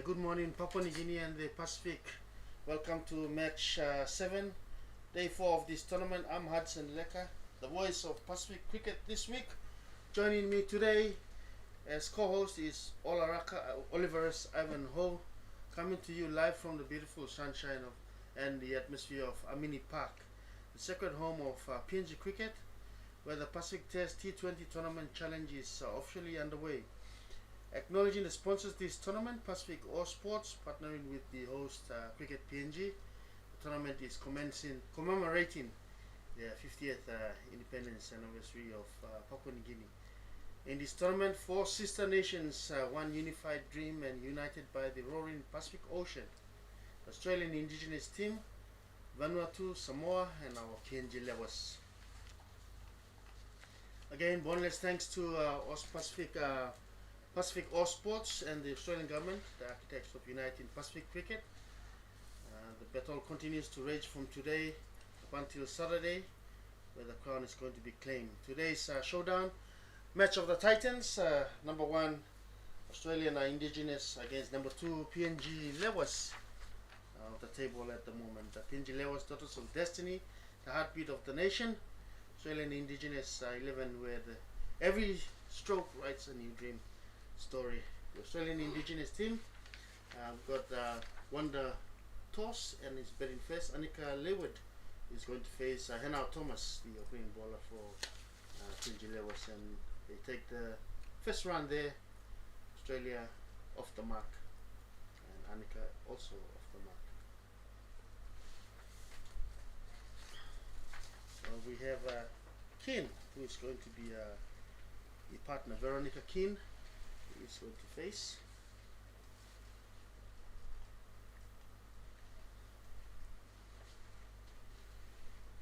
Good morning, Papua New Guinea and the Pacific. Welcome to match 7, day 4 of this tournament. I'm Hudson Leka, the voice of Pacific Cricket this week. Joining me today as co-host is Oliver's Ivan Ho, coming to you live from the beautiful sunshine and the atmosphere of Amini Park, the sacred home of PNG cricket, where the Pacific Test T20 Tournament Challenge is officially underway. Acknowledging the sponsors of this tournament, PacificAus Sports, partnering with the host Cricket PNG. The tournament is commemorating the 50th independence anniversary of Papua New Guinea. In this tournament, 4 sister nations, one unified dream and united by the roaring Pacific Ocean. Australian Indigenous team, Vanuatu, Samoa, and our PNG Lewas. Again, boundless thanks to PacificAus Sports and the Australian government, the architects of uniting Pacific cricket. The battle continues to rage from today up until Saturday, where the crown is going to be claimed. Today's showdown, match of the Titans, number 1 Australian Indigenous against number 2 PNG Lewas of the table at the moment. The PNG Lewas, Daughters of Destiny, the heartbeat of the nation. Australian Indigenous 11, where every stroke writes a new dream story. The Australian Indigenous team, we've got Wanda Toss and his batting first. Anika Leeward is going to face Hannah Thomas, the opening bowler for PNG Lewas, and they take the first run there. Australia off the mark, and Anika also off the mark. We have Keane, who is going to be the partner. Veronica Keane is going to face.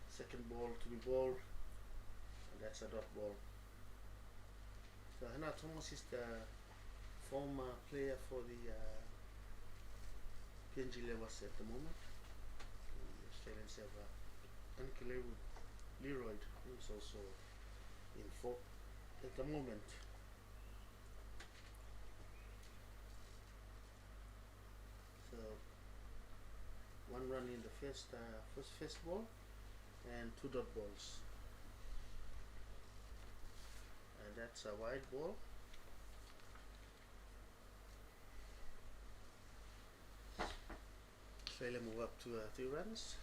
Second ball to be bowled, and that's a dot ball. So Hannah Thomas is the former player for the PNG Lewas at the moment. The Australians have Anika Leroy, who is also in form at the moment. So 1 run in the first ball and 2 dot balls, and that's a wide ball. Australia move up to 3 runs.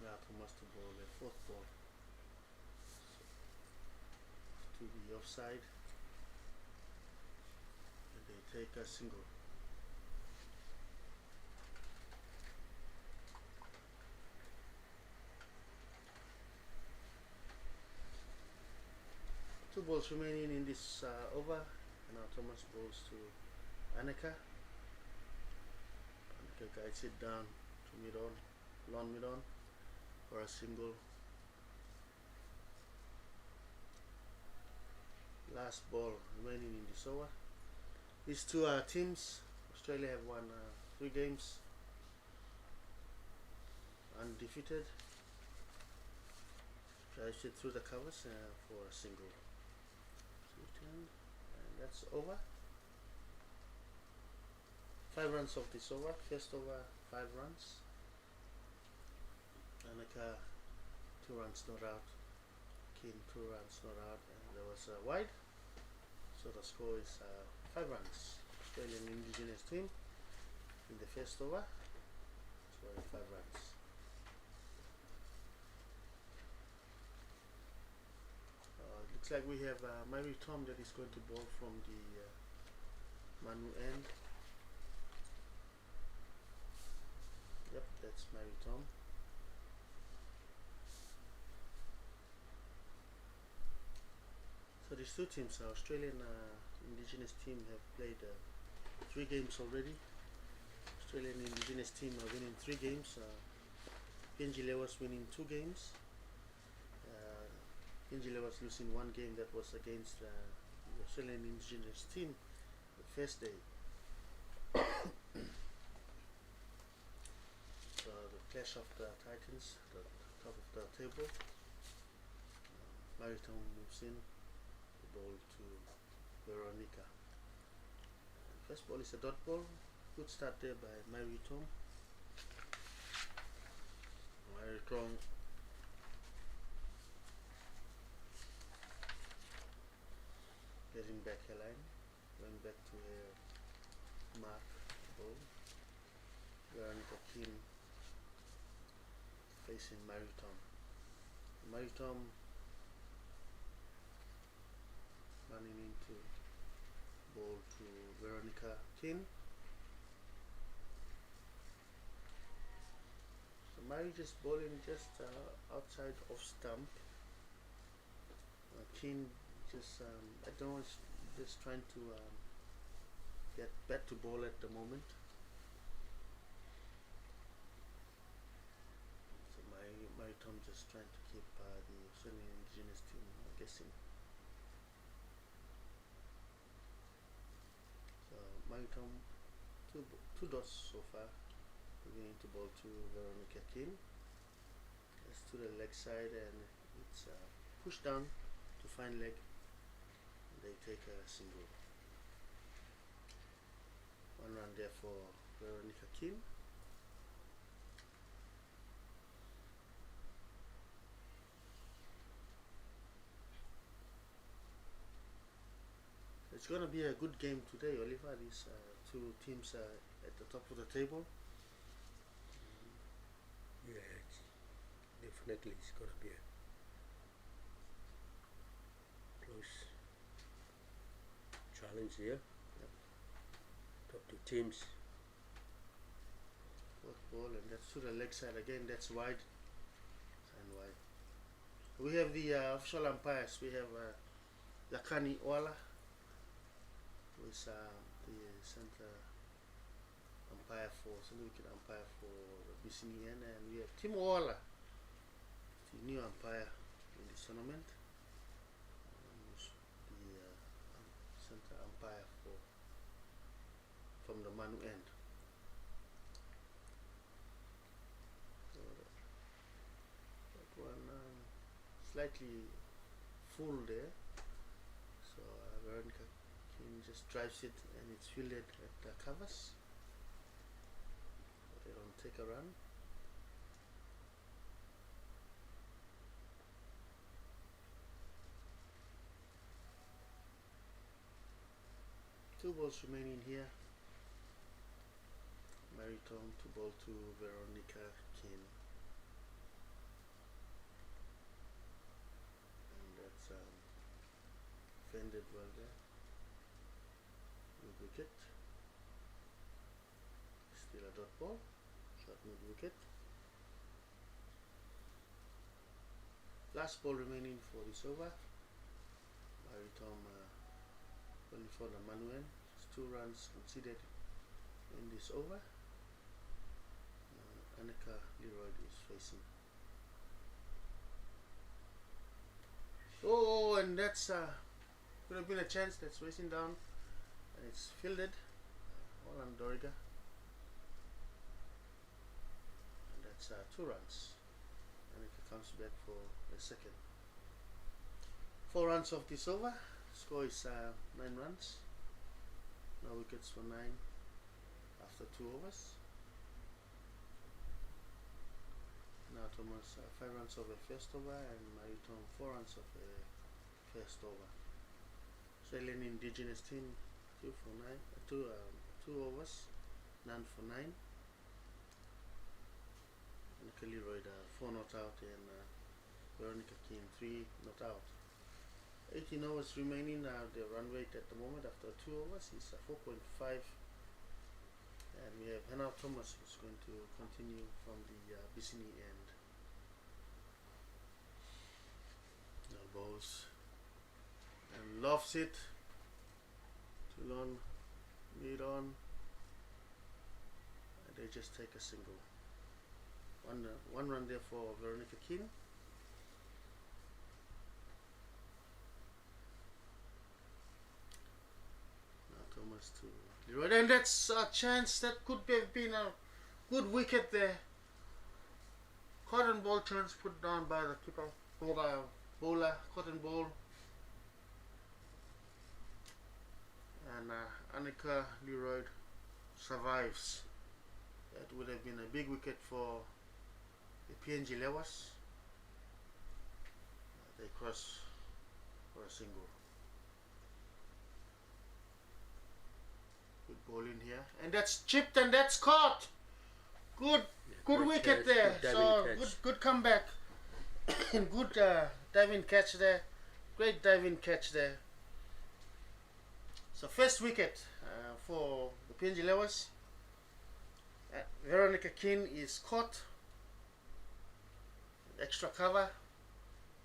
Now Thomas to bowl the 4th ball, so to the offside, and they take a single. Two balls remaining in this over, and now Thomas bowls to Anika. Anika guides it down to mid-on, long mid-on for a single. Last ball remaining in this over. These two teams, Australia have won 3 games undefeated. Drives it through the covers for a single. And that's over. 5 runs of this over. First over 5 runs. Anika 2 runs not out. King 2 runs not out, and there was a wide. So the score is 5 runs. Australian Indigenous team in the first over scoring 5 runs. Looks like we have Mary Tom that is going to bowl from the Manu end. Yep, that's Mary Tom. So these two teams, Australian Indigenous team, have played 3 games already. Australian Indigenous team are winning 3 games. PNG Lewas winning 2 games. PNG Lewas losing 1 game that was against the Australian Indigenous team the first day. So the clash of the Titans, the top of the table. Maritime moves in. ball to Veronica. First ball is a dot ball. Good start there by Mariton. Mariton getting back her line, going back to her mark ball. Veronica Kim facing Mariton. Mariton running into ball to Veronica Kim. So Mary just bowling just outside of stump. Kim just I don't know, just trying to get back to ball at the moment. So my Tom just trying to keep the Australian Indigenous team guessing. So my Tom two dots so far. We're going to ball to Veronica Kim. It's to the leg side and it's pushed down to fine leg. They take a single. One run there for Veronica Kim. It's going to be a good game today, Oliver. These two teams are at the top of the table. Yeah, definitely it's going to be a close challenge here. Yep. Top two teams. Fourth ball, and that's to the leg side again. That's wide and wide. We have the official umpires. We have Lakani Oala, who is the center wicket umpire for the BCN, and we have Tim Oala, the new umpire in this tournament, who's the center umpire from the Manu end. So that one slightly full there. So Veronica Kim just drives it and it's fielded at the covers. They don't take a run. Two balls remaining here. Mariton to ball to Veronica Kim. And that's fended well there. Mid wicket. Still a dot ball. Shot mid wicket. Last ball remaining for this over. Mariton only for the Manuel. 2 runs conceded in this over. Annika Leroy is facing. Oh, and that's could have been a chance. That's racing down, and it's fielded. All on Doriga, and that's 2 runs. Annika comes back for the second. 4 runs of this over. Score is 9 runs. No wickets for 9 after 2 overs. Now Thomas 5 runs of a first over and Mariton 4 runs of a first over. Australian Indigenous team 2 overs, none for 9. And Kylie Black 4 not out and Veronica Kim 3 not out. 18 overs remaining. The run rate at the moment after 2 overs is 4.5. And we have Hannah Thomas who's going to continue from the Bicini end. Now balls and lofts it to long mid on, and they just take a single. One run there for Veronica Kim. Now Thomas to Leroy, and that's a chance that could have been a good wicket there. Cotton ball chance put down by the keeper, or by bowler. Cotton ball and Annika Leroy survives. That would have been a big wicket for the PNG Lewas. They cross for a single. Good ball in here, and that's chipped and that's caught. Good wicket catch, there. good So catch. good comeback and good diving catch there. Great diving catch there. So first wicket for the PNG Lewas. Veronica King is caught. Extra cover.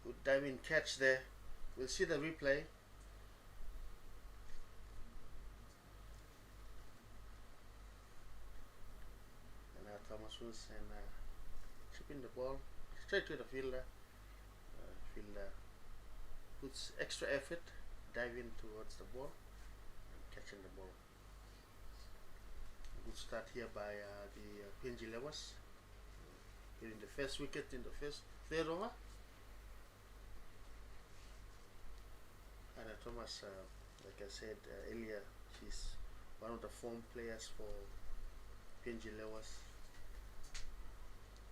Good diving catch there. We'll see the replay. And now Thomas Wilson chipping the ball straight to the fielder. Fielder puts extra effort diving towards the ball and catching the ball. Good start here by the PNG Lewas, getting the first wicket in the third over. And Thomas, like I said earlier, she's one of the form players for PNG Lewas.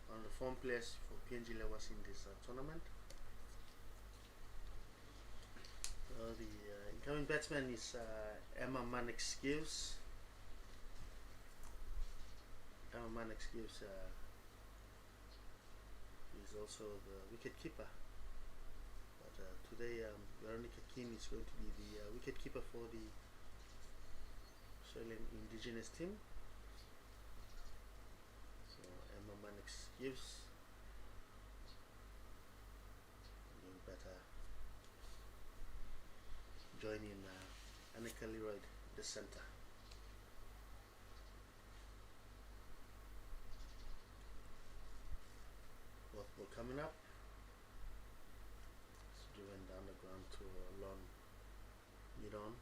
One of the form players for PNG Lewas in this tournament. The incoming batsman is Emma Mannix Gives. Emma Mannix Gives is also the wicket keeper. But today Veronica King is going to be the wicket keeper for the Australian Indigenous team. So Emma Mannix Gives doing better. Joining Annika Leroy, the centre. Fourth ball coming up. It's driven down the ground to long mid-on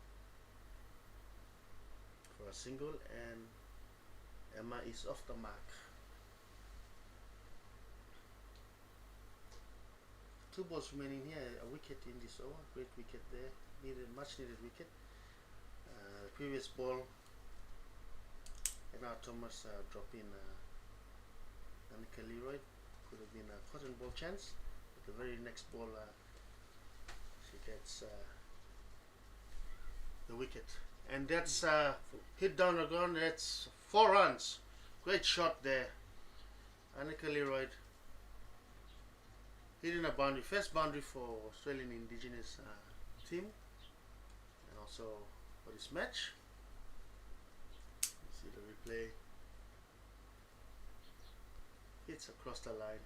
for a single, and Emma is off the mark. Two balls remaining here. A wicket in this over. Great wicket there. Much needed wicket. Previous ball, and now Thomas dropping Annika Leroy. Could have been a cotton ball chance, but the very next ball she gets the wicket, and that's hit down the ground. That's 4 runs. Great shot there. Annika Leroy hitting a boundary, first boundary for Australian Indigenous team, and also for this match. You see the replay. Hits across the line,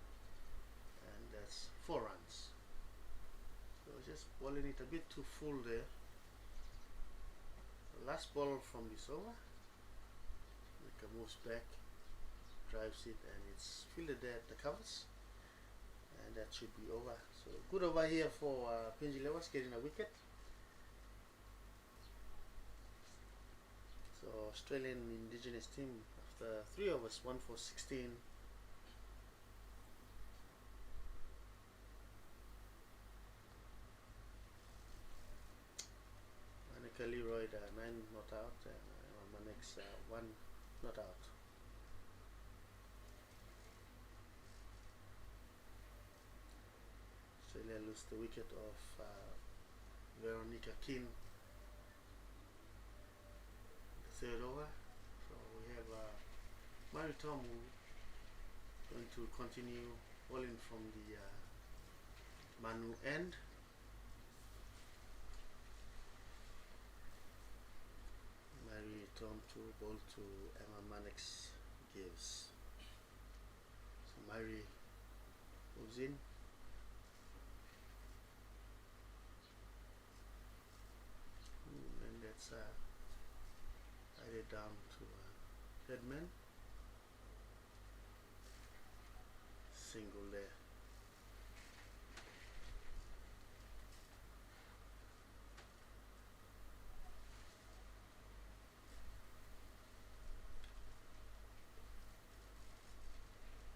and that's 4 runs. So just balling it a bit too full there. The last ball from this over. Nika moves back, drives it, and it's fielded there at the covers. And that should be over. So good over here for PNG Lewas, getting a wicket. So Australian Indigenous team, after 3 overs, 1 for 16. Annika Leroy 9 not out, and my next 1 not out. Australia lose the wicket of Veronica King, the third over. So we have Mary Tom going to continue bowling from the Manu end. Mary Tom to bowl to Emma Mannix Gives. So Mary moves in. And that's added down to Redman. Single there.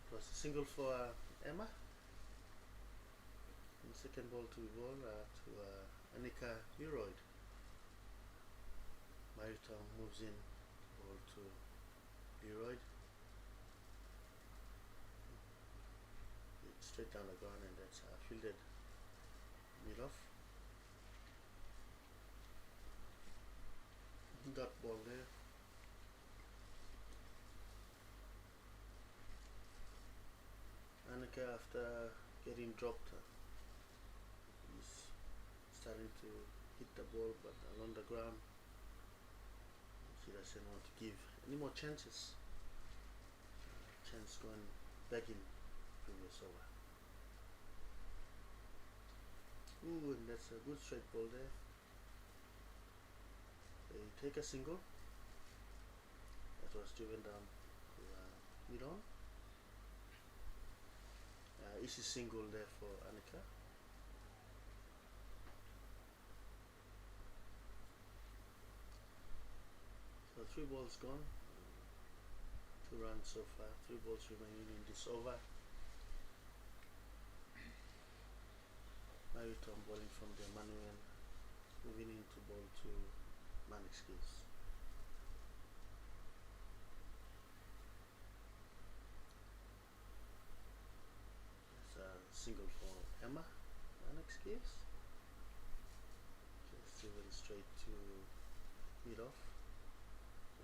It was a single for Emma. And second ball to ball to Annika Leroy. Maritime moves in, ball to Leroy. It's straight down the ground, and that's fielded mid off. That ball there. Annika, after getting dropped, is starting to hit the ball, but along the ground she doesn't want to give any more chances. Chance going back in previous over. Ooh, and that's a good straight ball there. They take a single. That was driven down to mid on. Easy single there for Annika. So 3 balls gone. 2 runs so far. 3 balls remaining in this over. Maritime bowling from the Manuel, moving into ball to Manik's skills. Single for Emma, Manik's skills. Just driven straight to mid off.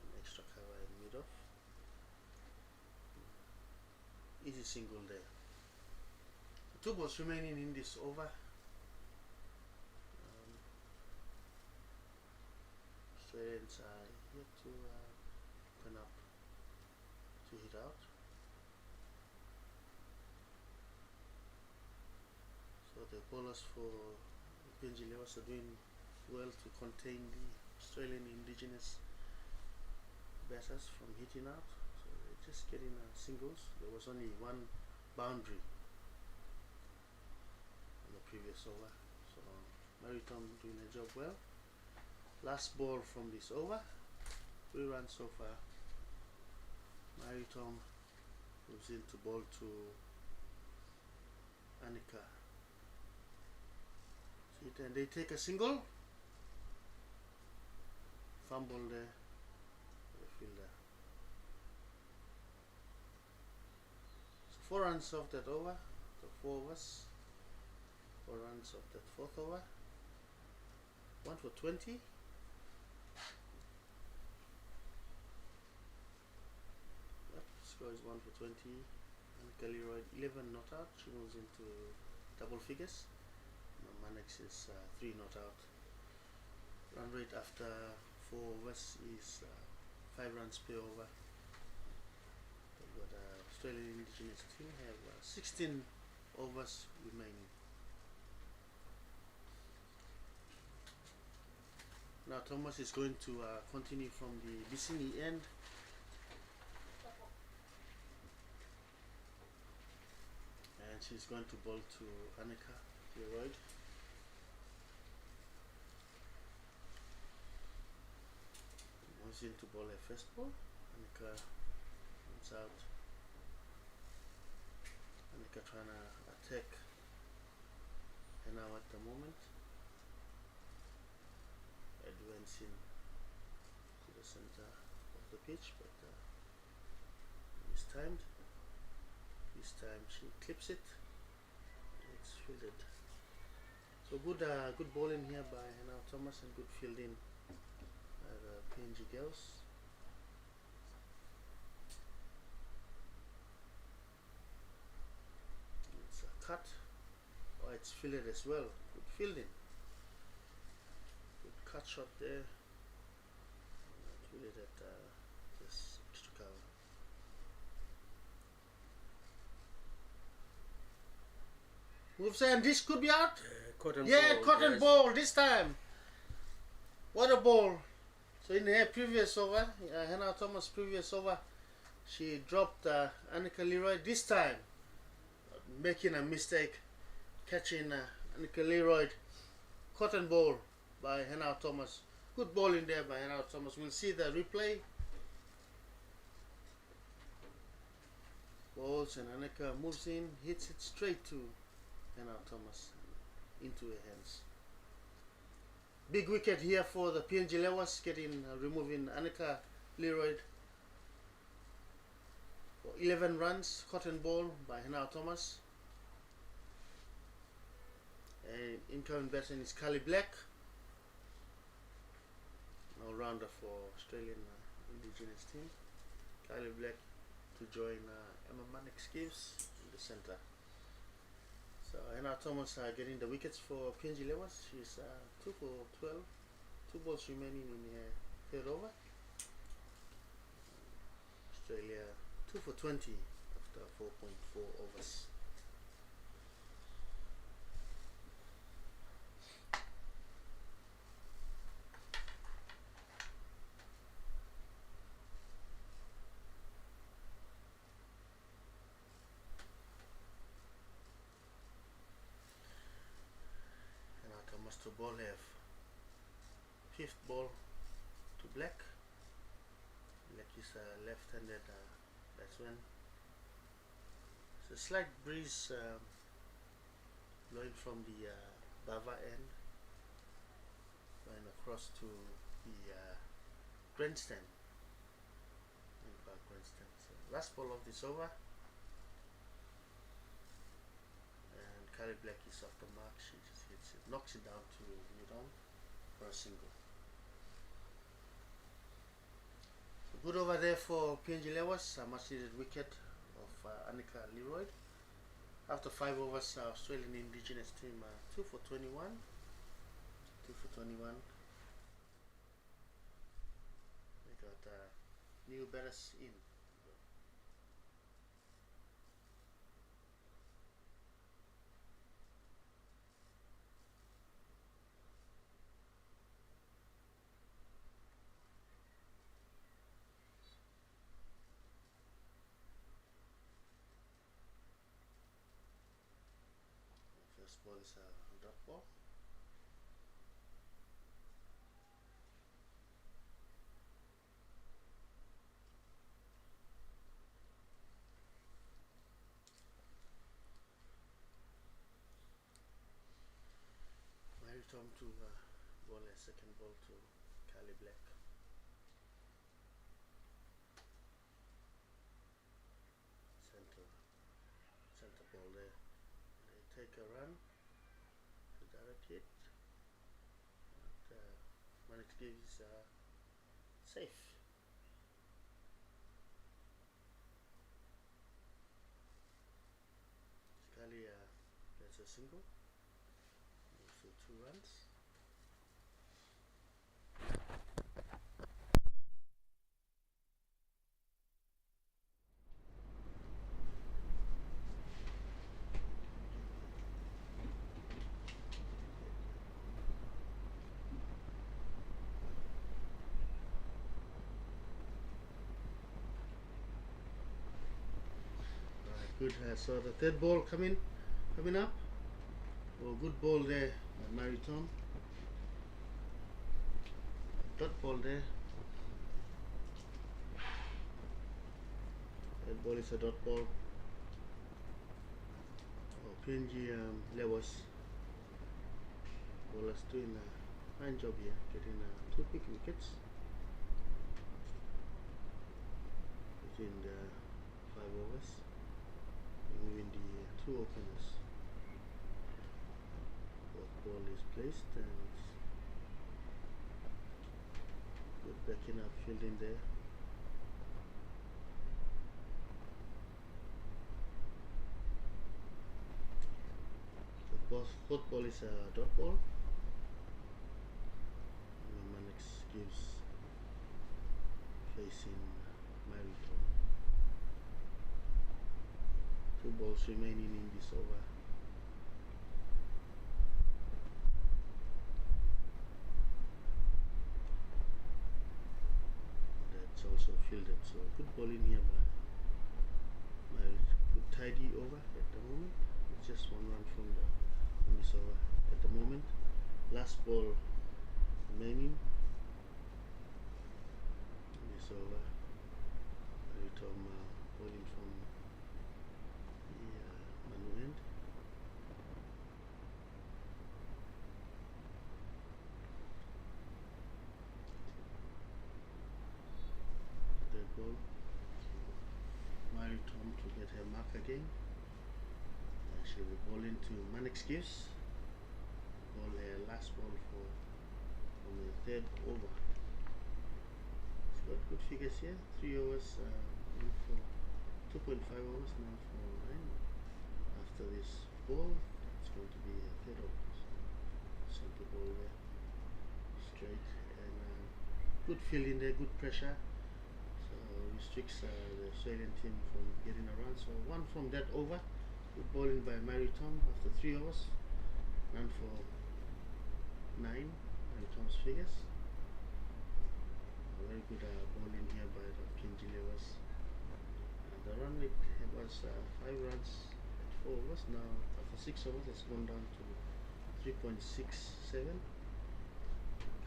An extra cover in mid off. Easy single there. 2 balls remaining in this over. Australians are yet to open up to hit out. So the bowlers for PNG levels are doing well to contain the Australian Indigenous batters from hitting out. So they're just getting singles. There was only 1 boundary in the previous over. So Maritime doing their job well. Last ball from this over. 3 runs so far. Maritime moves into ball to Annika. And they take a single. Fumble there. The fielder. So 4 runs of that over. The 4 overs. 4 runs of that 4th over. 1 for 20. Yep, score is 1 for 20. And Kylie Black 11 not out. She moves into double figures. Manex is 3 not out. Run rate after 4 overs is 5 runs per over. But Australian Indigenous team have 16 overs remaining. Now Thomas is going to continue from the Vicini end. And she's going to bowl to Annika Leroy. Moves in to bowl her first ball. Annika runs out. Annika trying to attack her now at the moment. Advancing to the center of the pitch, but mistimed. This time she clips it. It's fielded. So good bowling here by Hannah Thomas and good fielding by the PNG girls. It's a cut. Oh, it's fielded as well. Good fielding. Good cut shot there. Fielded at this extra cover. Moves and this could be out. Cotton ball this time. What a ball. So in her previous over, Hannah Thomas' previous over, she dropped Annika Leroy. This time, making a mistake, catching Annika Leroy. Cotton ball by Hannah Thomas. Good ball in there by Hannah Thomas. We'll see the replay. Balls and Annika moves in, hits it straight to Hannah Thomas into her hands. Big wicket here for the PNG Lewas, removing Annika Leroyd for 11 runs. Cotton ball by Hannah Thomas. And incoming batsman is Kylie Black, all-rounder for Australian Indigenous team. Kylie Black to join Emma Mannix Gibbs in the centre. So Hannah Thomas getting the wickets for PNG Lewas. She's 2 for 12, 2 balls remaining in the third over. Australia 2 for 20 after 4.4 overs. Thomas to ball have 5th ball to Black. Black is a left-handed batsman. It's a slight breeze blowing from the Bava end, going across to the grandstand. Grandstand. So last ball of this over. Kylie Black is off the mark. She just hits it, knocks it down to mid-on for a single. So good over there for PNG Lewas. A much needed wicket of Annika Leroyd. After 5 overs, Australian Indigenous team 2 for 21. 2 for 21. They got new batters in. First ball is a dot ball. Tom to ball a second ball to Kylie Black. Center ball there. They take a run to direct hit. Mannix gives safe. Kylie gets a single. So 2 runs. Good. So the third ball coming up. Oh, good ball there by Mary Tom. Dot ball there. That ball is a dot ball. Oh, PNG Lewas. Bowlers doing a fine job here, getting 2 quick wickets within the 5 overs, removing the 2 openers. Ball is placed and good backing up fielding there. The fourth ball is a dot ball. And Mannix gives facing Mariton. 2 balls remaining in this over. Also fielded, so good bowling here by good tidy over at the moment. It's just 1 run from this over at the moment. Last ball remaining in this over. Tom bowling from the Manu end. Tom to get her mark again. She'll be bowling to Manix Gives. Ball her last ball from the third over. She's got good figures here. 3 overs in for 2.5 overs now for 9. After this ball, it's going to be a third over. So center ball there, straight, and good field in there, good pressure. So restricts the Australian team from getting around. So 1 from that over. Good bowling by Mary Tom after 3 overs. None for 9. Mary Tom's figures. Very good bowling here by the PNG levels. The run rate was 5 runs at 4 overs. Now after 6 overs, it's gone down to 3.67.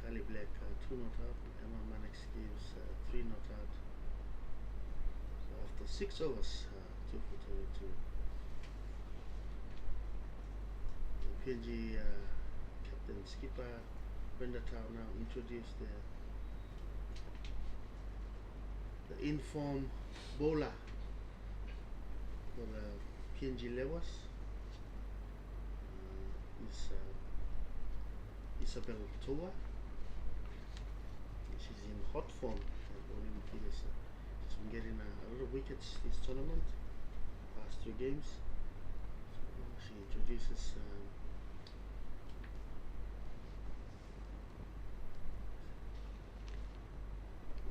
Kylie Black 2 not out. Emma Manix gives 3 not out. So after 6 overs, 2 for 22. The PNG captain skipper Brenda Tow now introduced the informed bowler for the PNG levels. Is Isabel Toa. She's in hot form. She's been getting a lot of wickets this tournament, past 3 games. So she introduces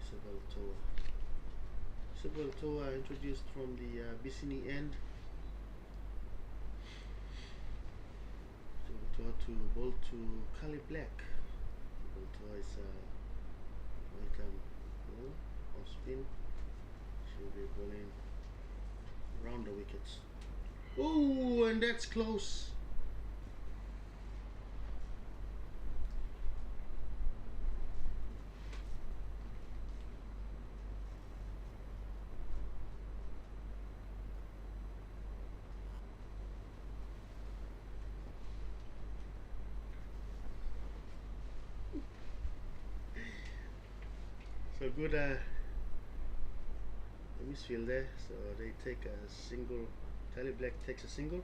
Isabel Toa. Isabel Toa introduced from the Bicini end. To bowl to Kylie Black. Isabel Toa is right ball off spin. She'll be bowling around the wickets. Oh, and that's close. So good misfield there. So they take a single. Kylie Black takes a single.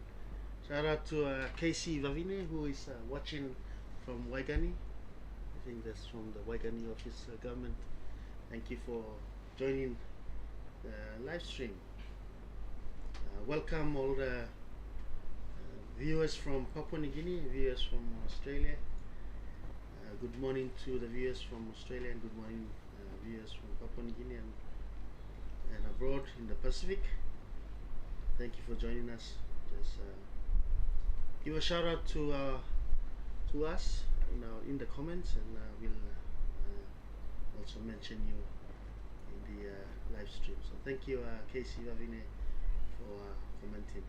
Shout out to Casey Vavine, who is watching from Waigani. I think that's from the Waigani office government. Thank you for joining the live stream. Welcome all the viewers from Papua New Guinea, viewers from Australia. Good morning to the viewers from Australia, and good morning viewers from Papua New Guinea and abroad in the Pacific. Thank you for joining us. Just give a shout out to us in the comments, and we'll also mention you in the live stream. So thank you, Casey Vavine, for commenting.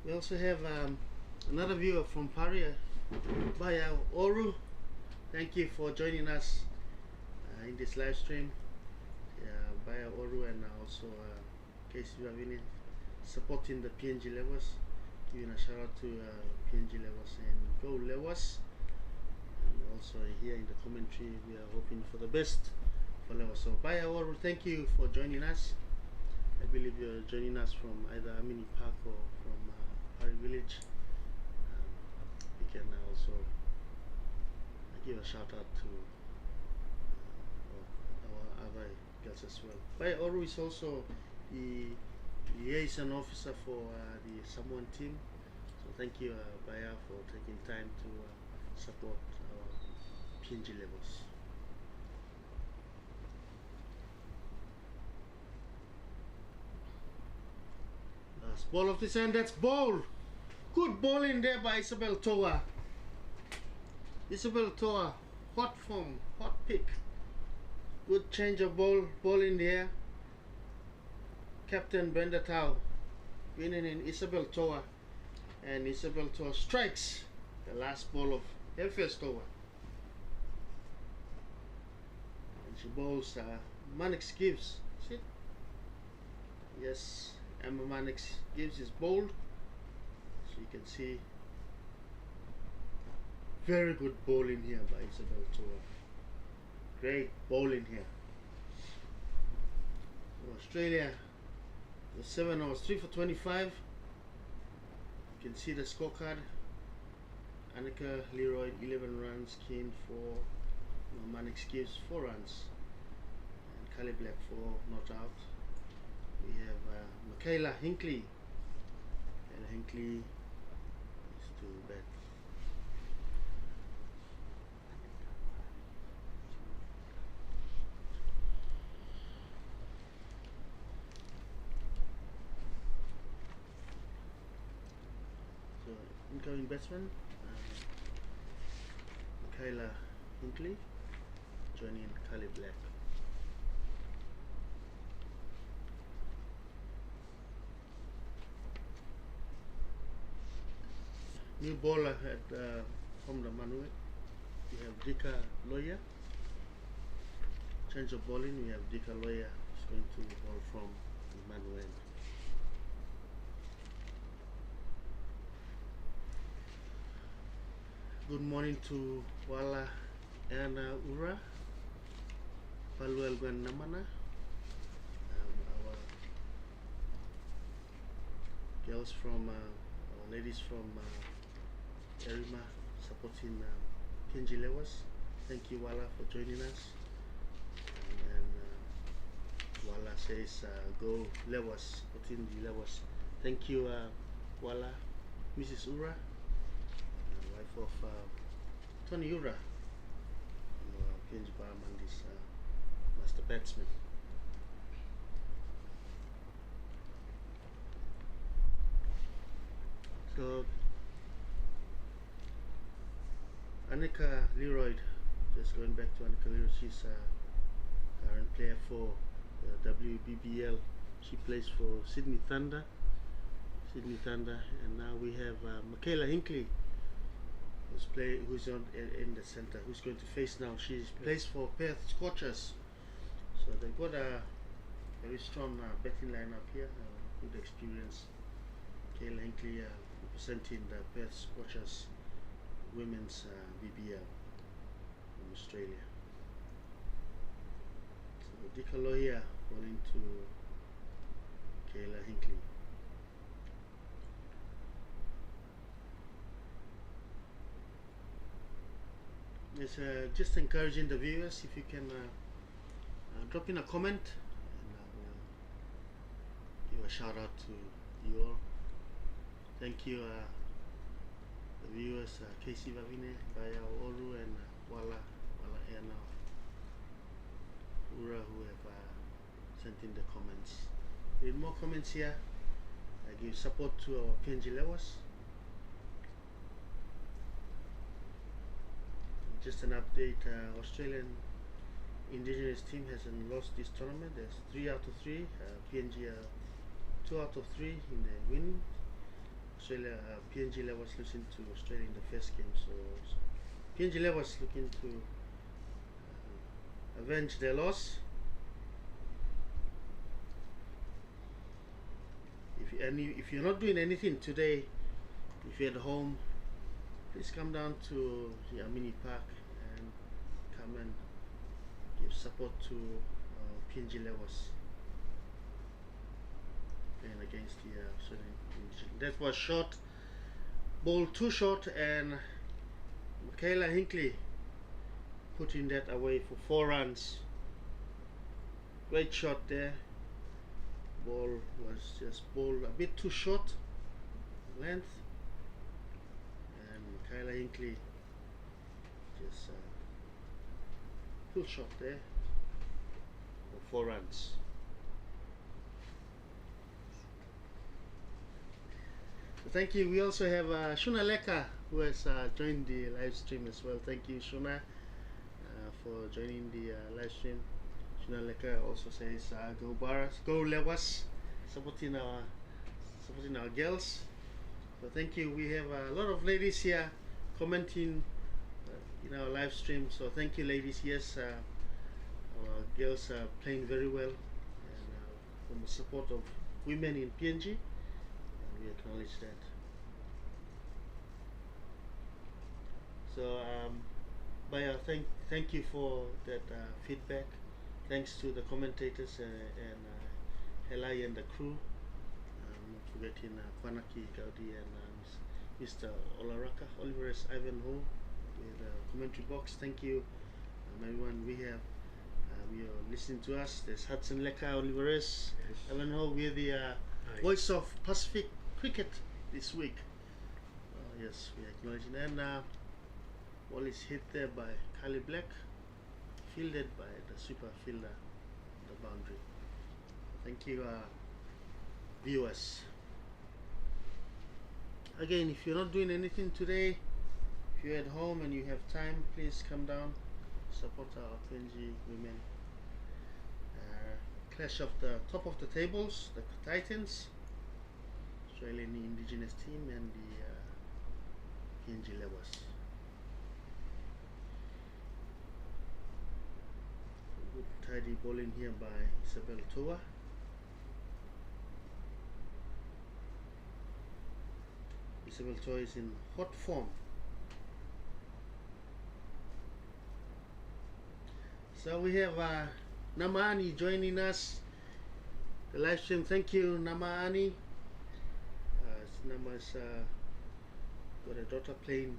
We also have another viewer from Paria, Baya Oru. Thank you for joining us in this live stream. Baya Oru, and also Casey Ravine supporting the PNG levels. Giving a shout out to PNG levels and go levels. And also here in the commentary, we are hoping for the best for levels. So Baya Oru, thank you for joining us. I believe you're joining us from either Amini Park or from Pari Village. We can also give a shout out to our other girls as well. Baya Oru is also the liaison officer for the Samoan team. So thank you, Baya, for taking time to support our PNG levels. Last ball of this end, that's ball. Good ball in there by Isabel Toa. Isabel Toa, hot form, hot pick. Good change of ball in the air. Captain Brenda Tow winning in Isabel Toa, and Isabel Toa strikes the last ball of her first over. And she bowls Manix Gives. See? Yes, Amamanix gives his bold. So you can see very good bowling here by Isabel Toa. Great bowling here. So Australia, the 7 hours 3 for 25. You can see the scorecard. Annika Leroy 11 runs, Kane 4, Amamanix gives 4 runs, and Kylie Black 4 not out. We have Michaela Hinckley, and Hinckley is to bat. So incoming batsman, Michaela Hinckley joining Kylie Black. New bowler from the Manuel. We have Dika Loya. Change of bowling, we have Dika Loya who's going to bowl from Manuel. Good morning to Wala Anna Ura, Paluel Gwan Namana, our girls from, our ladies from Erima supporting PNG Lewas. Thank you, Wala, for joining us. And Wala says, go Lewas, supporting the Lewas. Thank you, Wala. Mrs. Ura, wife of Tony Ura, PNG Baramandi's master batsman. So Annika Leroy, just going back to Annika Leroy, she's a current player for the WBBL. She plays for Sydney Thunder, and now we have Michaela Hinckley, who's on in the center, who's going to face now. She plays for Perth Scorchers, so they've got a very strong batting lineup here, good experience. Michaela Hinckley representing the Perth Scorchers women's BBL from Australia. So Dika Loya bowling to Michaela Hinckley. It's just encouraging the viewers, if you can drop in a comment, and we'll give a shout out to you all. Thank you, the viewers, Casey Vavine, Baya Olu, and Wala Ena Ura, who have sent in the comments. Read more comments here. I give support to our PNG Lewas. Just an update, Australian Indigenous team hasn't lost this tournament. There's 3 out of 3. PNG are 2 out of 3 in the winning. Australia, PNG Lewas losing to Australia in the first game. So PNG Lewas looking to avenge their loss. If you're not doing anything today, if you're at home, please come down to the Amini Park and come and give support to PNG Lewas playing against the Australian Indigenous. That was short, ball too short, and Michaela Hinckley putting that away for 4 runs. Great shot there. Ball was just ball a bit too short length, and Kylie Hinckley just full shot there for 4 runs. So thank you. We also have Shuna Leka, who has joined the live stream as well. Thank you, Shuna, for joining the live stream. Shuna Leka also says go Baras, go Lewas, supporting our girls. So thank you. We have a lot of ladies here commenting in our live stream. So thank you, ladies. Yes, our girls are playing very well, and from the support of women in PNG, and we acknowledge that. So Baya, thank you for that feedback. Thanks to the commentators and Helai and the crew. Not forgetting Kwanaki Gaudi and Mr. Olaraka, Oliveres Ivanhoe with the commentary box. Thank you, everyone. We have you're listening to us. There's Hudson Leka, Oliveres, Ivanhoe. We're the voice of Pacific cricket this week. Yes, we acknowledge it. And ball is hit there by Kylie Black, fielded by the super fielder on the boundary. Thank you, viewers. Again, if you're not doing anything today, if you're at home and you have time, please come down, support our PNG women. Clash of the top of the tables, the Titans, Australian Indigenous team, and the PNG Levers. Good tidy bowling here by Isabel Toa. Isabel Toa is in hot form. So we have Namani joining us, the live stream. Thank you, Namani. Nama's got a daughter playing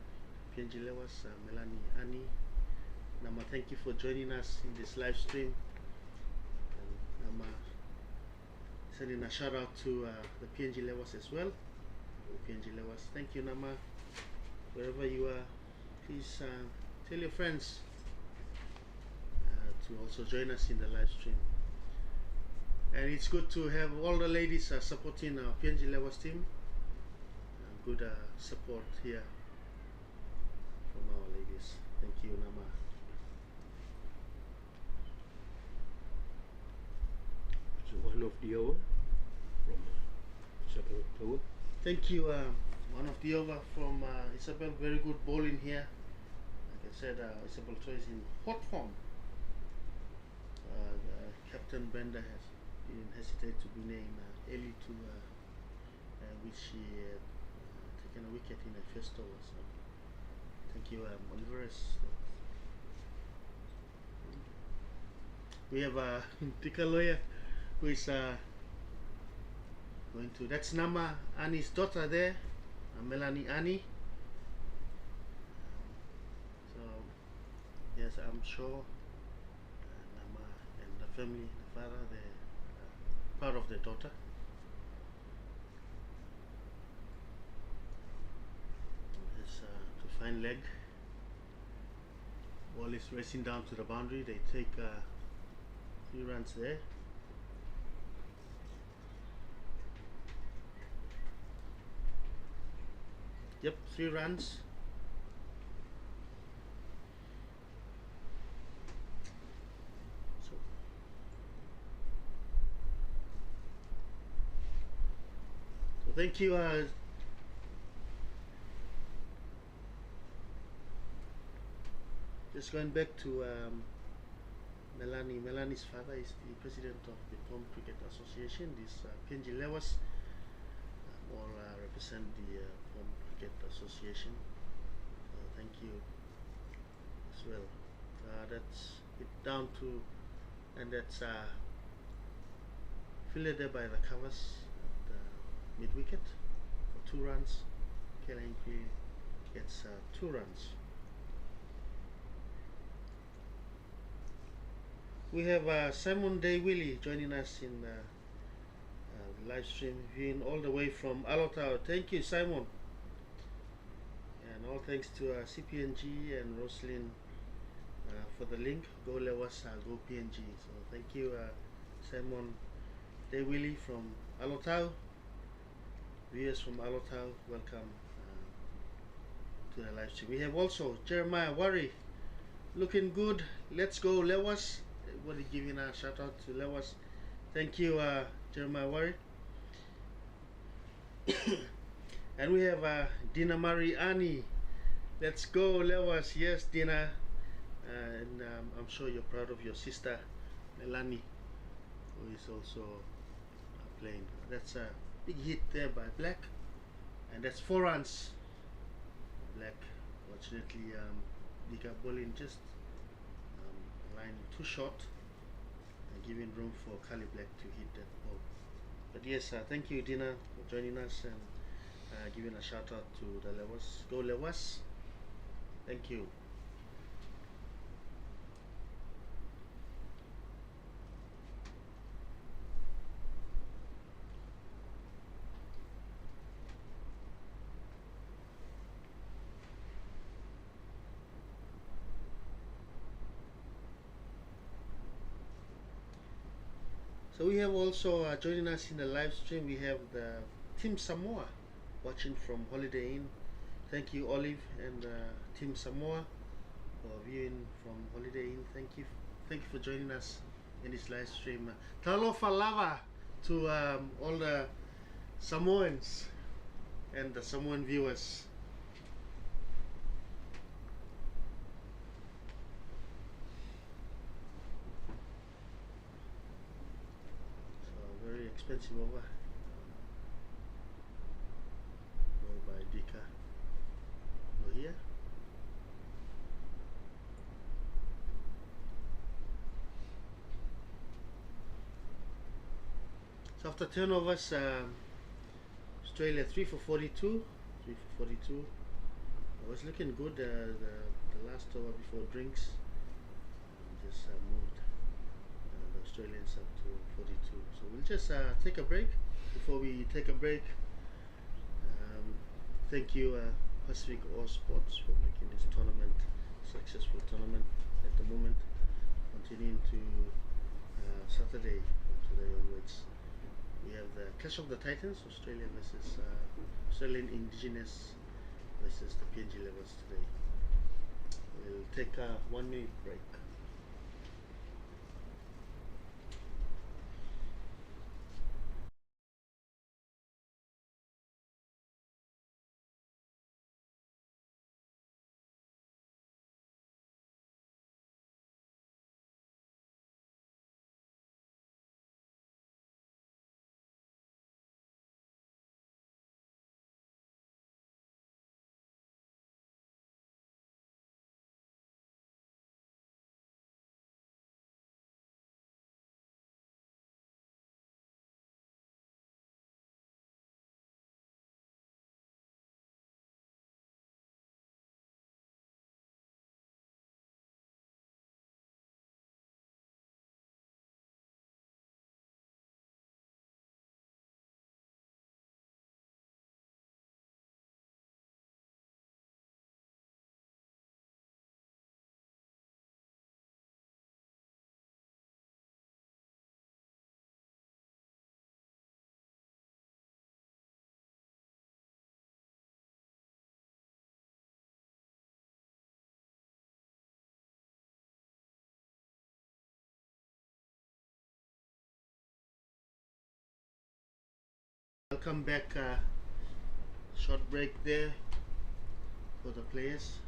PNG Levers, Melanie Ani. Nama, thank you for joining us in this live stream. And Nama sending a shout out to the PNG Levers as well. PNG Levers, thank you, Nama. Wherever you are, please tell your friends to also join us in the live stream. And it's good to have all the ladies supporting our PNG Levers team. Good support here from our ladies. Thank you, Nama. So one of the over from Isabel Toa. Thank you, one of the over from Isabel. Very good bowling here. Like I said, Isabel Toa is in hot form. Captain Bender has didn't hesitate to be named early to which she had taken a wicket in the first over. So thank you, Oliveres. We have Tika Lawyer, who is going to, that's Nama Ani's daughter there, Melanie Ani. So yes, I'm sure Nama and the family, the father, they're proud of their daughter. It's to fine leg. Ball is racing down to the boundary. They take 3 runs there. Yep, 3 runs. So thank you. Just going back to Melanie. Melanie's father is the president of the Pom Cricket Association. These PNG Levers all represent the Pom Cricket Association. Thank you as well. That's it down to, and that's fielded there by the covers at mid wicket for 2 runs. KLMP gets 2 runs. We have Simon Day Willie joining us in the live stream, viewing all the way from Alotau. Thank you, Simon. And all thanks to CPNG and Roslyn for the link. Go Lewis, go PNG. So thank you, Simon Day Willie from Alotau. Viewers from Alotau, welcome to the live stream. We have also Jeremiah Worry, looking good. Let's go, Lewis. Everybody giving a shout out to Lewis. Thank you, Jeremiah Worry. And we have Dina Marie Ani. Let's go, Lewis. Yes, Dina. And I'm sure you're proud of your sister, Melanie, who is also playing. That's a big hit there by Black, and that's 4 runs. Black, fortunately, Dika bowling just line too short and giving room for Kylie Black to hit that ball. But yes, thank you Dina for joining us and giving a shout out to the Lewas. Go Lewas! Thank you. So we have also joining us in the live stream, we have the Team Samoa watching from Holiday Inn. Thank you Olive and Team Samoa for viewing from Holiday Inn. Thank you for joining us in this live stream. Talofa lava to all the Samoans and the Samoan viewers. Very expensive over by Dika. No here. So after turnovers, Australia 3 for 42. 3 for 42. It was looking good. The last over before drinks, just moved the Australians up to 42. So we'll just take a break. Before we take a break, thank you PacificAus Sports for making this tournament a successful tournament at the moment. Continuing to Saturday from today onwards, we have the Clash of the Titans, Australia versus Australian Indigenous versus the PNG levels today. We'll take a 1 minute break. Welcome back. Short break there for the players.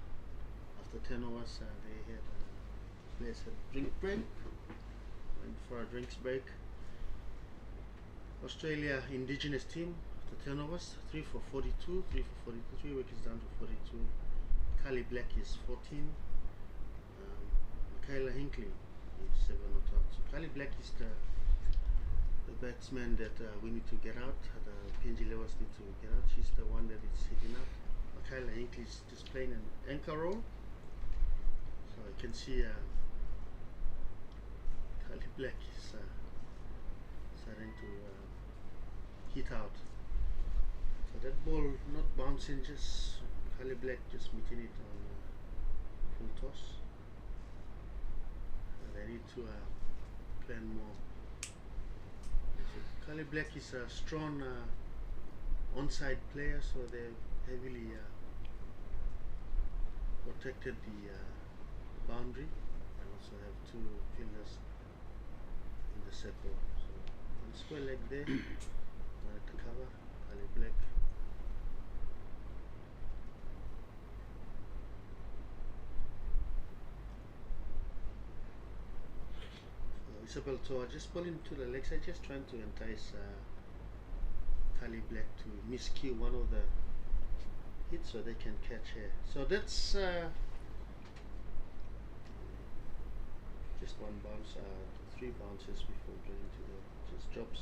After 10 hours, they had players had drink break. Went for a drinks break. Australia Indigenous team after 10 hours, 3 for 42, 3 for 42, 3 wickets down to 42. Kylie Black is 14. Kyla Hinkley is 7 not out. So Kylie Black is the batsman that we need to get out. The PNG levels need to get out. She's the one that is hitting out. Kyla Hinkley is just playing an anchor role. So I can see Kylie Black is starting to hit out. So that ball not bouncing, just Kylie Black just meeting it on full toss. They need to plan more. Kylie Black is a strong onside player, so they heavily protected the boundary, and also have 2 fielders in the circle. So one square leg there, wanted to cover Kylie Black. Isabel Toa just bowling to the leg side, just trying to entice Kylie Black to miscue one of the hits so they can catch her. So that's just one bounce, 3 bounces before going to the, just drops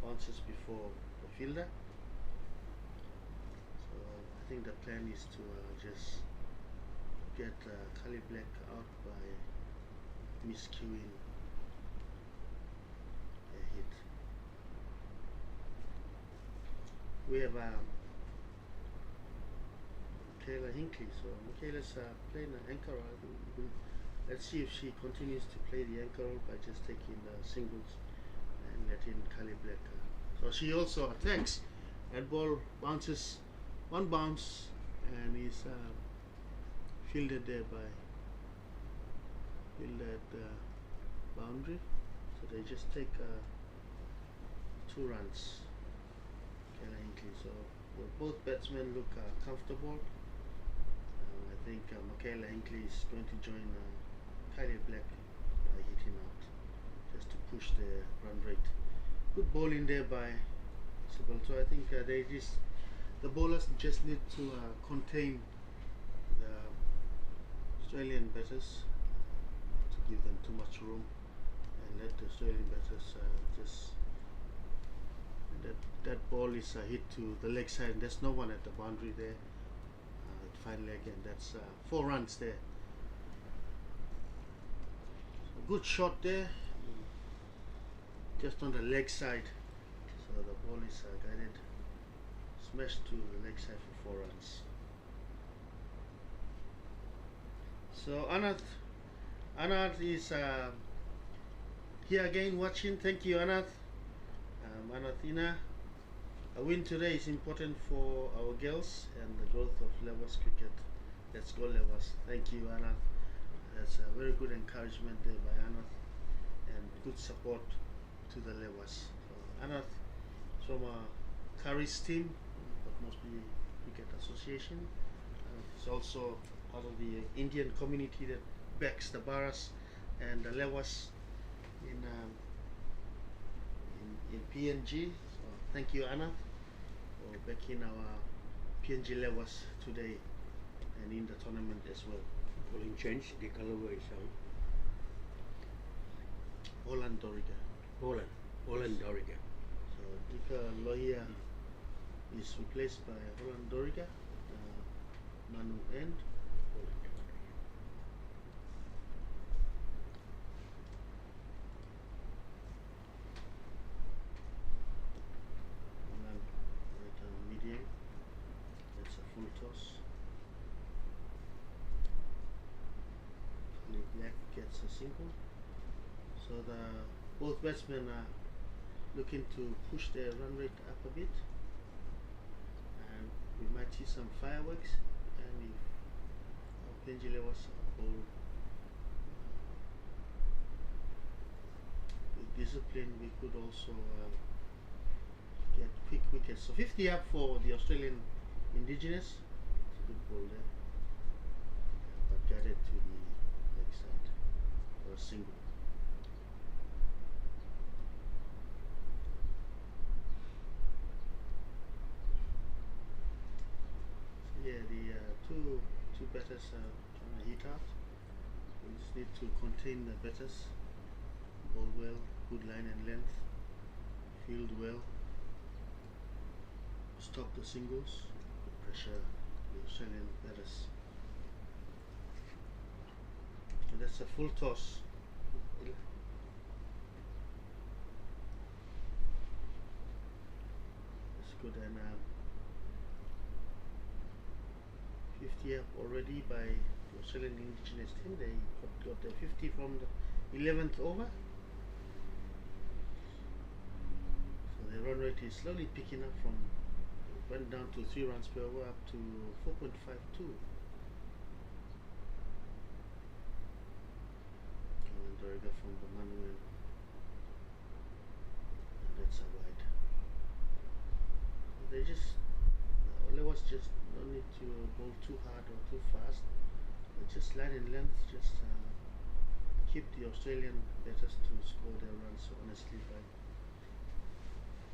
bounces before the fielder. So I think the plan is to just get Kylie Black out by miscuing a hit. We have Michaela Hinckley, so Michaela's playing an anchor role. Let's see if she continues to play the anchor role by just taking the singles and letting Kylie Black. So she also attacks, and ball bounces, one bounce, and is fielded there by boundary. So they just take 2 runs. Michaela Hinckley. So both batsmen look comfortable. I think Michaela Hinckley is going to join Kylie Black by hitting out just to push the run rate. Good ball in there by Isabel Toa. I think the bowlers just need to contain the Australian batters, to give them too much room, and let the Australian batters just. That ball is hit to the leg side, and there's no one at the boundary there. Fine leg, and that's 4 runs there. So good shot there, just on the leg side. So the ball is guided, smashed to the leg side for 4 runs. So Anath is here again watching. Thank you, Anath. Anathina. A win today is important for our girls and the growth of Lewas cricket. Let's go Lewas. Thank you, Anath. That's a very good encouragement there by Anath, and good support to the Lewas. So Anath is from a Curry's team, but mostly Cricket Association. It's also part of the Indian community that backs the Baras and the Lewas in PNG. So thank you, Anna, for backing our PNG Lewas today and in the tournament as well. Bowling change, the colorway is Holland Doriga. Holland Doriga. So Dika Lohia is replaced by Holland Doriga, Manu End. Medium. That's a full toss. Kylie Black gets a single. So both batsmen are looking to push their run rate up a bit, and we might see some fireworks. And if PNG Lewas bowl with discipline, we could also get quick wickets. So 50 up for the Australian Indigenous. It's a good ball there, but guided to the leg side for a single. So yeah, the two batters are trying to hit out. We just need to contain the batters, bowl well, good line and length, field well, stop the singles, pressure the Australian batters. So that's a full toss. That's good, and 50 up already by the Australian Indigenous team. They got their 50 from the 11th over. So their run rate is slowly picking up from, went down to 3 runs per over up to 4.52. And Doriga from the Manuel. And that's a wide. They just, Lewas just don't need to bowl too hard or too fast. But just line and length, just keep the Australian batters to score their runs honestly by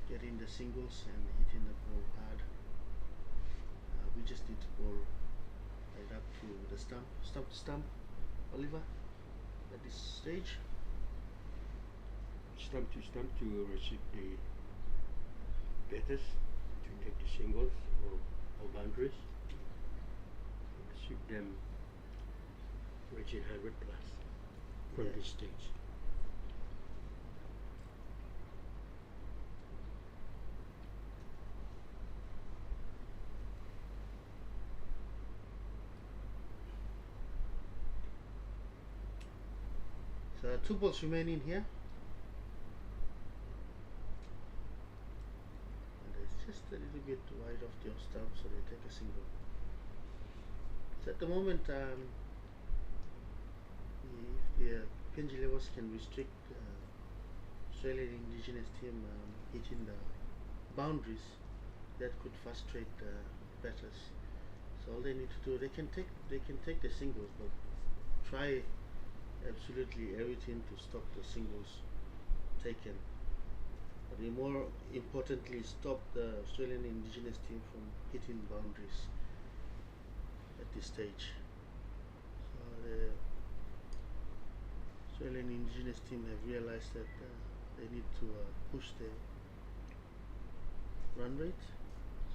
getting the singles and hitting the ball hard. We just need to bowl right up to the stump to stump, Oliver, at this stage. Stump to receive the batters to take the singles or boundaries. Receive them reaching 100 plus from Yeah. this stage. So 2 balls remaining here. And it's just a little bit wide of the stump, so they take a single. So at the moment, if the PNG levels can restrict Australian Indigenous team hitting the boundaries, that could frustrate batters. So all they need to do, they can take the singles, but try absolutely everything to stop the singles taken. But more importantly, stop the Australian Indigenous team from hitting boundaries at this stage. So the Australian Indigenous team have realized that they need to push their run rate.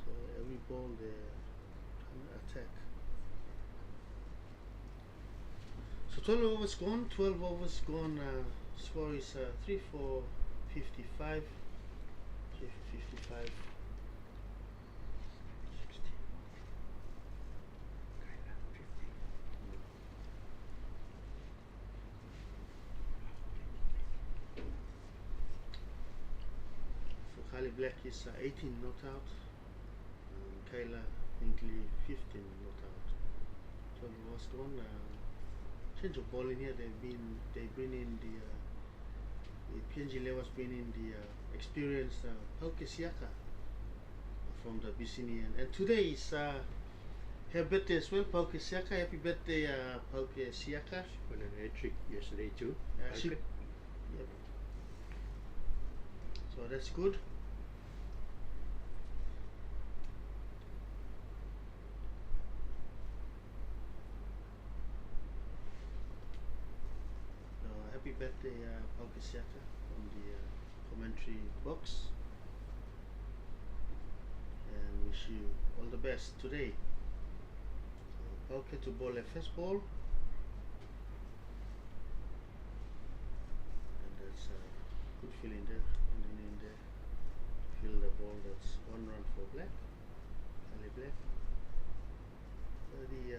So every ball they're trying to attack. So 12 overs gone. Score is 3 for 55. 3 for 55. 60. Kylie 50. So Kylie Black is 18 not out. Kyla Hinkley 15 not out. 12 overs gone. Change of ball in here. They bring in the PNG levels bring in the experienced Pauke Siaka from the Bicini, and today is her birthday as well. Pauke Siaka, happy birthday, Pauke Siaka. She won an hat-trick yesterday too. Yep. So that's good. Happy birthday, Pauke Siaka, from the commentary box, and wish you all the best today. So Pauke to bowl a first ball, and that's a good feeling there. And then in there, feel the ball. That's 1 run for Black, Kylie Black. The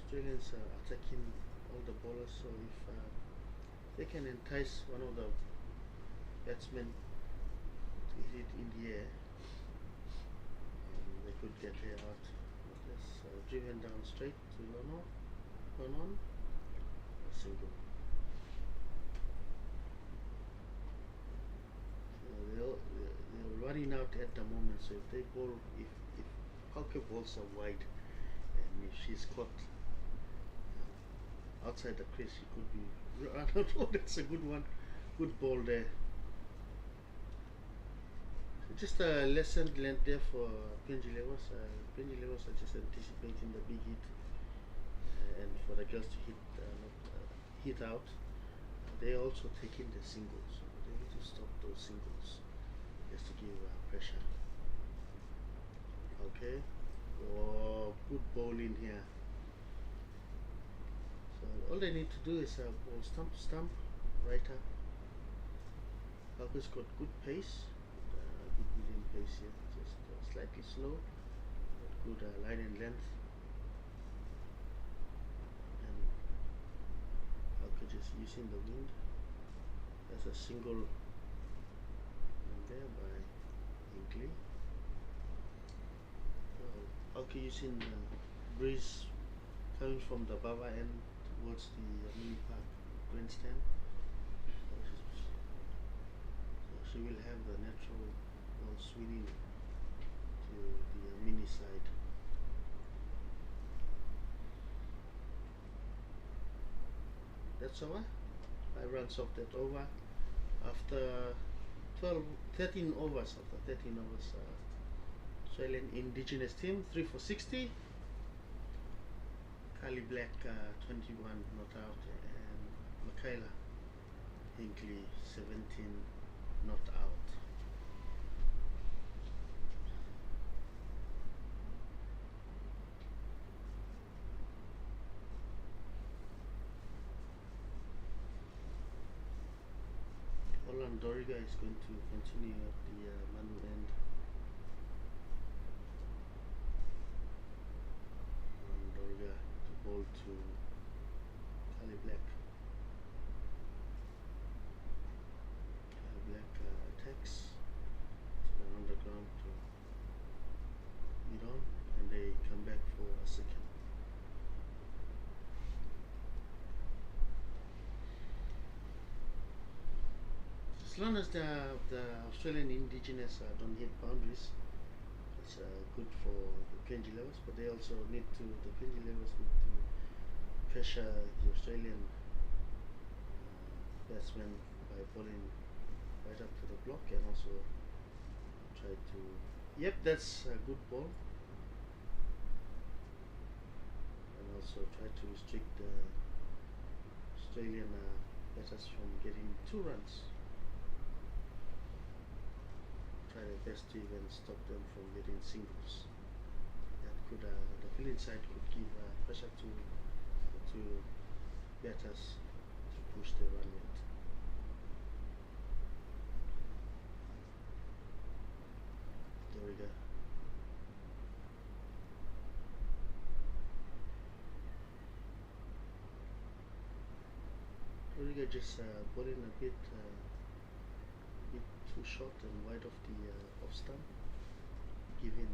Australians are attacking all the bowlers, so if they can entice one of the batsmen to hit it in the air, they could get her out. That's driven down straight to run on, a single. They're running out at the moment, so if they bowl, if Pauke balls are wide, and if she's caught outside the crease, she could be run out. Oh, that's a good one. Good ball there. So just a lessened length there for PNG levels. PNG levels are just anticipating the big hit, and for the girls to hit out. They're also taking the singles, so they need to stop those singles just to give pressure. Okay. Oh, good bowling here. So all they need to do is ball stump to stump, right up. Pauke's got good pace, good medium pace here, just slightly slow, but good line and length. And Pauke just using the wind. That's a single there by Hinkley. Pauke using the breeze coming from the Baba end towards the Amini Park grandstand. So she will have the natural ball swinging to the Amini side. That's over. 5 runs off that over. after 13 overs, Australian Indigenous team 3 for 60. Kylie Black 21 not out, and Michaela Hinkley 17 not out. Holland Doriga is going to continue at the Manu end. And Doriga to ball to Kylie Black. Kylie Black attacks to the underground to mid on, and they come back for a second. As long as the Australian Indigenous don't hit boundaries, it's good for the PNG levels, but they also need to, the PNG levels need to pressure the Australian batsmen by bowling right up to the block, and also try to, yep, that's a good ball, and also try to restrict the Australian batters from getting 2 runs. Try their best to even stop them from getting singles. That could, the field side could give pressure to batters to push the run rate. Doriga. Doriga just bowling a bit too short and wide of the off stump, giving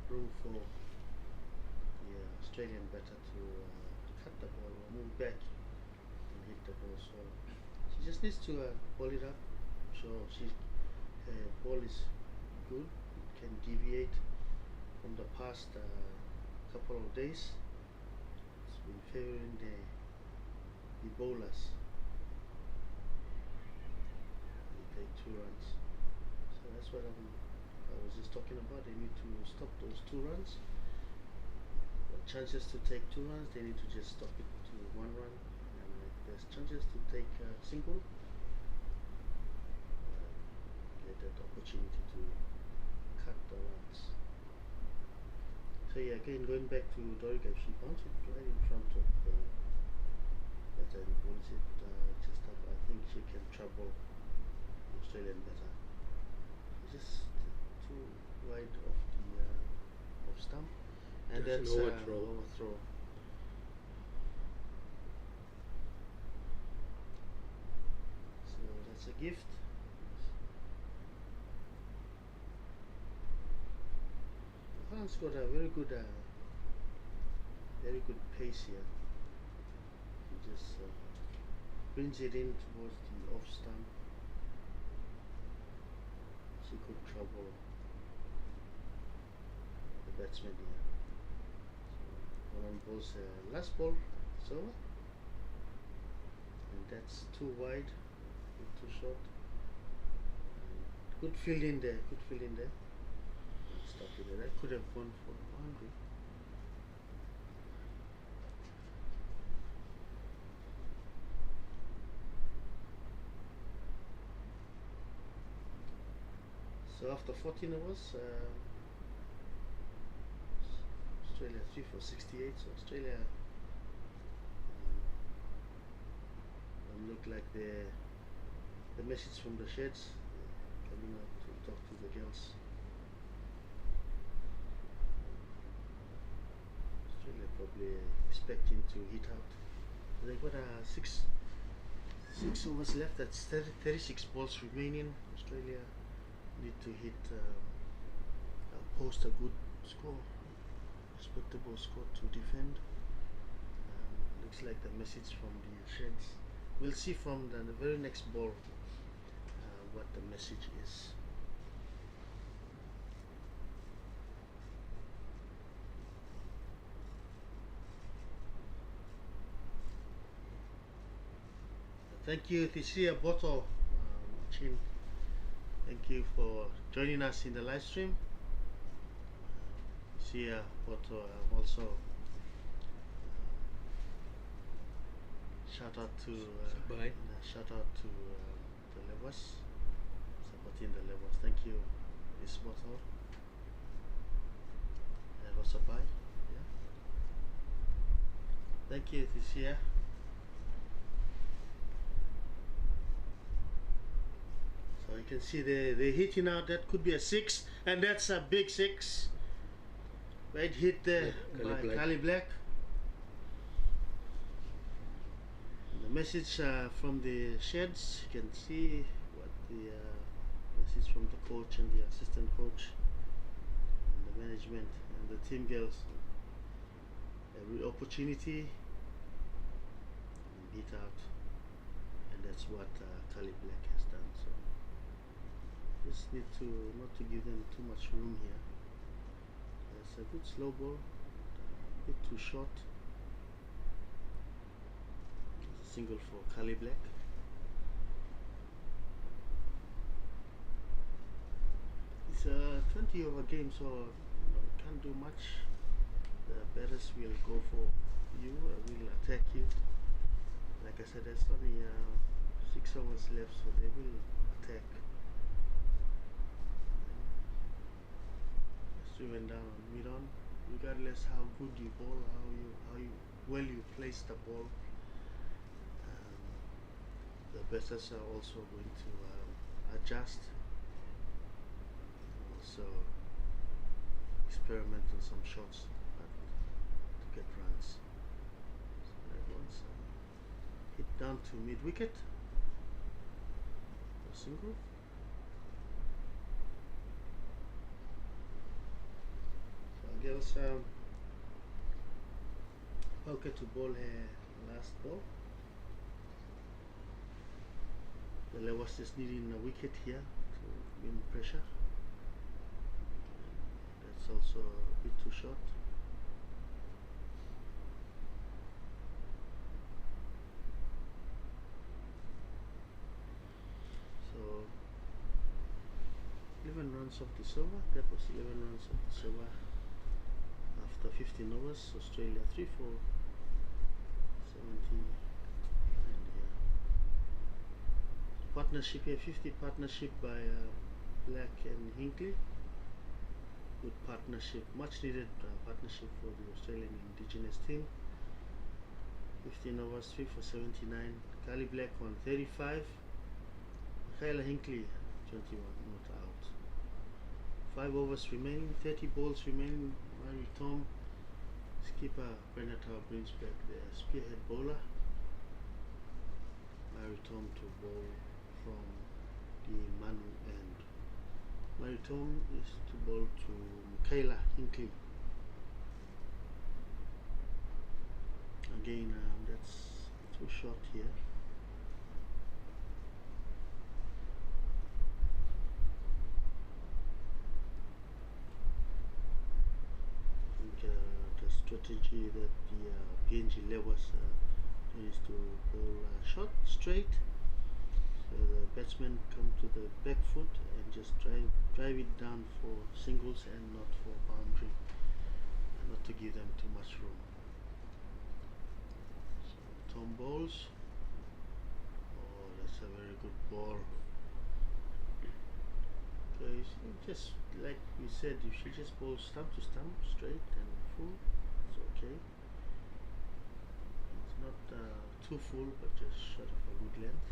room for the Australian batter to cut the ball or move back and hit the ball. So she just needs to ball it up. So her ball is good. It can deviate from the past couple of days. It's been favoring the bowlers. They take 2 runs. So that's what I was just talking about. They need to stop those 2 runs. The chances to take 2 runs, they need to just stop it to 1 run. And if there's chances to take a single, get that opportunity to cut the runs. So yeah, again, going back to Doriga, she bounced it right in front of the batter and bowls it just up. I think she can trouble the Australian batter. Just too wide of the off stump, and That's that's an overthrow. overthrow. So that's a gift. Holland's got a very good pace here. He just brings it in towards the off stump. She could trouble the batsman here. So Holland bowls last ball, it's over. And that's too wide, too short. And good fielding there, Stop it there. That could have gone for a boundary. So after 14 overs, Australia 3 for 68. So Australia look like the message from the sheds coming out to talk to the girls. Australia probably expecting to hit out. They got 6 overs left. That's 36 balls remaining. Australia need to hit, post a good score, respectable score to defend. Looks like the message from the sheds. We'll see from the very next ball what the message is. Thank you, Isabel Toa, watching. Thank you for joining us in the live stream. See ya, but also shout out to shout out to the levels, supporting the levels. Thank you, Isabel Toa. And also bye. Yeah. Thank you this year. So you can see they're hitting out. That could be a 6, and that's a big 6. Right hit there by Kylie Black. The message from the sheds, you can see what the message from the coach and the assistant coach and the management and the team girls. Every opportunity and beat out, and that's what Kylie Black has done. So just need to not to give them too much room here. It's a good slow ball, a bit too short. It's a single for Kylie Black. It's a 20 over game, so can't do much. The batters will go for you, will attack you. Like I said, there's only 6 overs left, so they will attack. Went down mid on, regardless how good you bowl, how well you place the ball. The batters are also going to adjust, and also experiment on some shots to get runs. So that one's hit down to mid wicket. A single. Girls okay to bowl her last ball. The levels just needing a wicket here to win pressure. That's also a bit too short. So 11 runs of the over. That was 11 runs of the over. After 15 overs, Australia 3 for 70. And partnership here, 50 partnership by Black and Hinkley. Good partnership, much needed partnership for the Australian Indigenous team. 15 overs, 3 for 79. Kylie Black on 35. Kylie Hinkley 21, not out. 5 overs remaining, 30 balls remaining. Mary Tom, skipper Prenator brings back the spearhead bowler. Mary Tom to bowl from the Manu end. Mary Tom is to bowl to Kylie Hinkley. Again, that's too short here. The strategy that the PNG levels is to bowl short, straight, so the batsmen come to the back foot and just drive it down for singles and not for boundary, and not to give them too much room. So Tom bowls. Oh, that's a very good ball. Okay, just like we said, you should just bowl stump to stump, straight and full. It's okay. It's not too full, but just short of a good length.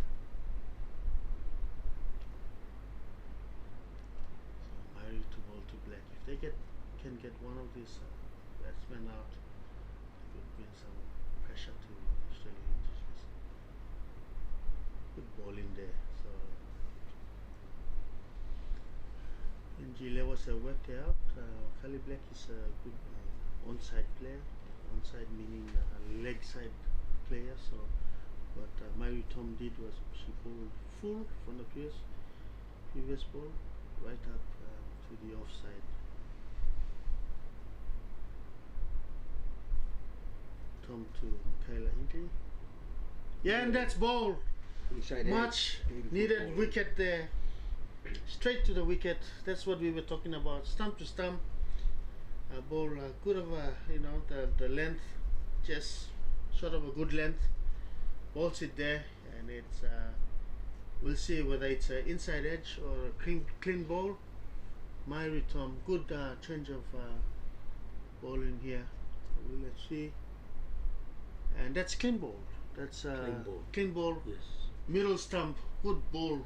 So Mary to bowl to Black. If they can get one of these batsmen out, it would bring some pressure to Australian Indigenous. Good ball in there. So NG levels are worked out. Kylie Black is a good onside player. Onside meaning leg side player. So what Mary Tom did was she bowled full from the previous ball right up to the offside. Tom to Kylie Hinkley. Yeah, and that's ball. inside Much edge, beautiful needed ball. wicket there. Straight to the wicket. That's what we were talking about. Stump to stump. A ball, good of a, the length, just sort of a good length. Balls it there, and it's we'll see whether it's an inside edge or a clean ball. My return, good change of ball in here. Let's see, and that's clean ball. That's clean ball. Yes. Middle stump, good ball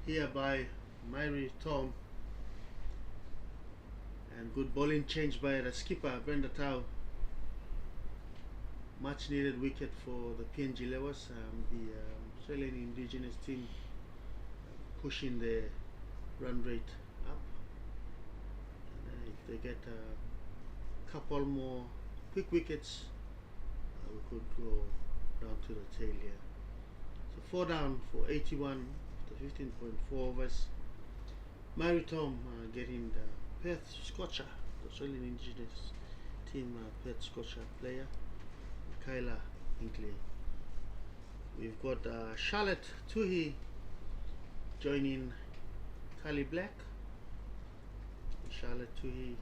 here by Myri Tom, and good bowling change by the skipper Brenda Tau. Much needed wicket for the PNG levels. The Australian Indigenous team pushing the run rate up. And, if they get a couple more quick wickets, we could go down to the tail here. So 4 down for 81 after 15.4 overs. Myri Tom getting the Perth Scorcher, the Australian Indigenous team Perth Scorcher player. Kylie Black. We've got Charlotte Tuhi joining Kylie Black. Charlotte Tuhi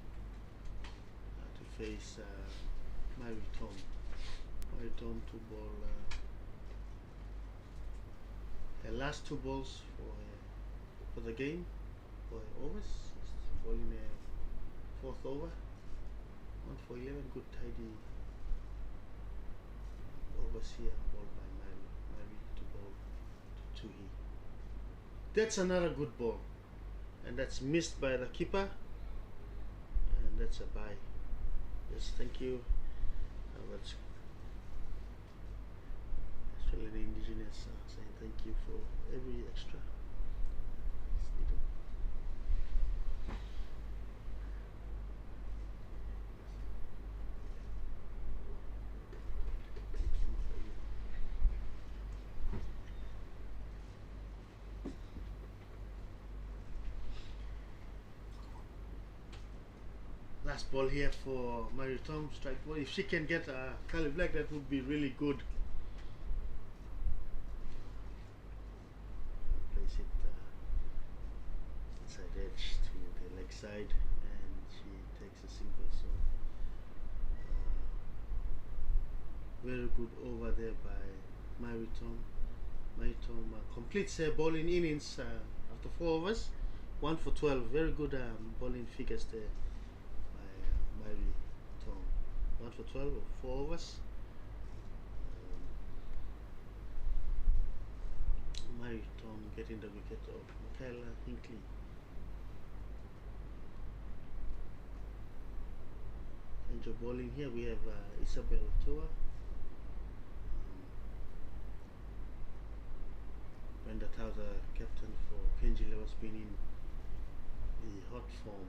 to face Myri Tom. Myri Tom to bowl her last 2 balls for the game, for overs. It's bowling a 4th over. 1 for 11, good tidy overs here, ball by Myri to bowl to Tuhi. That's another good ball, and that's missed by the keeper, and that's a bye. Yes, thank you. That's Australian Indigenous saying thank you for every extra. Last ball here for Myri Tom, strike ball. If she can get Kylie Black, that would be really good. Place it inside edge to the leg side, and she takes a single. So very good over there by Myri Tom. Myri Tom completes her bowling innings after 4 overs, 1 for 12. Very good bowling figures there. Myri Tom, 1 for 12 or 4 overs. Myri Tom getting the wicket of Michaela Hinkley. And your bowling here we have Isabel Toa. Brenda Tau, the captain for PNG levels, been in the hot form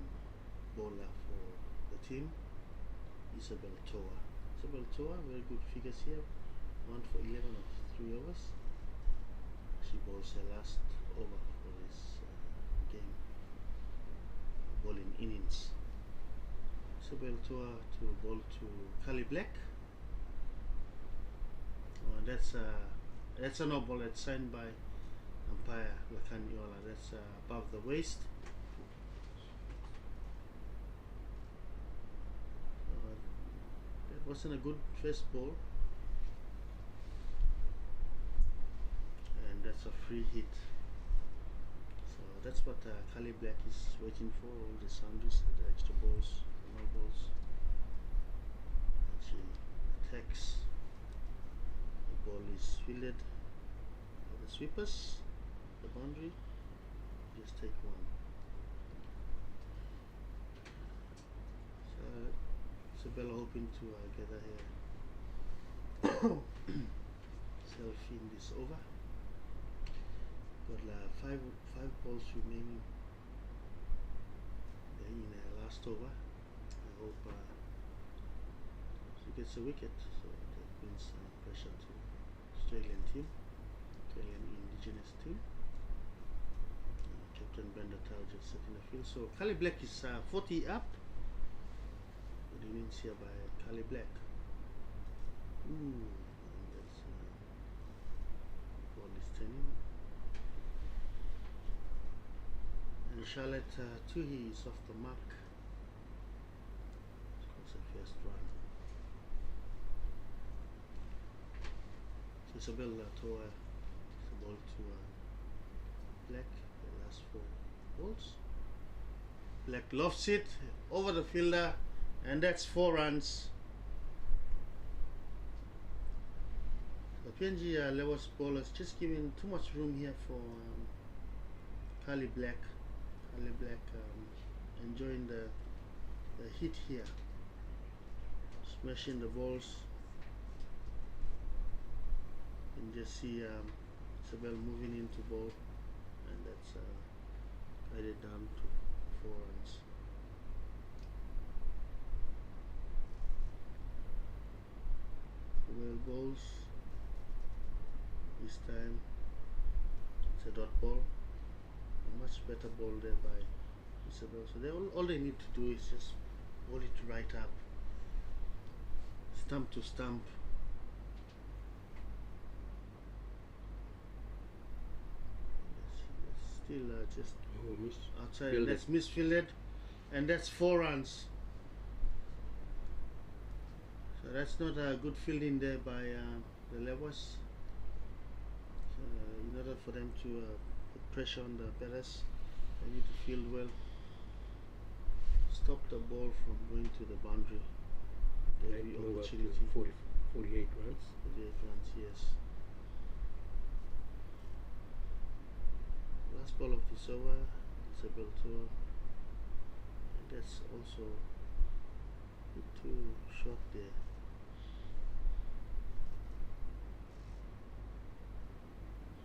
bowler for the team. Isabel Toa. Isabel Toa, very good figures here. 1 for 11 of 3 overs. She bowls her last over for this game. Bowling innings. Isabel Toa to bowl to Kylie Black. That's a no ball. That's signed by umpire Lakaniola. That's above the waist. Wasn't a good first ball, and that's a free hit. So that's what Kylie Black is waiting for, all the sounders, the extra balls, the no balls. And she attacks. The ball is fielded by the sweepers, the boundary. Just take 1. So Isabella hoping to gather herself in this over. Got 5 balls remaining in her last over. I hope she gets a wicket, so that brings some pressure to Australian team, Australian Indigenous team. Captain Brenda Tau just setting the field. So Kylie Black is 40 up. Innings here by Kylie Black. And that's ball is captaining. And Charlotte Tuhi is off the mark. Scores a first run. So Isabel Toa is the ball to Black, the last 4 balls. Black lofts it over the fielder, and that's 4 runs. The PNG levels bowlers just giving too much room here for Kylie Black. Kylie Black enjoying the hit here, smashing the balls. And just see Isabel moving into ball, and that's guided down to 4 runs. Well balls. This time it's a dot ball. A much better ball there by Isabel. So all they need to do is just bowl it right up, stump to stump. Still just outside. Fielded. That's misfielded, and that's 4 runs. So that's not a good fielding there by the levers. So, in order for them to put pressure on the batters, they need to field well. Stop the ball from going to the boundary. There will be opportunity. 48 runs. 48 runs, yes. Last ball of this over, Isabel Toa, and that's also too short there.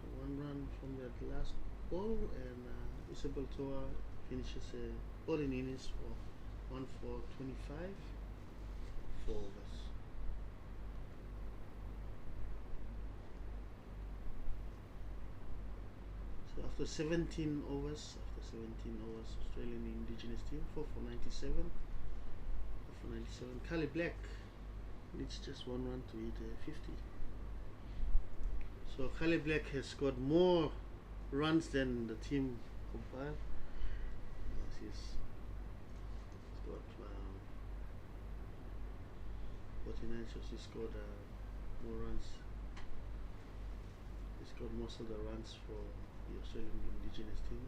So 1 run from that last ball, and Isabel Toa finishes a bowling innings for 1 for 25, 4 overs. So after 17 overs, Australian Indigenous team 4 for 97. 4 for 97. Kylie Black needs just 1 run to hit 50. So Kylie Black has scored more runs than the team compiled. She's got 49, so she scored more runs. She scored most of the runs for the Australian Indigenous team.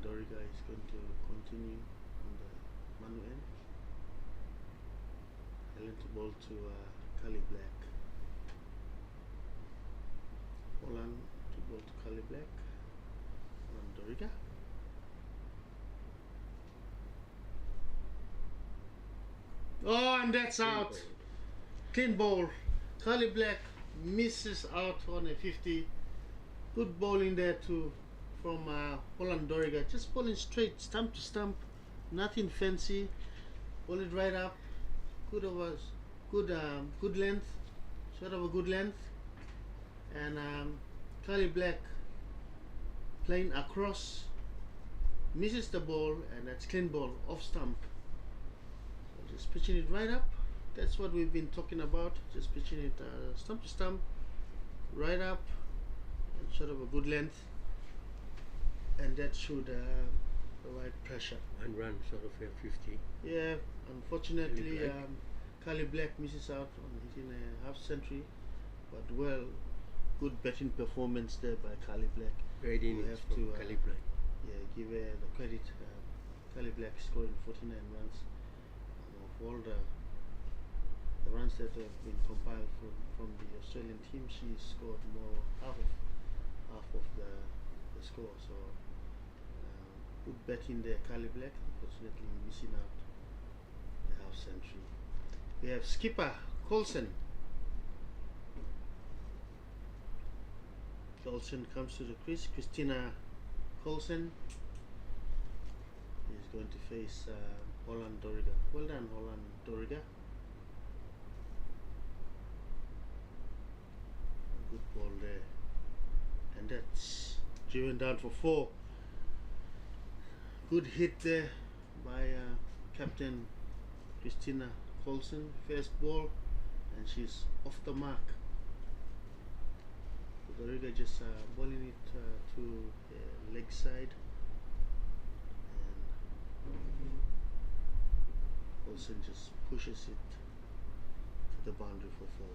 Dora is going to continue on the Manu end. Helen to ball to Kylie Black. Holland to ball to Kylie Black. Dora. Oh, and that's out. Clean ball. Kylie Black misses out on a 50. Good bowling there too from Holland Doriga. Just bowling straight, stump to stump, nothing fancy. Bowl it right up. Good overs, good length, sort of a good length. And Kylie Black playing across, misses the ball, and that's clean ball off stump. So just pitching it right up. That's what we've been talking about. Just pitching it stump to stump, right up, and sort of a good length, and that should provide pressure. 1 run, sort of a 50. Yeah, unfortunately, Kylie Black. Kylie Black misses out on hitting a half century, but well, good batting performance there by Kylie Black. Great We innings have from to, Kylie Black. Yeah, give her the credit. Kylie Black scoring 49 runs. Of all the runs that have been compiled from the Australian team, she scored more, half of the score. So good batting there, Kylie Black. Unfortunately, missing out the half century. We have skipper Coulson. Coulson comes to the crease. Christina Coulson is going to face Holland Doriga. Well done, Holland Doriga. Good ball there, and that's driven down for 4. Good hit there by Captain Christina Coulson. First ball, and she's off the mark. Dora just bowling it to the leg side, and Colson just pushes it to the boundary for 4.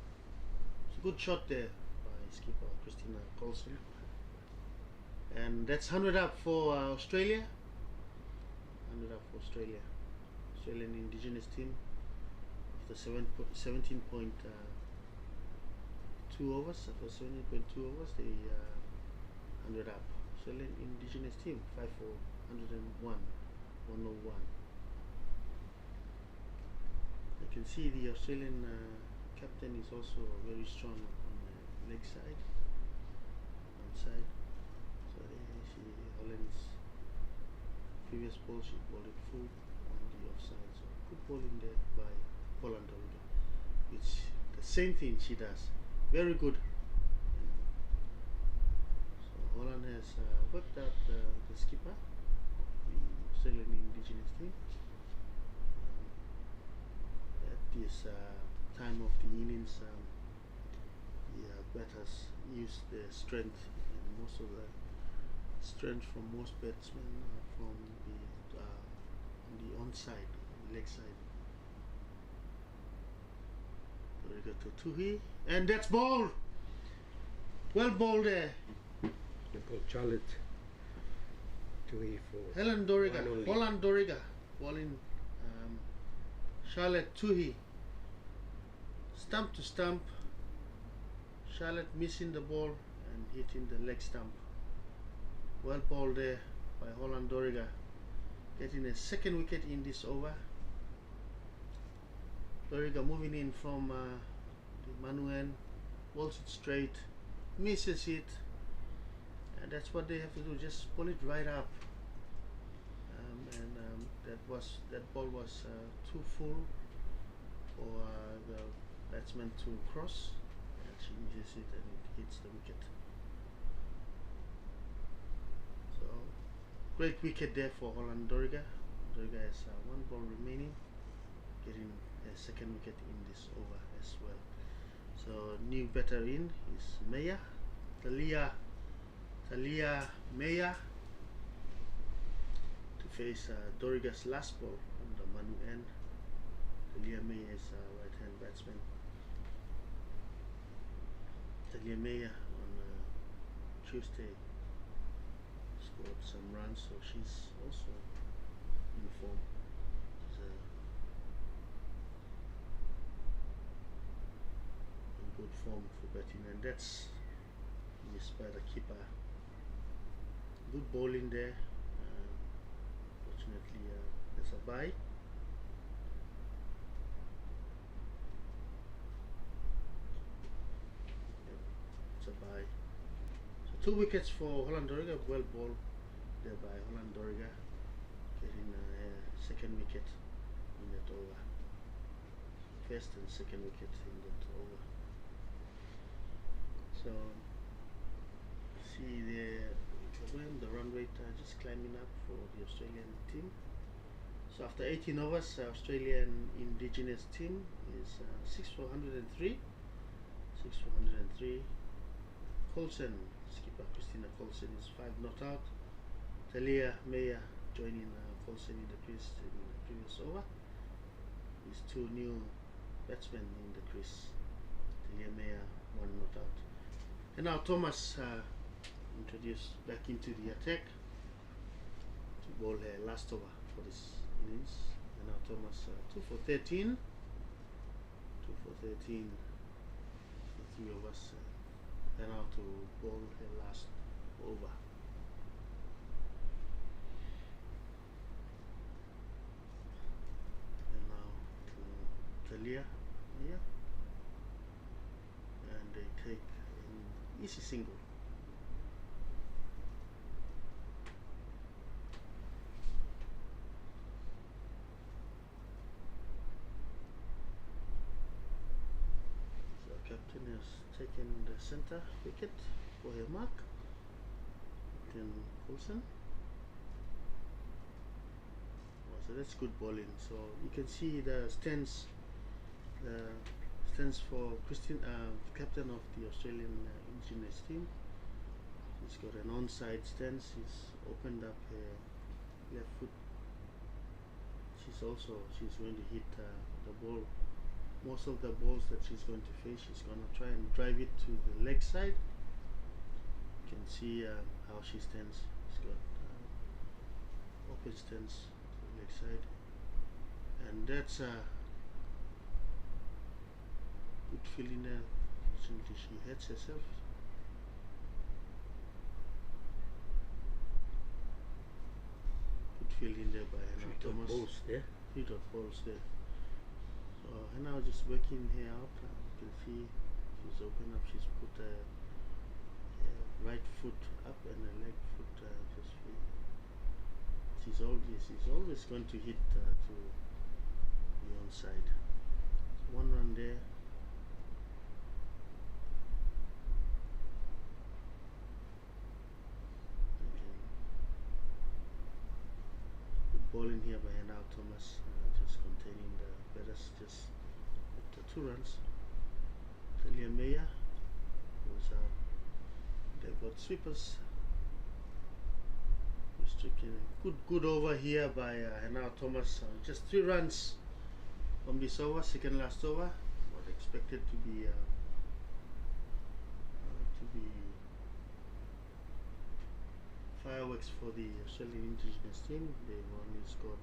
It's a good shot there by skipper Christina Colson, and that's 100 up for Australia. 100 up for Australia. Australian Indigenous team after 17.2 overs. After 17.2 overs, they 100 up. Australian Indigenous team 5 for 101. 101. You can see the Australian captain is also very strong on the leg side, one side. So she Holland's previous ball, she bowled it full on the offside. So good bowling there by Holland. It's the same thing she does. Very good. So Holland has worked out the skipper of the Australian Indigenous team. At this time of the innings, the batters use their strength, and most of the strength from most batsmen from the on the onside, the leg side. There we go to Tuhi, and that's ball. Well bowled there. They call Charlotte Tuhi for Holland Doriga bowling Charlotte Tuhi. Stump to stump. Charlotte missing the ball and hitting the leg stump. Well bowled there by Holland Doriga, getting a second wicket in this over. Doriga moving in from the Manuan, bowls it straight, misses it, and that's what they have to do. Just pull it right up. That ball was too full for the batsman to cross, and she misses it and it hits the wicket. So great wicket there for Holland Doriga. Doriga has 1 ball remaining, getting a second wicket in this over as well. So new batter in is Maya, Talia Maya, to face Doriga's last ball on the Manu end. Talia Maya is a right-hand batsman. Talia Maya on Tuesday scored some runs, so she's also in form. She's in good form for batting, and that's missed by the keeper. Good bowling there. Fortunately, there's a bye. Yep, it's a bye. So 2 wickets for Holland Doriga. Well bowled there by Holland Doriga, getting a second wicket in that over. First and second wicket in that over. So see the run rate just climbing up for the Australian team. So after 18 overs, Australian Indigenous team is 6 for 103. 6 for 103. Colson, skipper Christina Colson, is 5 not out. Talia Maya joining Colson in the crease in the previous over. These 2 new batsmen in the crease. Talia Maya 1 not out. And now Thomas introduced back into the attack to bowl her last over for this innings. And now Thomas 2 for 13. 2 for 13 for 3 overs. And now to bowl her last over. And now to Talia here. And they take an easy single. Captain has taken the center wicket for her mark. Captain Coulson. So that's good bowling. So you can see the stands for Captain of the Australian Indigenous team. He's got an onside stance. He's opened up her left foot. She's going to hit the ball. Most of the balls that she's going to face, she's going to try and drive it to the leg side. You can see how she stands. She's got open stance to the leg side, and that's good feeling there. Fortunately, she hurts herself. Good feeling there by Hannah Thomas. Balls there. 3 dot balls there. So Hannah just working here out. You can see she's opened up. She's put her right foot up and her leg foot just free. She's always going to hit to the onside. So 1 run there. Ball in here by Hannah Thomas, just containing the batters, just after 2 runs. Kylie Black was out. They've got sweepers. Restricting. Good over here by Hannah Thomas. Just 3 runs from this over, second last over. What expected to be fireworks for the Australian Indigenous team. They've only scored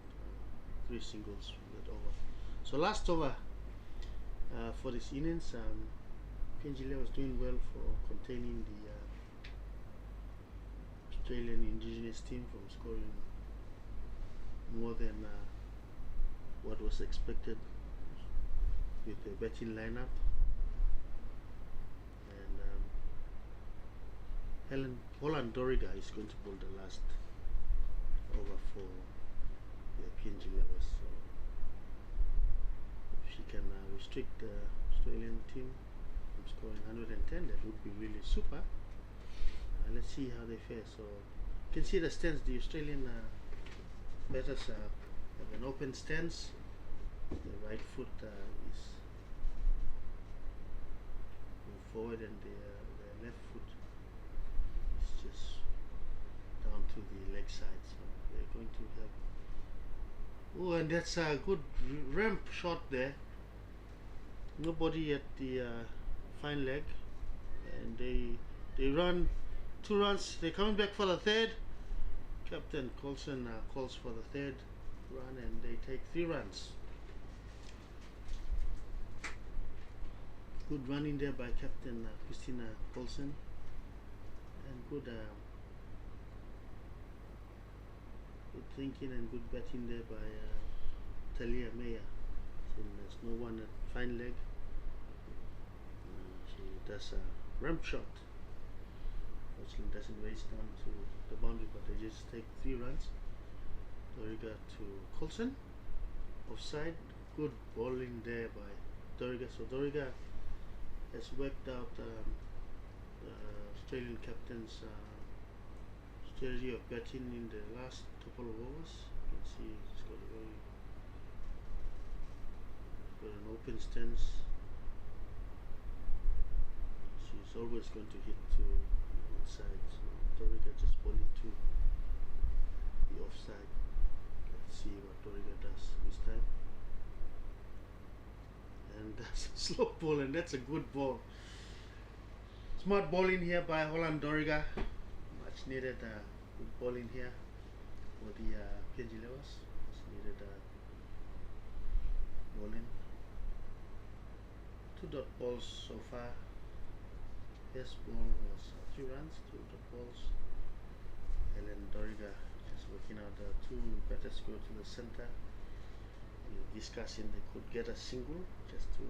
3 singles from that over. So last over for this innings, PNG was doing well for containing the Australian Indigenous team from scoring more than what was expected with the batting lineup. Holland Doriga is going to bowl the last over for the PNG levels. So if she can restrict the Australian team from scoring 110, that would be really super. Let's see how they fare. So you can see the stance. The Australian batters have an open stance. The right foot is moved forward, and the left foot just down to the leg side. So they're going to have. Oh, and that's a good ramp shot there. Nobody at the fine leg, and they run 2 runs. They're coming back for the 3rd. Captain Colson calls for the 3rd run, and they take 3 runs. Good running there by Captain Christina Colson. And good thinking and good batting there by Talia Meyer. So there's no one at fine leg. She does a ramp shot. Fortunately doesn't race down to the boundary, but they just take 3 runs. Doriga to Colson. Offside. Good bowling there by Doriga. So Doriga has worked out Australian captain's strategy of batting in the last couple of overs. You can see he's got an open stance. She's always going to hit to the inside. So Doriga just bowling to the offside. Let's see what Doriga does this time. And that's a slow ball, and that's a good ball. Smart bowling here by Holland Doriga. Much needed good bowling here for the PNG levels. Much needed bowling. 2 dot balls so far. Best ball was 3 runs, 2 dot balls. Helen Doriga just working out the 2 batters go to the center. Discussing they could get a single just to,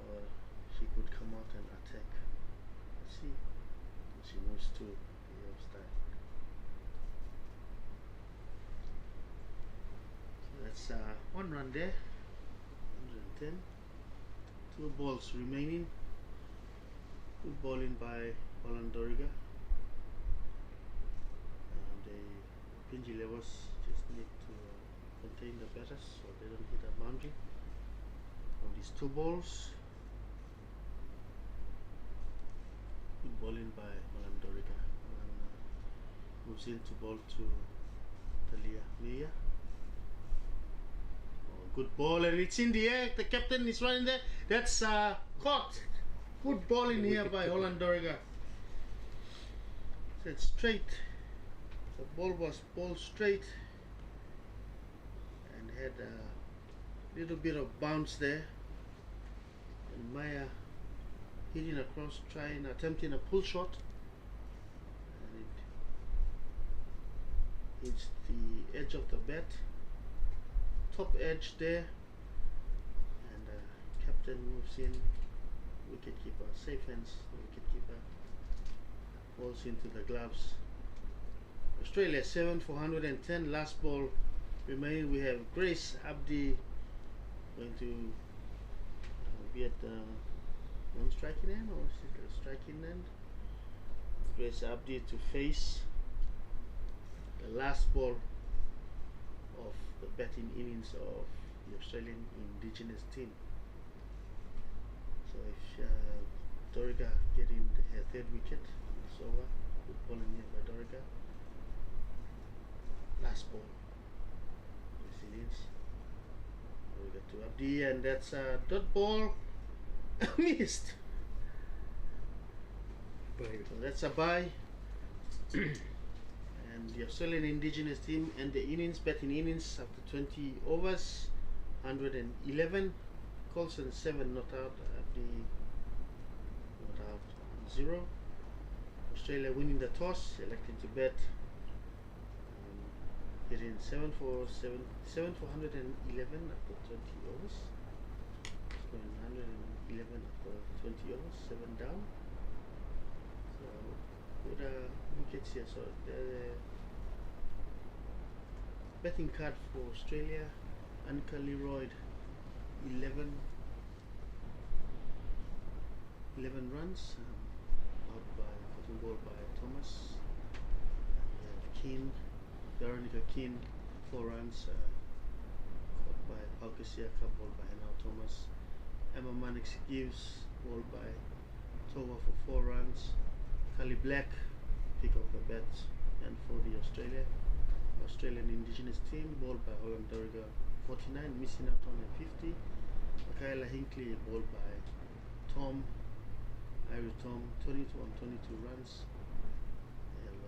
or she could come out and attack. Let's see. She moves to the offside. So that's 1 run there. 110. 2 balls remaining. Good bowling by Holland Doriga. The PNG levels just need to contain the batters, so they don't hit a boundary. From these 2 balls, 1 run there. 110. 2 balls remaining. Good bowling by Holland Doriga. The PNG levels just need to contain the batters so they don't hit a boundary. From these 2 balls, 1 run there. 110. 2 balls remaining. Good bowling by Holland Doriga. The PNG levels just need to contain the batters so they don't hit a boundary. From these 2 balls, bowling by Holland Dorica. Moves in to ball to Talia Mia. Oh, good ball, and it's in the air. The captain is running there. That's caught. Good ball in here by Holland Dorica. So it's straight. The ball was ball straight and had a little bit of bounce there. And Maya hitting across, attempting a pull shot, and it hits the edge of the bat, top edge there, and captain moves in, wicketkeeper, safe hands, the wicketkeeper falls into the gloves. Australia 7 for 110, last ball remaining. We have Grace Abdi going to be at the non-striking end, or is it a striking end? Grace Abdi to face the last ball of the batting innings of the Australian Indigenous team. So if Dorica getting her third wicket, it's over. Good ball in here by Dorica. Last ball. This innings. We got to Abdi, and that's a dot ball. Missed. So that's a bye. And the Australian Indigenous team and the innings, batting innings after 20 overs, 111. Colson 7 not out, Abdi not out, 0. Australia winning the toss, electing to bat. Hitting 7 for 111 after 20 overs. Going 111 after 20 overs, 7 down. So good wickets here. So the betting card for Australia, Annika Leroy 11 runs, out by cutting ball by Thomas. We have Keane, Veronica Keane 4 runs, caught by Palkasiaka, ball by Hannah Thomas. Emma Mannix gives, ball by Toa for 4 runs. Kylie Black, pick of the bat, and for the Australian Indigenous team, ball by Holland Dorica 49, missing out on a 50. Michaela Hinkley, ball by Tom, Irish Tom, 22 on 22 runs. And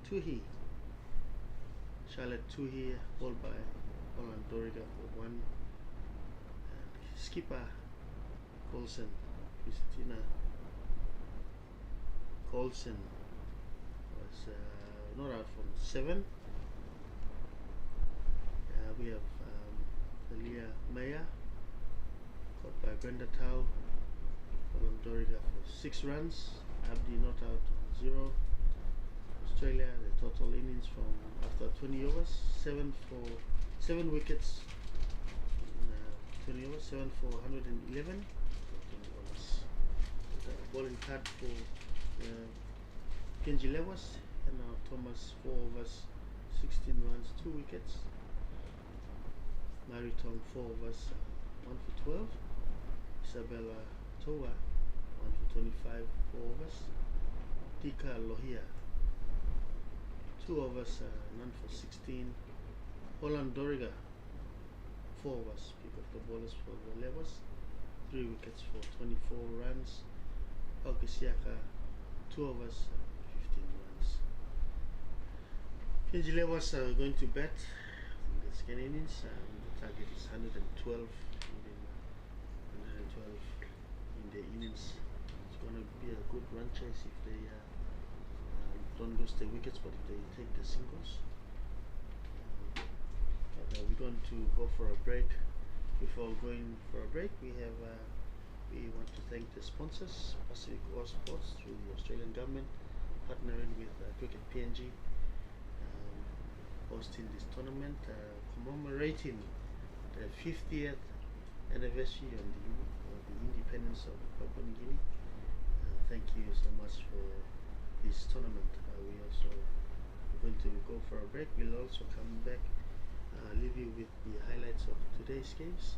Tuhi, Charlotte Tuhi, ball by Holland Dorica for 1. And skipper Colson, Christina Colson was not out from 7. We have Talia Maya, caught by Brenda Tau, Holland Dorica for 6 runs. Abdi not out, 0. Australia, the total innings from after 20 overs, 7 wickets, 20 overs, 7 for 111, 20 overs. The bowling card for PNG Levers, and now Thomas 4 overs, 16 runs, 2 wickets. Mary Tom 4 overs, 1 for 12. Isabel Toa 1 for 25, 4 overs. Tika Lohia 2 overs, none for 16. Holland Dorica 4 overs, pick of the bowlers for the Levers, 3 wickets for 24 runs. Palkasiaka 2 overs, 15 runs. PNG Levers are going to bat in the second innings. The target is 112 in the innings. It's going to be a good run chase if they don't lose the wickets, but if they take the singles. We're going to go for a break. Before going for a break, we want to thank the sponsors, PacificAus Sports, through the Australian government, partnering with Cricket PNG, hosting this tournament, commemorating the 50th anniversary of the independence of Papua New Guinea. Thank you so much for this tournament. We're going to go for a break. We'll also come back, leave you with the highlights of today's games,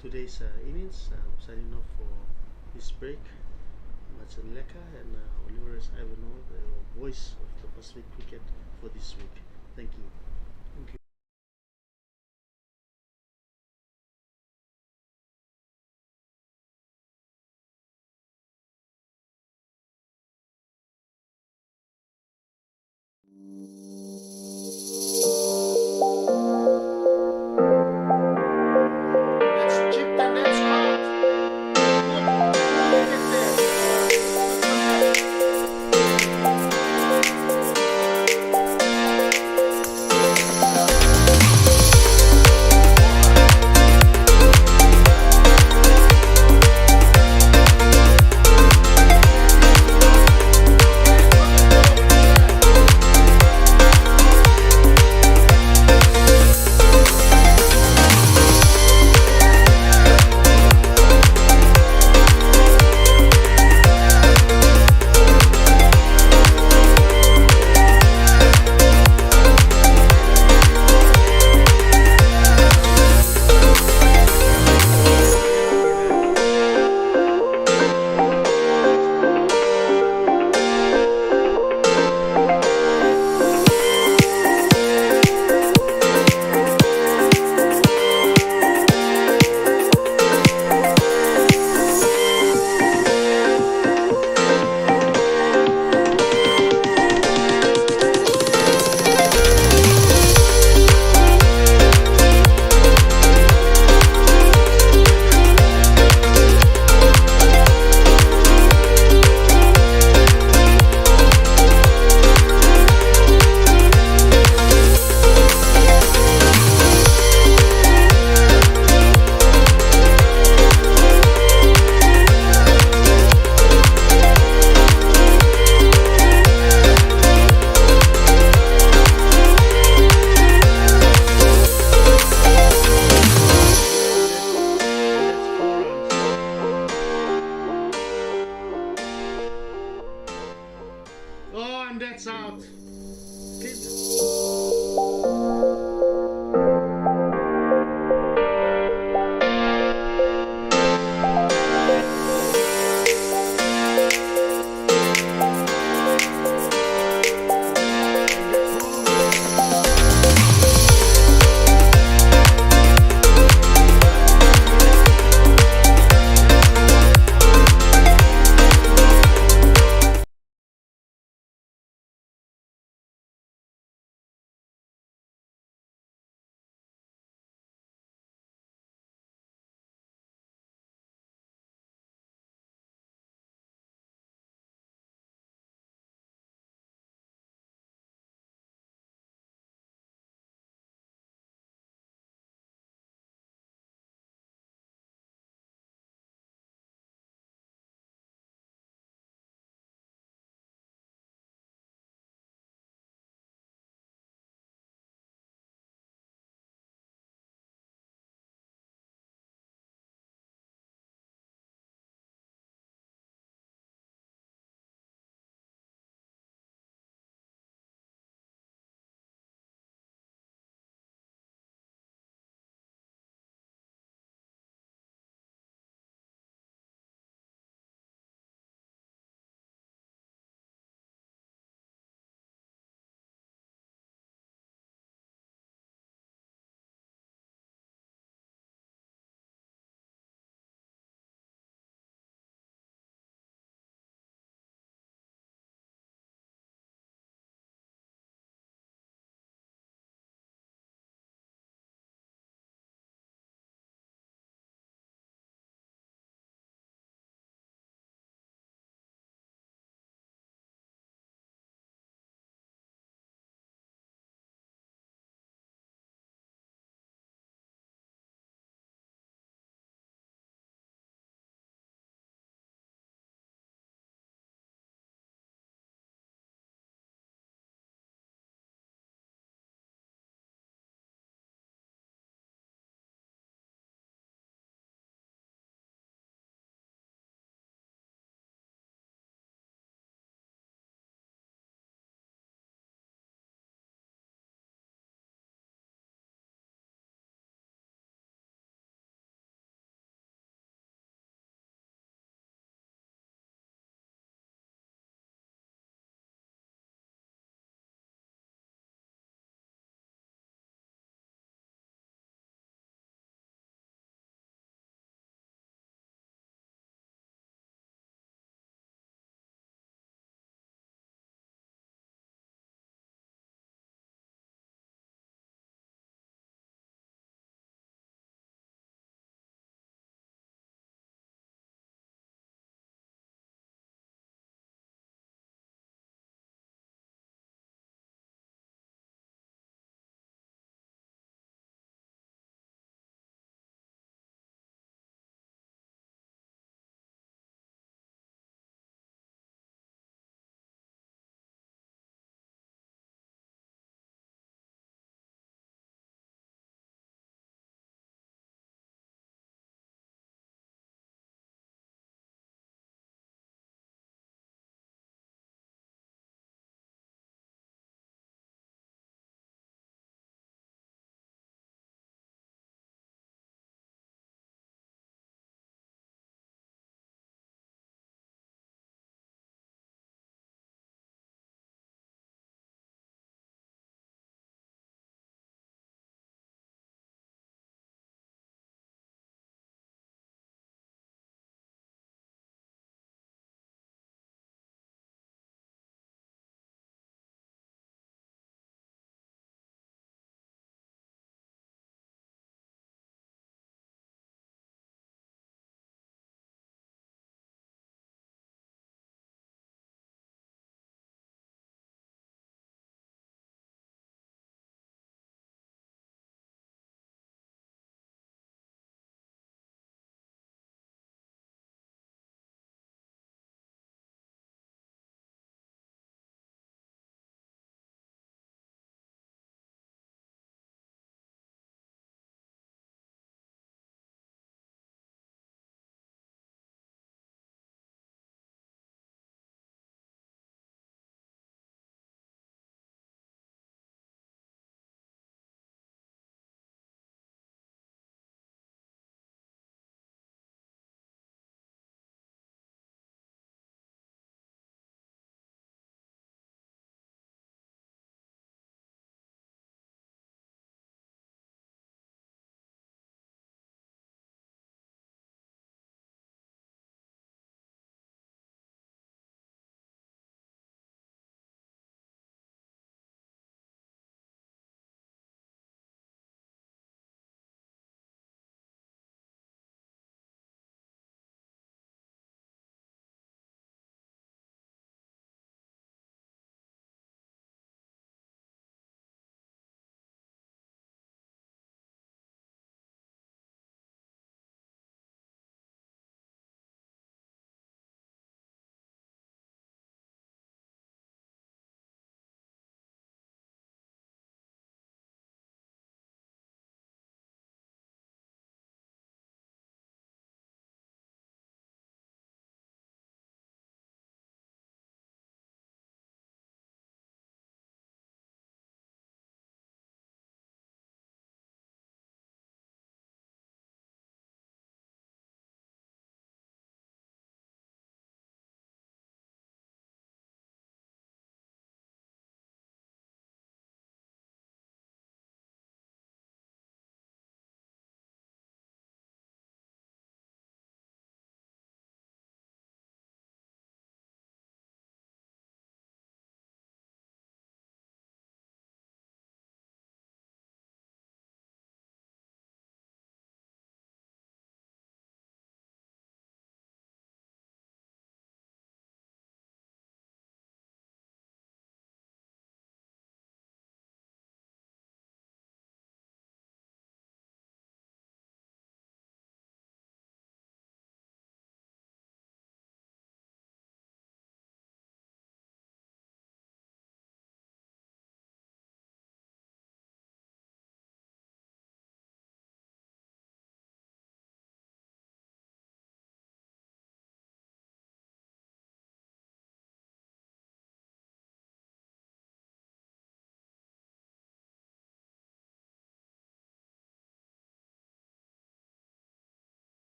today's innings. I'm signing off for this break. Hudson Leka and Oliver Ivanov, the voice of the Pacific Cricket for this week. Thank you. Thank you. That's chipped and that's out. Good wicket there. Oh, and that's out.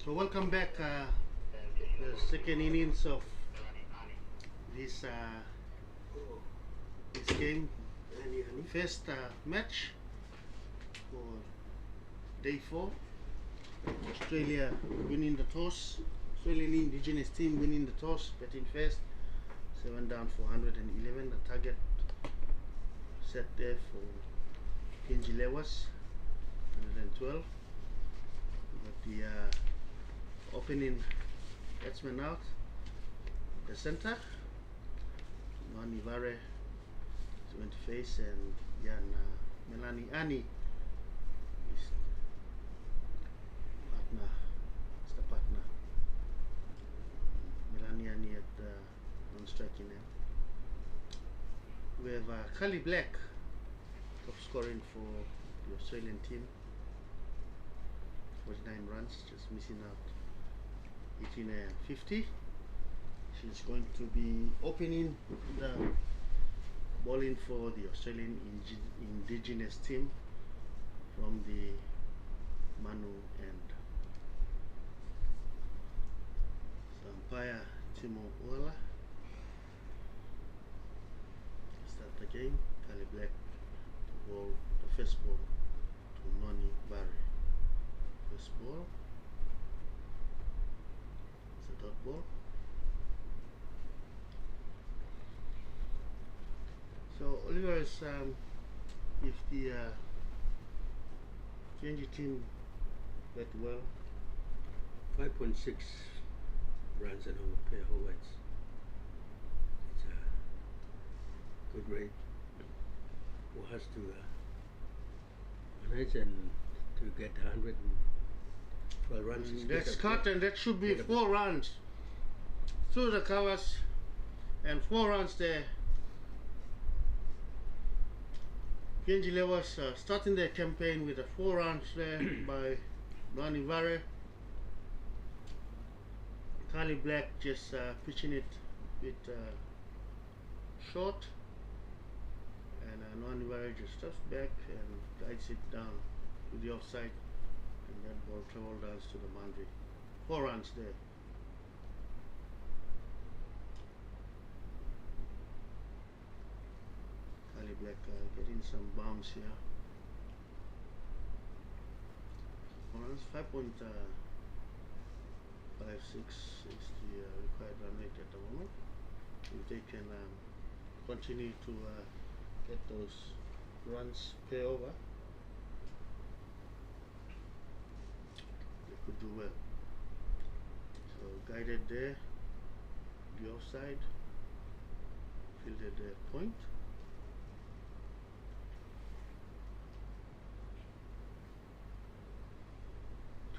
So welcome back, the second innings of this this game, first match for day 4. Australia winning the toss. Australian Indigenous team winning the toss, batting first, 7 down for 111. The target set there for PNG Lewis, 112. But the opening batsman out, the center, Mani Vare is going to face, and Melanie Ani is partner. It's the partner. Melanie Ani at the non-striking end. We have Kylie Black, top scoring for the Australian team. 49 runs, just missing out 18 and 50. She's going to be opening the bowling for the Australian Indigenous team from the Manu end. So umpire Timo Uala start the game. Kylie Black to bowl the first ball to Noni Barry. First ball, it's a dot ball. So Oliver is if the PNG team bat well, 5.6 runs and over pair Howard's. It's a good rate. Who has to manage and to get 112 runs. That's cut, and that should be 4 runs through the covers, and 4 runs there. PNG Lewis starting their campaign with 4 runs there by Nani Vare. Kylie Black just pitching it a bit short, and Nani Vare just steps back and guides it down to the offside, and that ball traveled down to the boundary. 4 runs there. Kylie Black getting some bounce here. 4 runs, 5.56 is the required run rate at the moment. If they can continue to get those runs pay over, they could do well. So guided there, the offside, fielded the point.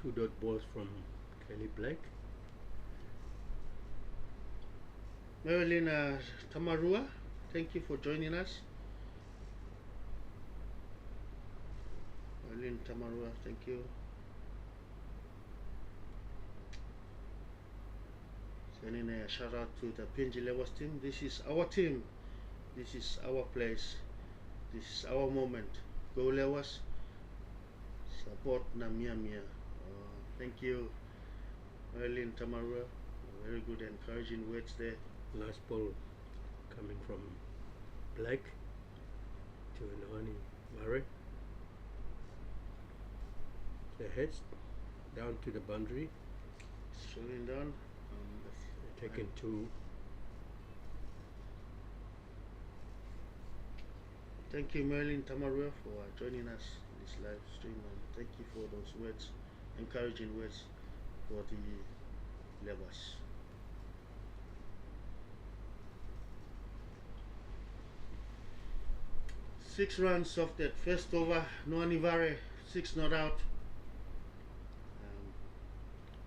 Two dot balls from Kylie Black. Marilyn Tamarua, thank you for joining us. Marilyn Tamarua, thank you. Sending a shout out to the PNG Lewis team. This is our team. This is our place. This is our moment. Go Lewis. Support Namia Mia. Thank you, Marilyn Tamarua. Very good encouraging words there. Last ball coming from Black to Nani Murray. The heads down to the boundary. Shooting down. Taken 2. Thank you, Marilyn Tamarua, for joining us in this live stream, and thank you for those words, encouraging words for the Levas. Six runs off that first over. Noani Vare, 6 not out.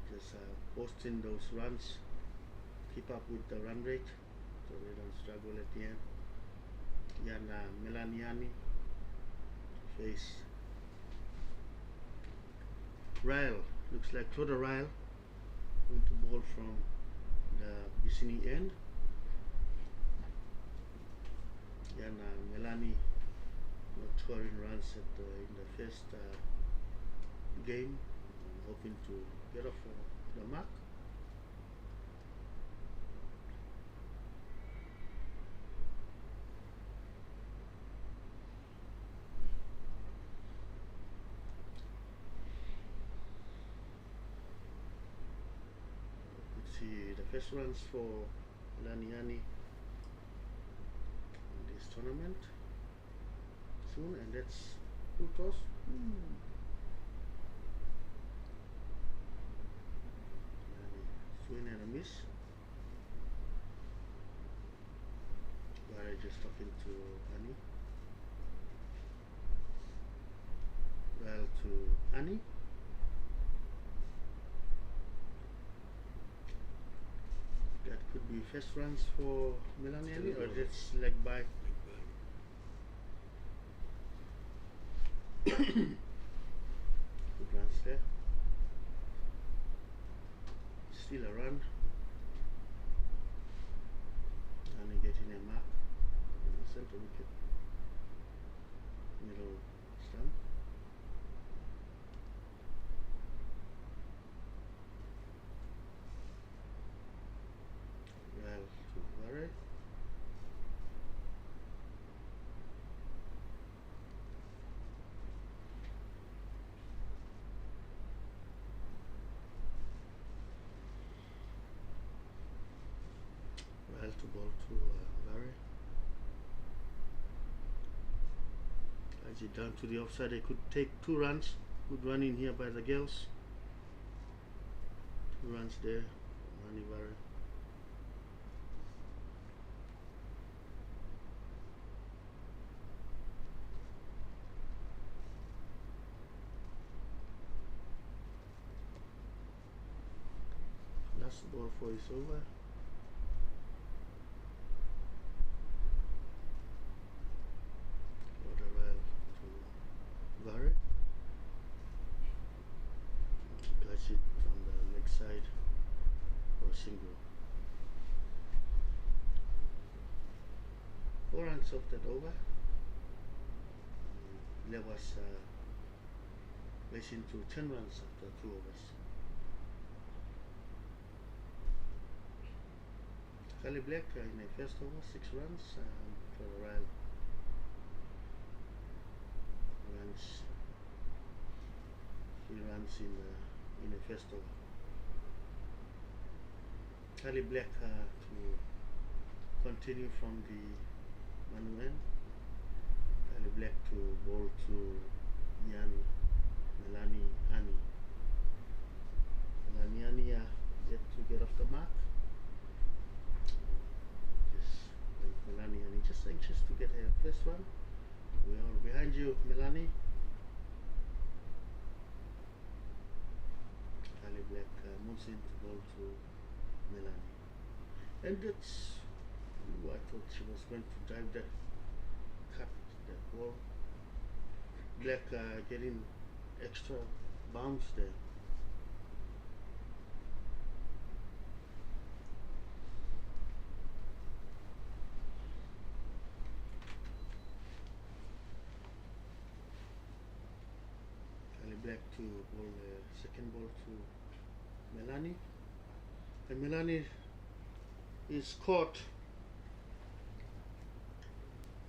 Just posting those runs. Keep up with the run rate so they don't struggle at the end. Yana Melaniani face Ryle, looks like Toda Ryle going to ball from the Vicini end. Yana Melani not scoring runs in the first game. I'm hoping to get off the mark. You see the first runs for Laniani in this tournament soon, and that's full toss. Swing and a miss. Barry just talking to Annie. Well, to Annie. That could be first runs for Melanie Annie, or just leg by. Good runs there. Still a run. Annie getting a mark in the center wicket. Middle stump. Well to Barry. Well to ball to Barry. As it down to the offside, they could take 2 runs. Good run in here by the girls. 2 runs there. Rani Barry. Last ball for is over. Barry. Catch it on the leg side for a single. 4 runs off that over. There was racing to 10 runs after 2 overs. Kylie Black in the first over, 6 runs for the Royal. He runs in the first over. Kylie Black to continue from the Manuel. Kylie Black to ball to Yan Melanie Annie. Melanie Annie yet to get off the mark. Just like Melanie Annie, just anxious to get her first one. We are behind you, Melanie. Kylie Black moves in to ball to Melanie. And that's, I thought she was going to drive that, cut that ball. Black getting extra bounce there. Black to ball second ball to Melanie, and Melanie is caught,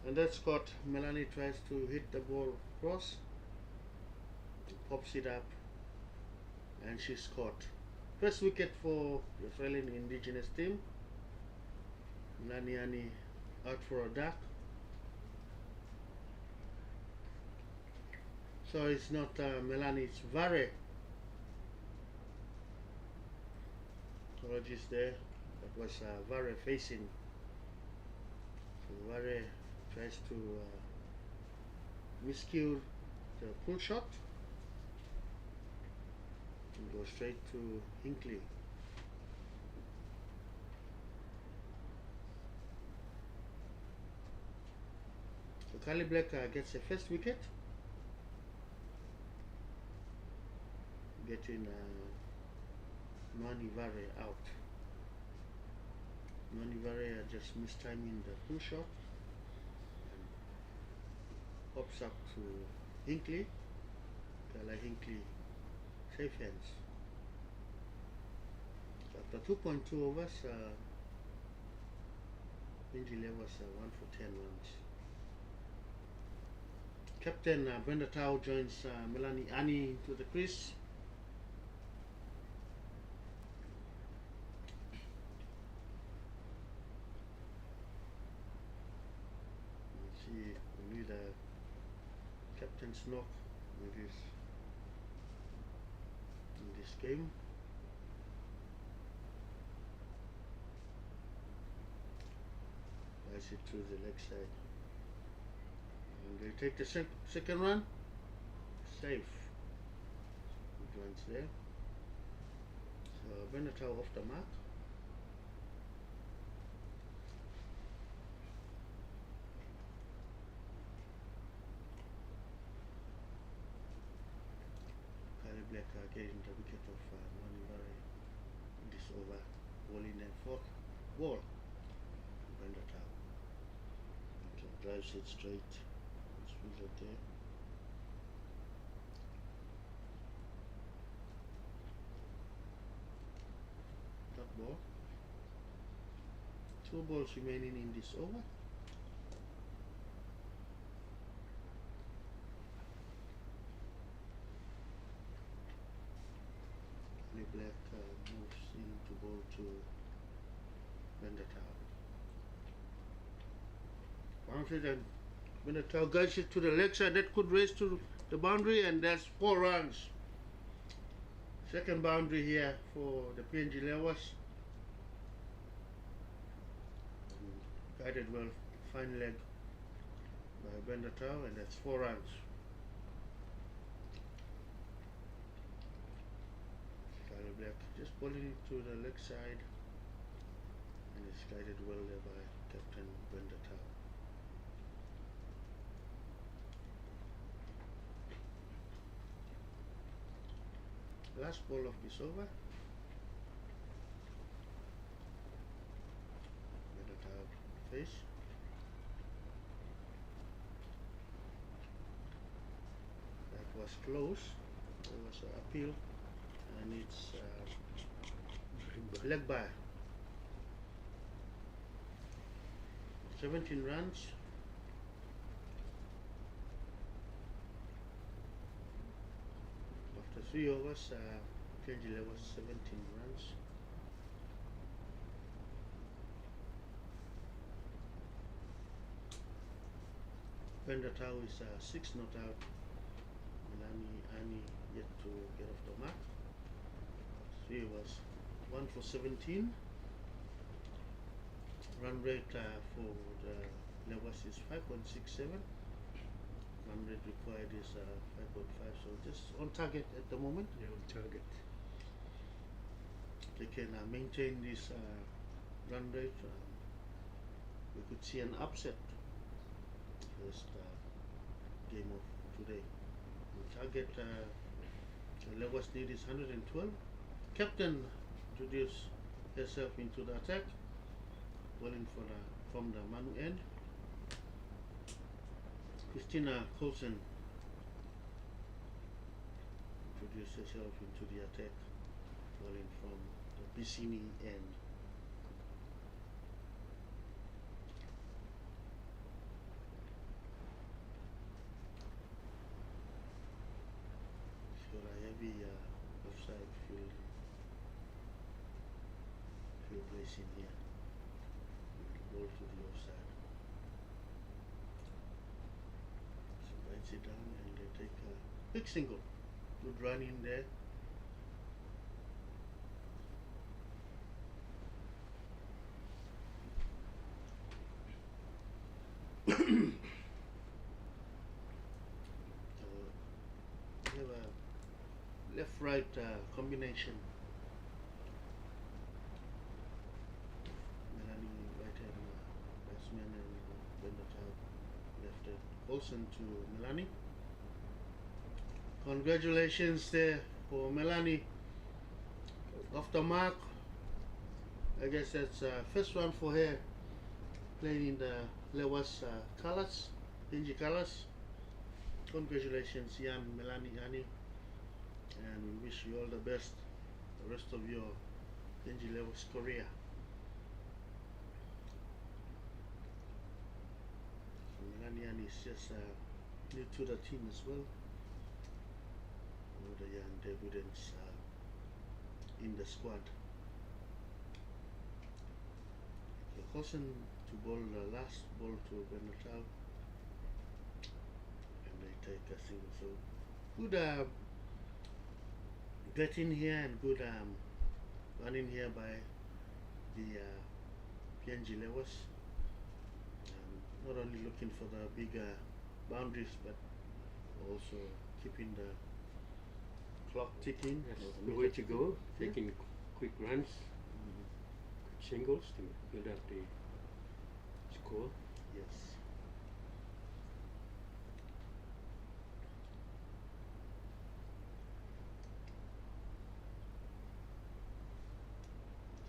and that's caught. Melanie tries to hit the ball cross, pops it up, and she's caught. First wicket for the Australian Indigenous team. Melanie out for a duck. So it's not Melanie, it's Vare. Apologies there. That was Vare facing. So Vare tries to miscue the pull shot and go straight to Hinkley. So Kylie Black gets a first wicket. Getting Nani Vare out. Nani Vare just mistiming the pull shot and pops up to Hinkley. Like Hinkley, safe hands. After 2.2 overs, PNG was 1 for 10 runs. Captain Brenda Tao joins Melanie Ani to the crease. See, we need a captain's knock with this in this game. Pass it to the leg side. And they take the second run. Safe. Good runs there. So Benatau off the mark. Kylie Black getting the wicket of Manivare this over. Ball in the fourth ball. Benatau. Drives it straight. It's fielder there. That ball. 2 balls remaining in this over. Kylie Black moves into ball to Benatau. Boundary, then Benatau guides it to the leg side. That could race to the boundary, and that's 4 runs. Second boundary here for the PNG Lewas. Guided well, fine leg by Benatau, and that's 4 runs. Kylie Black just pulling it to the leg side, and it's guided well there by Captain Benatau. Last ball of this over. Benatau face. That was close. There was an appeal, and it's leg by. 17 runs. After 3 overs, PNG was 17 runs. Benatau is 6 not out. Ani yet to get off the mark. 3 overs, 1 for 17. Run rate for the Lewas is 5.67. Run rate required is 5.5, so just on target at the moment. Yeah, on target. They can maintain this run rate. We could see an upset first game of today. The target Lewas need is 112. Captain introduced herself into the attack, bowling from the Manu end. Christina Coulson introduced herself into the attack, bowling from the Piscini end. So a heavy offside field placing here. Ball to the offside. It down and they take a big single. Good run in there. We have a left-right combination. Melanie right-hand batsman and Benatau left-hand. Olsen to Melanie. Congratulations there for Melanie. Off the mark. I guess that's first one for her playing in the Lewas colors, PNG colors. Congratulations, Ian, Melanie, Annie, and we wish you all the best the rest of your PNG Levels Korea. Melani is just new to the team as well. One of the young debutants in the squad. The caution to bowl the last ball to Benatal, and they take a single. So good get in here and good run in here by the PNG Levels. Not only looking for the bigger boundaries, but also keeping the clock ticking. That's the way to go. Taking quick runs, quick singles to build up the score. Yes.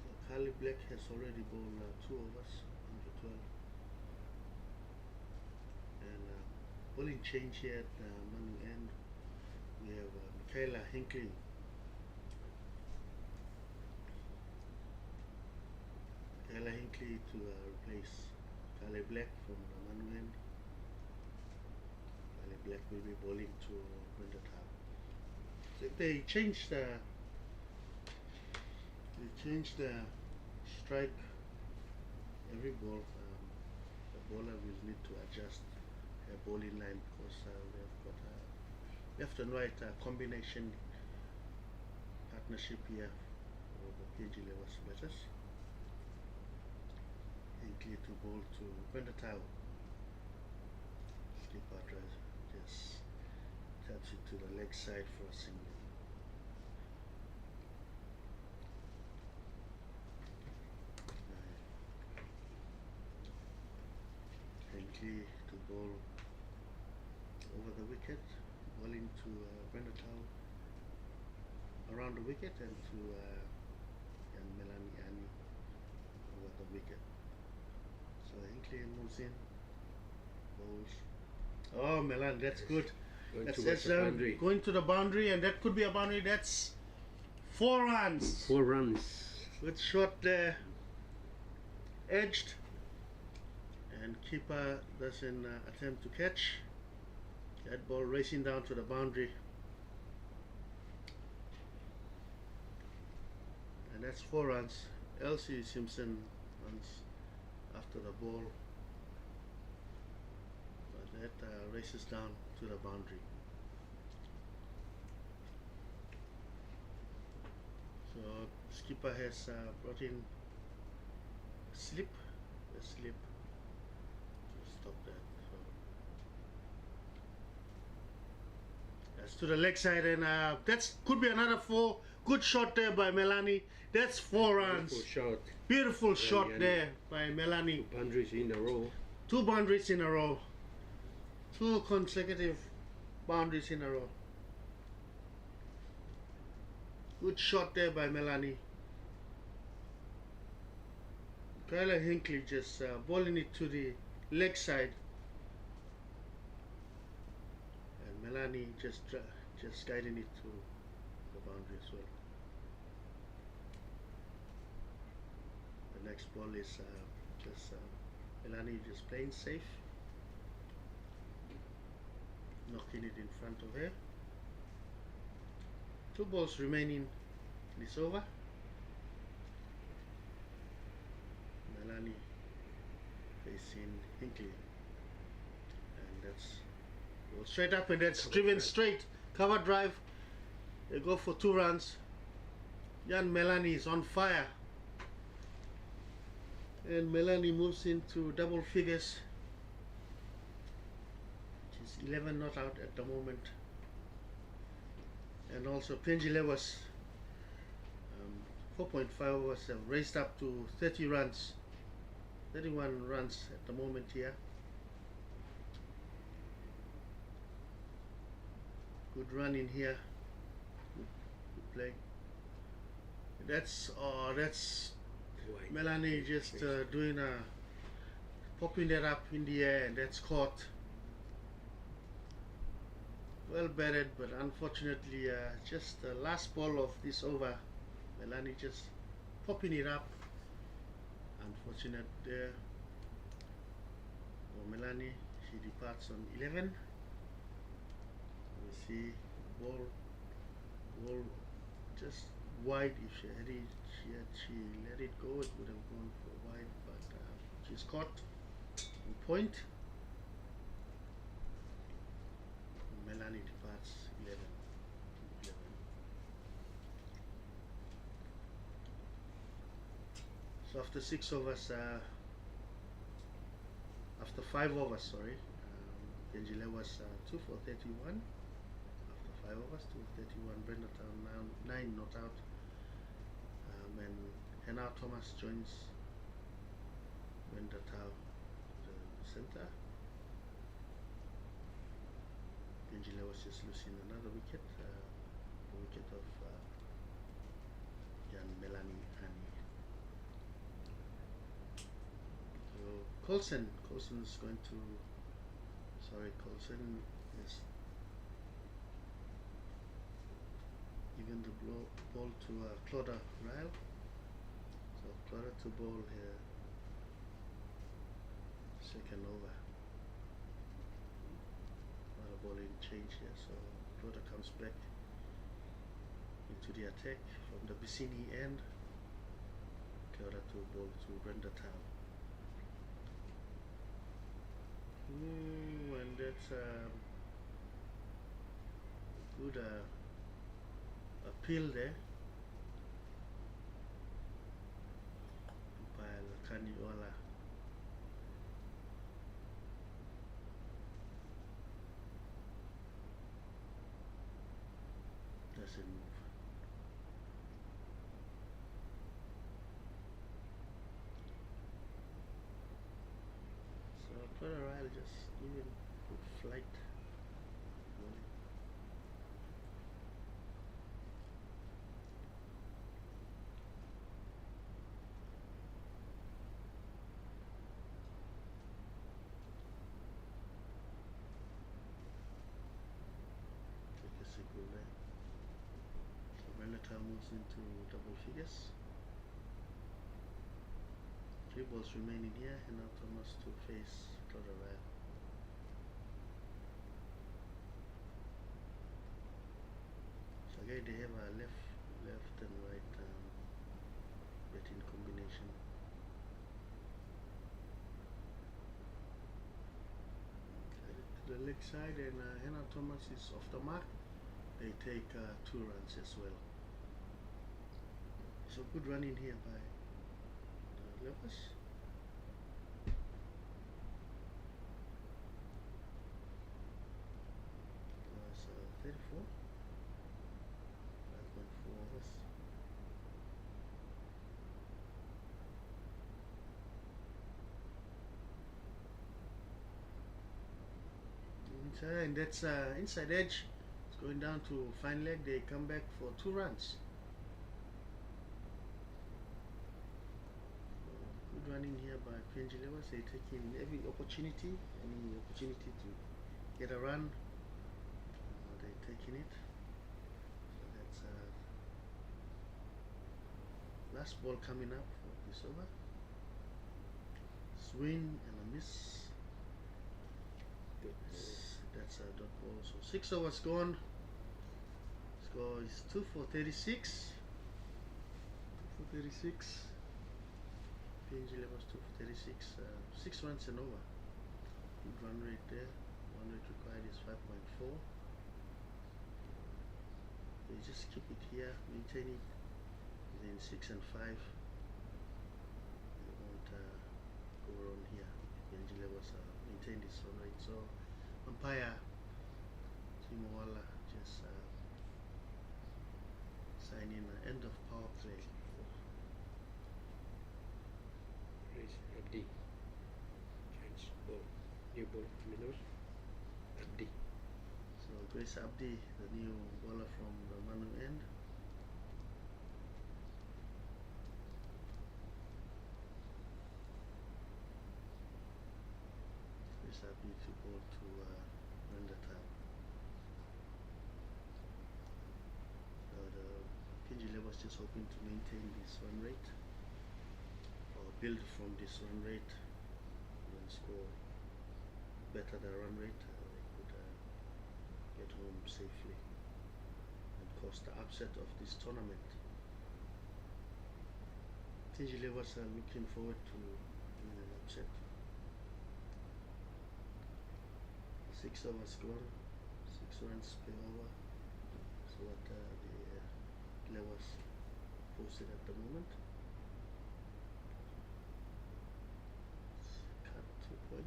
So Kylie Black has already bowled 2 overs in the 12. And bowling change here at the Manu end. We have Michaela Hinckley. Michaela Hinckley to replace Kylie Black from the Manu end. Kylie Black will be bowling to Wintertime. So they changed the strike every ball. The bowler will need to adjust their bowling line because we've got left and right combination partnership here for the PNG Levels batters. Hinckley to bowl to Wintertime. Skipper just taps it to the leg side for a single. Hinckley to bowl over the wicket, bowling to Benatal around the wicket, and to Melani over the wicket. So Hinckley moves in, bowls. Oh, Melan, that's good. That's going to the boundary, and that could be a boundary. That's 4 runs. 4 runs. Good shot there. Edged. And keeper doesn't attempt to catch. That ball racing down to the boundary. And that's 4 runs. Elsie Simpson runs after the ball. But that races down to the boundary. So skipper has brought in a slip. Stop that. So that's to the leg side, and that could be another 4. Good shot there by Melani. That's 4 runs. Beautiful shot. Beautiful shot there by Melani. 2 boundaries in a row. 2 boundaries in a row. 2 consecutive boundaries in a row. Good shot there by Melani. Kylie Hinckley just bowling it to the leg side, and Melani just guiding it to the boundary as well. The next ball is Melani just playing safe, knocking it in front of her. 2 balls remaining in this over. Melani facing Hinckley, and that's go straight up, and that's driven straight. Cover drive. They go for 2 runs. Young Melani is on fire, and Melani moves into double figures. She's 11 not out at the moment, and also PNG Levels 4.5 overs have raised up to 30 runs. 31 runs at the moment here. Good run in here. Good play. That's Melani just doing popping that up in the air, and that's caught. Well batted, but unfortunately just the last ball of this over, Melani just popping it up. Unfortunate there for Melanie. She departs on 11. We see ball just wide. If she had it, she let it go, it would have gone for wide, but she's caught on point. Melanie departs 11. So after 6 overs, after 5 overs, sorry, Benjile was 2 for 31. After 5 overs, 2 for 31. Brenda Town now 9 not out. And Hannah Thomas joins Brenda Town the center. Benjile was just losing another wicket, the wicket of Jan Melanie Hani. So Coulson is going to, Coulson is giving the ball to Clodagh Ryle. So Clodagh to ball here, second over. Not a ball in change here, so Clodagh comes back into the attack from the Bicini end. Clodagh to ball to Brenda Town. And that's good appeal there by Kaniola. Doesn't move. So Clodagh just giving good flight. So Brenda moves into double figures. 3 balls remaining here, and now Thomas to face Clodagh. So again they have a left and right betting combination. To the leg side, and Hannah Thomas is off the mark. They take 2 runs as well. So good running here by the Lepers. That's 34. 5.4 overs. And that's inside edge. It's going down to fine leg. They come back for 2 runs. Good running here by PNG Levels. They're taking every opportunity, any opportunity to get a run. They're taking it. So that's last ball coming up for this over. Swing and a miss. That's a dot ball. So 6 overs gone. Score is 2 for 36. 2 for 36. PNG levels 2 for 36. 6 runs and over. Good run rate there. Run rate required is 5.4. They just keep it here, maintain it within 6 and 5. They won't go wrong here. PNG levels maintain this run rate. So umpire Timowala just signing an end of power play. Raise Abdi. Change ball. New ball coming out. Abdi. So Grace Abdi, the new bowler from the Manu end. Grace Abdi to bowl to Brenda Town. So the PNG levels just hoping to maintain this run rate or build from this run rate and score better the run rate. They could get home safely and cause the upset of this tournament. PNG Levers are looking forward to doing an upset. 6 overs gone, 6 runs per over. So what the Levers posted at the moment. Cut 2 point.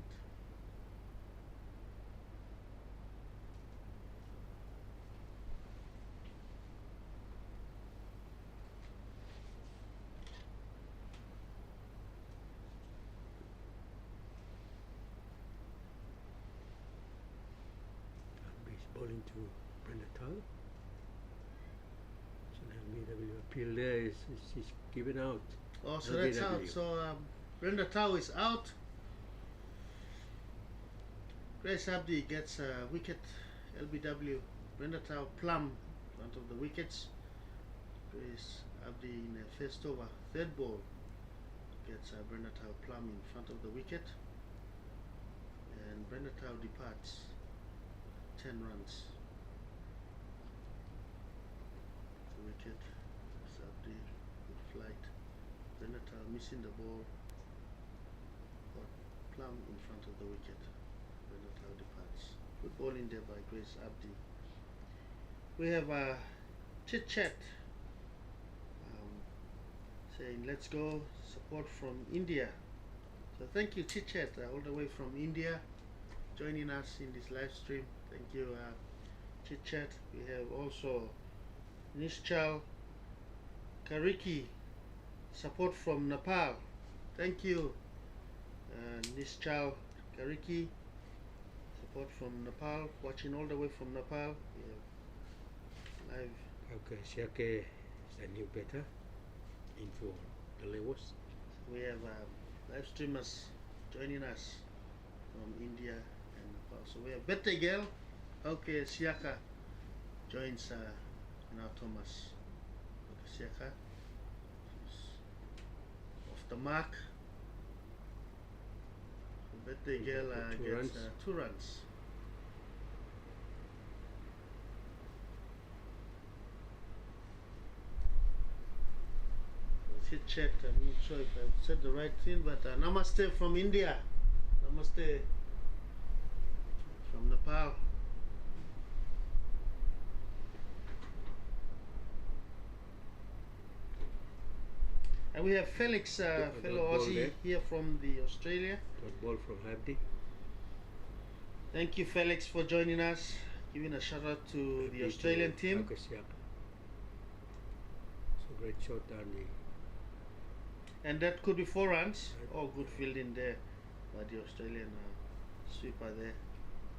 Bowling to Brenda Toa. So now BW appeal there is given out. Oh, so that's out. So Brenda Toa is out. Grace Abdi gets a wicket. LBW. Brenda Toa plumb in front of the wickets. Grace Abdi in a first over, third ball gets Brenda Toa plumb in front of the wicket. And Brenda Toa departs. 10 runs. The wicket, Sabdi, good flight. Brenda Toa missing the ball, but plumb in front of the wicket. Brenda Toa departs. Good ball in there by Grace Abdi. We have a chit chat saying let's go, support from India. So thank you chit chat all the way from India, joining us in this live stream. Thank you, Chit Chat. We have also Nishchal Kariki, support from Nepal. Thank you, Nishchal Kariki, support from Nepal, watching all the way from Nepal. We have live. Okay, Siake is the new better in for the levels. We have live streamers joining us from India. So we have Bette Girl, okay, Siaka joins now Thomas. Okay, Siaka is off the mark. So Bette Girl gets 2 runs. Chit chat, I'm not sure if I've said the right thing, but Namaste from India. Namaste. From Nepal. And we have Felix, fellow Aussie here from the Australia. Ball from Abdi. Thank you, Felix, for joining us. Giving a shout out to the Australian team. So great shot down the. And that could be 4 runs. Oh, good fielding there by the Australian sweeper there.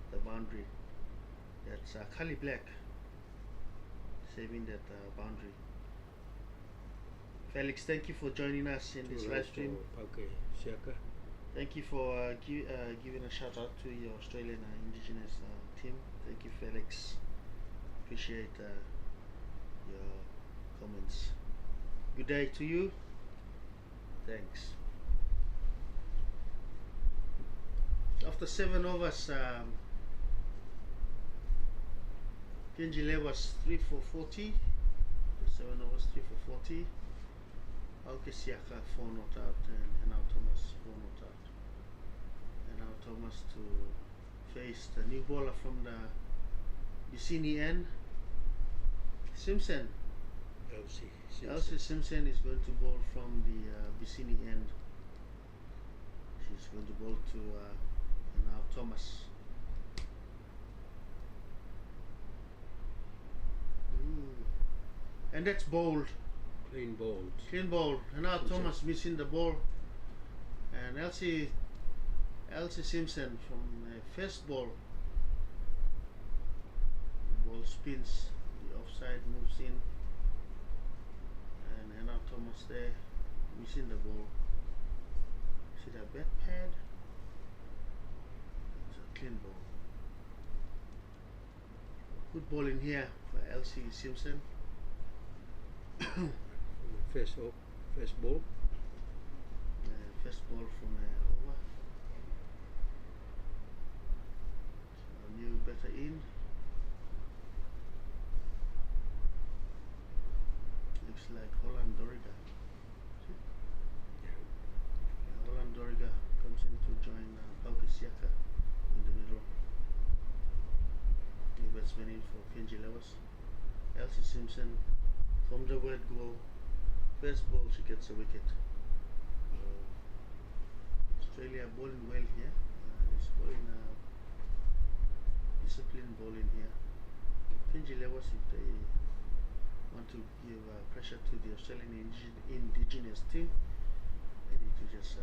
The boundary. That's Kylie Black saving that boundary. Felix, thank you for joining us in this live stream. Okay, Shaka. Thank you for giving a shout out to your Australian Indigenous team. Thank you, Felix. Appreciate your comments. Good day to you. Thanks. After 7 overs, PNG Levers 3 for 40. 7 overs, 3 for 40. Okay, Siaka 4 not out, and now Thomas 4 not out. And now Thomas to face the new bowler from the Vicini end. Simpson. Elsie Simpson is going to bowl from the Vicini end. She's going to bowl to now Thomas. And that's bowled. Clean bowled. Clean bowled. And now Thomas missing the ball. And Elsie Simpson from first ball. The ball spins. The offside moves in. And now Thomas there missing the ball. See that bat pad? It's a clean ball. Good ball in here for Elsie Simpson. first ball. First ball from over. So new better in. Looks like Holland Doriga. Holland Doriga comes in to join PacificAus in the middle. New batsman in for PNG Levels. Elsie Simpson from the word go. First ball she gets a wicket. Australia bowling well here. It's bowling disciplined bowling here. PNG Levels, if they want to give pressure to the Australian Indigenous team, they need to just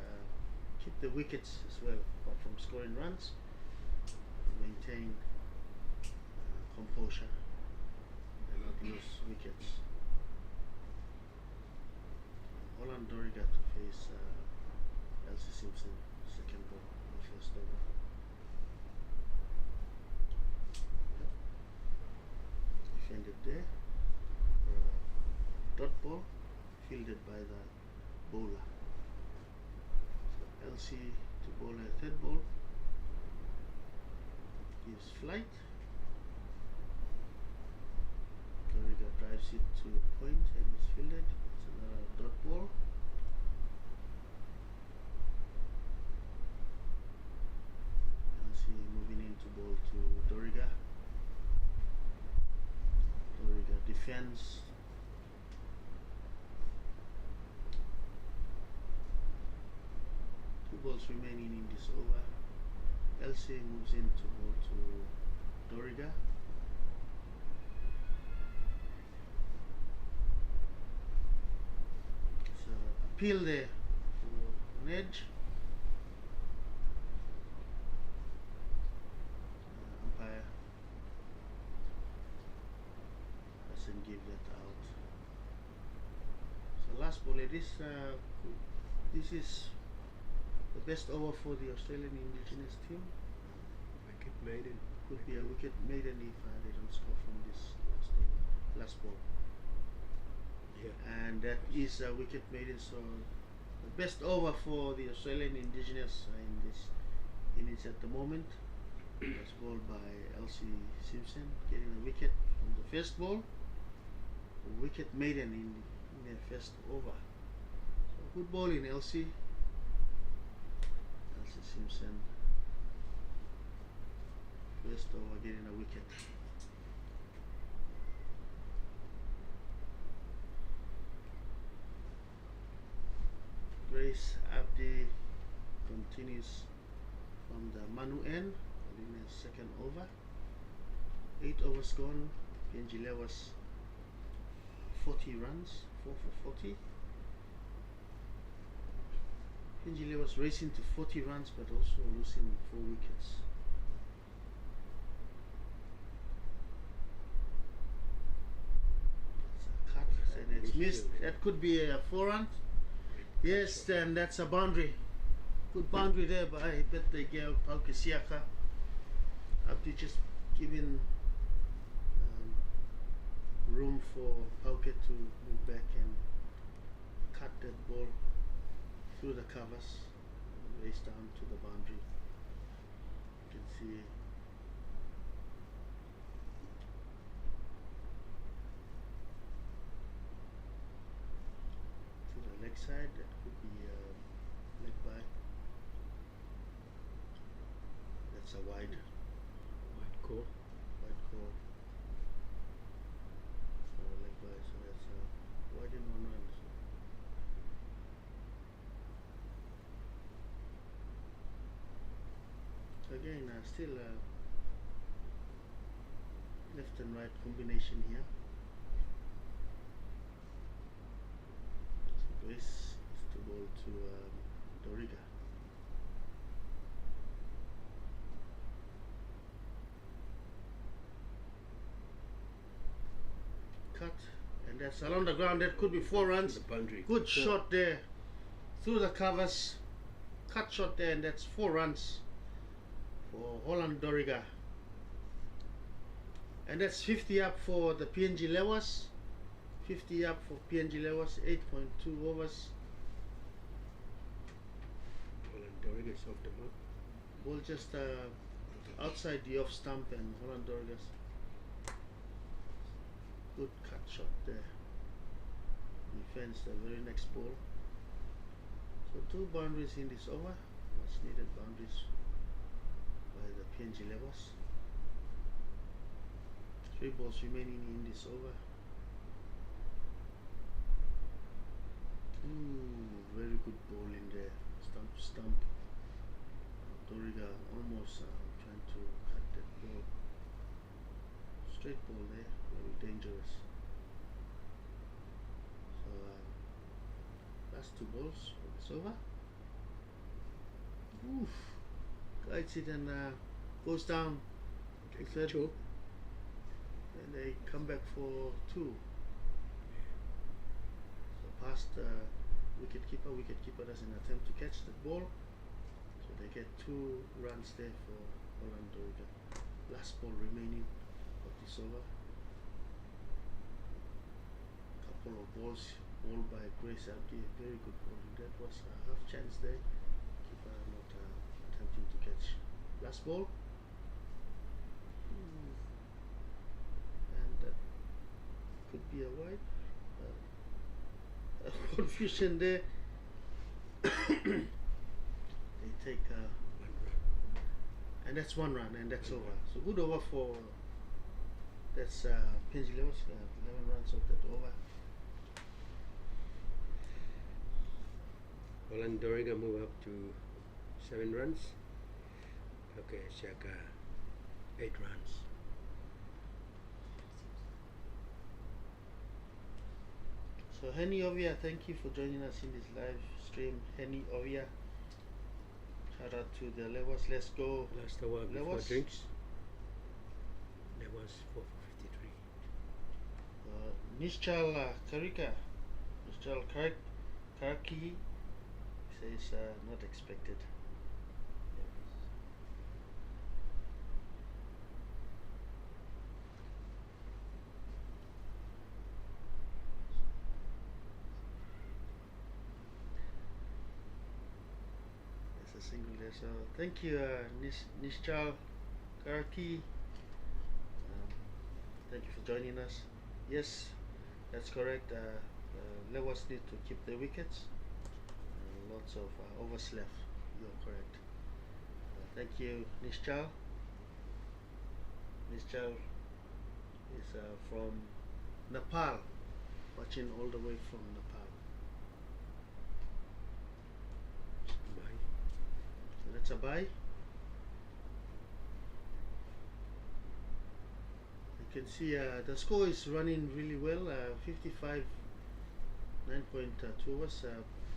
keep the wickets as well, apart from scoring runs, maintain composure and not lose wickets. Holland Doriga to face Elsie Simpson, second ball, the first over. Defended there. Dot ball, fielded by the bowler. So Elsie to bowl a third ball. Gives flight. Doriga drives it to a point and is fielded. It's another dot ball. Elsie moving in to bowl to Doriga. Doriga defends. Two balls remaining in this over. Elsie moves in to bowl to Doriga. So appeal there for an edge. Umpire doesn't give that out. So last ball, this is the best over for the Australian Indigenous team. Wicket maiden. Could be a wicket maiden if they don't score from this last ball. Yeah. And that is a wicket maiden, so the best over for the Australian Indigenous in this innings at the moment. Was bowled by Elsie Simpson, getting a wicket from the first ball. A wicket maiden in their first over. So good bowling, Elsie. Elsie Simpson, first over, getting a wicket. Grace Abdi continues from the Manu end, in the second over. 8 overs gone. PNG Levels 40 runs, 4 for 40. PNG Levels racing to 40 runs, but also losing 4 wickets. It's a cut and it's missed. That could be a 4-run. Yes, and that's a boundary. Good boundary there by birthday girl PacificAus. Abdi just giving room for Pauke to move back and cut that ball through the covers, race down to the boundary. You can see to the leg side, that could be leg by. That's a wide Call. leg by, so that's a wide in 1 run. So again, still left and right combination here. So Grace is to bowl to Doriga. Cut, and that's along the ground. That could be 4 runs. The boundary. Good shot there through the covers. Cut shot there, and that's 4 runs for Holland Doriga. And that's 50 up for the PNG Levels, 50 up for PNG levels, 8.2 overs. Holland Doriga is off the mark. Ball just outside the off stump, and Holland Doriga's good cut shot there. Defends the very next ball. So 2 boundaries in this over, much needed boundaries by the PNG levels. 3 balls remaining in this over. Ooh, very good ball in there, stump to stump. Doriga almost trying to cut that ball. Straight ball there, very dangerous. So last 2 balls for this over. Oof, guides it and goes down to third. 2. And they come back for 2. So past wicket keeper doesn't attempt to catch the ball. So they get 2 runs there for Holland Doriga. Last ball remaining of this over. Couple of balls, ball by Grace Abdi, very good bowling. That was a half chance there. Keeper not attempting to catch. Last ball. And that could be a wide. Confusion there. They take and that's 1 run, and that's over. So good over for that's PNG levels, 11 runs of that over. Holland Doriga move up to 7 runs. Okay, Shaka 8 runs. So Henny Ovia, thank you for joining us in this live stream. Henny Ovia, shout out to the levels. Let's go. Last over before Levels. drinks. That was 4 for 53. Nishchal Karika, Nishchal Karaki says not expected. There's a single there. So thank you, Nishchal Karaki. Thank you for joining us. Yes, that's correct. Levels need to keep the wickets. Lots of overs left. You're correct. Thank you, Nishchal. Nishchal is from Nepal, watching all the way from Nepal. Bye. So that's a bye. You can see the score is running really well. 55, 9.2 overs.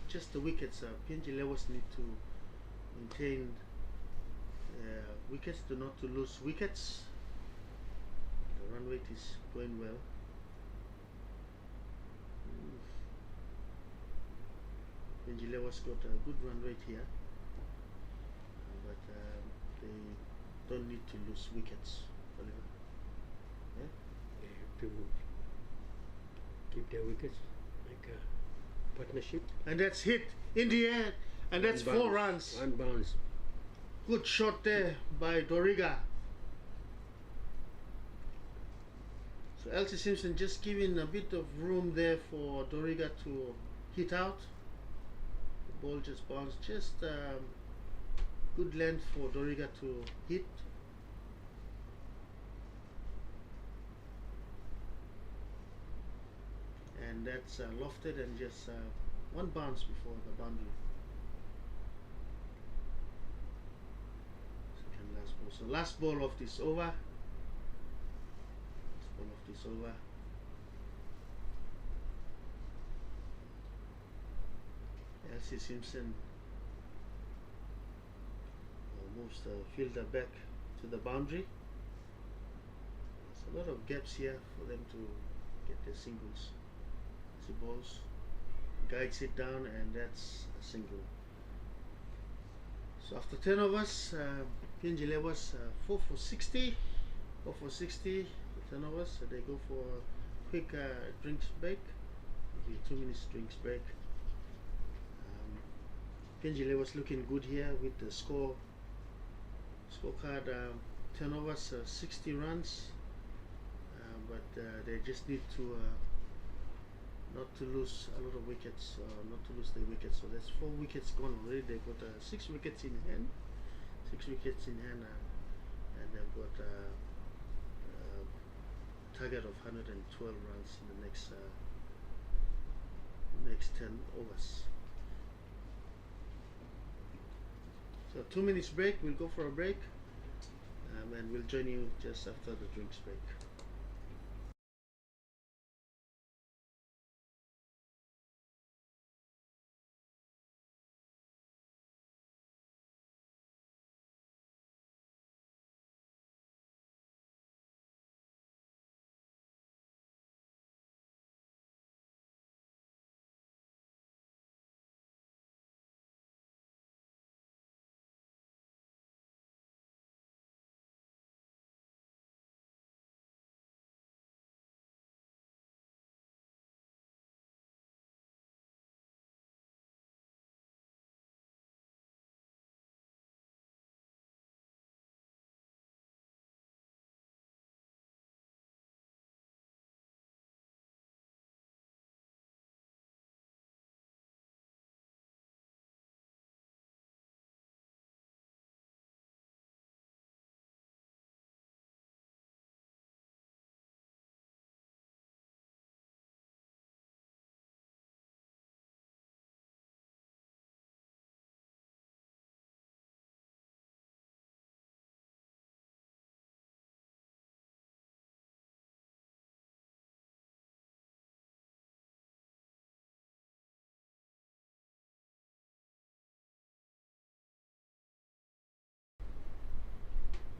Just the wickets. PNG levels need to maintain wickets, not to lose wickets. The run rate is going well. PNG levels got a good run rate here, but they don't need to lose wickets. Oliver. Yeah? They have to keep their wickets like a partnership. And that's hit in the end, and that's 4 runs. 1 bounce. Good shot there by Doriga. So Elsie Simpson just giving a bit of room there for Doriga to hit out. The ball just bounced, just good length for Doriga to hit. And that's lofted and just 1 bounce before the boundary. Second last ball. So last ball of this over. Last ball of this over. Elsie Simpson moves the fielder back to the boundary. There's a lot of gaps here for them to get their singles. Balls, guides it down, and that's a single. So after 10 overs, PNG levels 4 for 60, 4 for 60 for 10 overs. So they go for quick drinks break. 2 minutes drinks break. PNG was looking good here with the scorecard. 10 overs, 60 runs, but they just need to not to lose a lot of wickets, not to lose the wickets. So there's 4 wickets gone already. They've got 6 wickets in hand, and they've got a target of 112 runs in the next 10 overs. So 2 minutes break. We'll go for a break, and we'll join you just after the drinks break.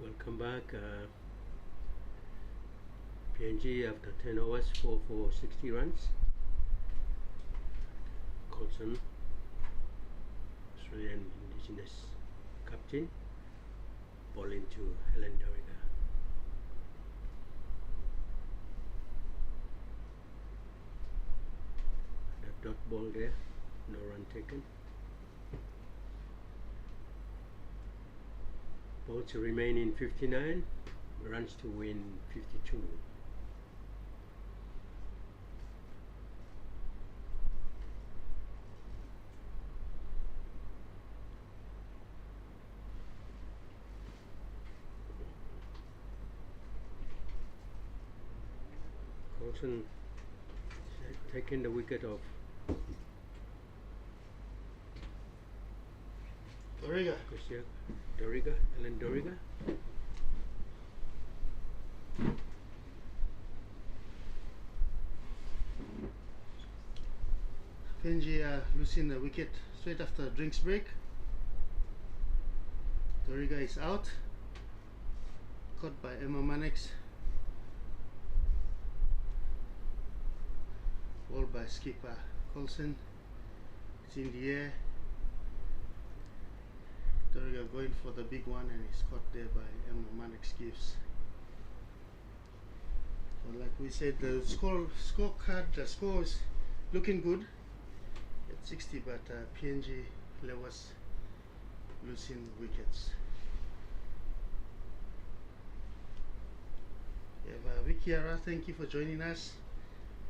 Welcome back. PNG after 10 overs, 4 for 60 runs. Colson, Australian Indigenous captain, bowling to Dora. The dot ball there, no run taken. Both remain in 59, runs to win 52. Colson taking the wicket of Dora. PNG losing the wicket straight after drinks break. Dora is out, caught by Manex. Ball by skipper Colson. It's in the air. Dora going for the big one, and he's caught there by Manex gives. So like we said, the scorecard, the score is looking good at 60, but PNG was losing wickets. We have Vicky Ara, thank you for joining us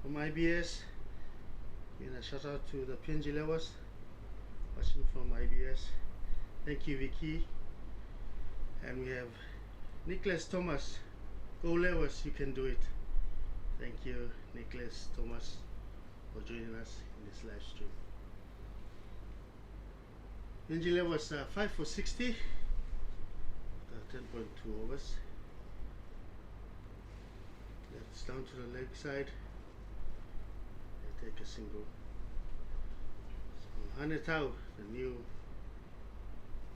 from IBS. A shout out to the PNG Lewis watching from IBS. Thank you, Vicky. And we have Nicholas Thomas. Go Lewis, you can do it. Thank you, Nicholas Thomas, for joining us in this live stream. PNG Lewis 5 for 60, 10.2 overs. That's down to the leg side. They take a single. So Hanetau, the new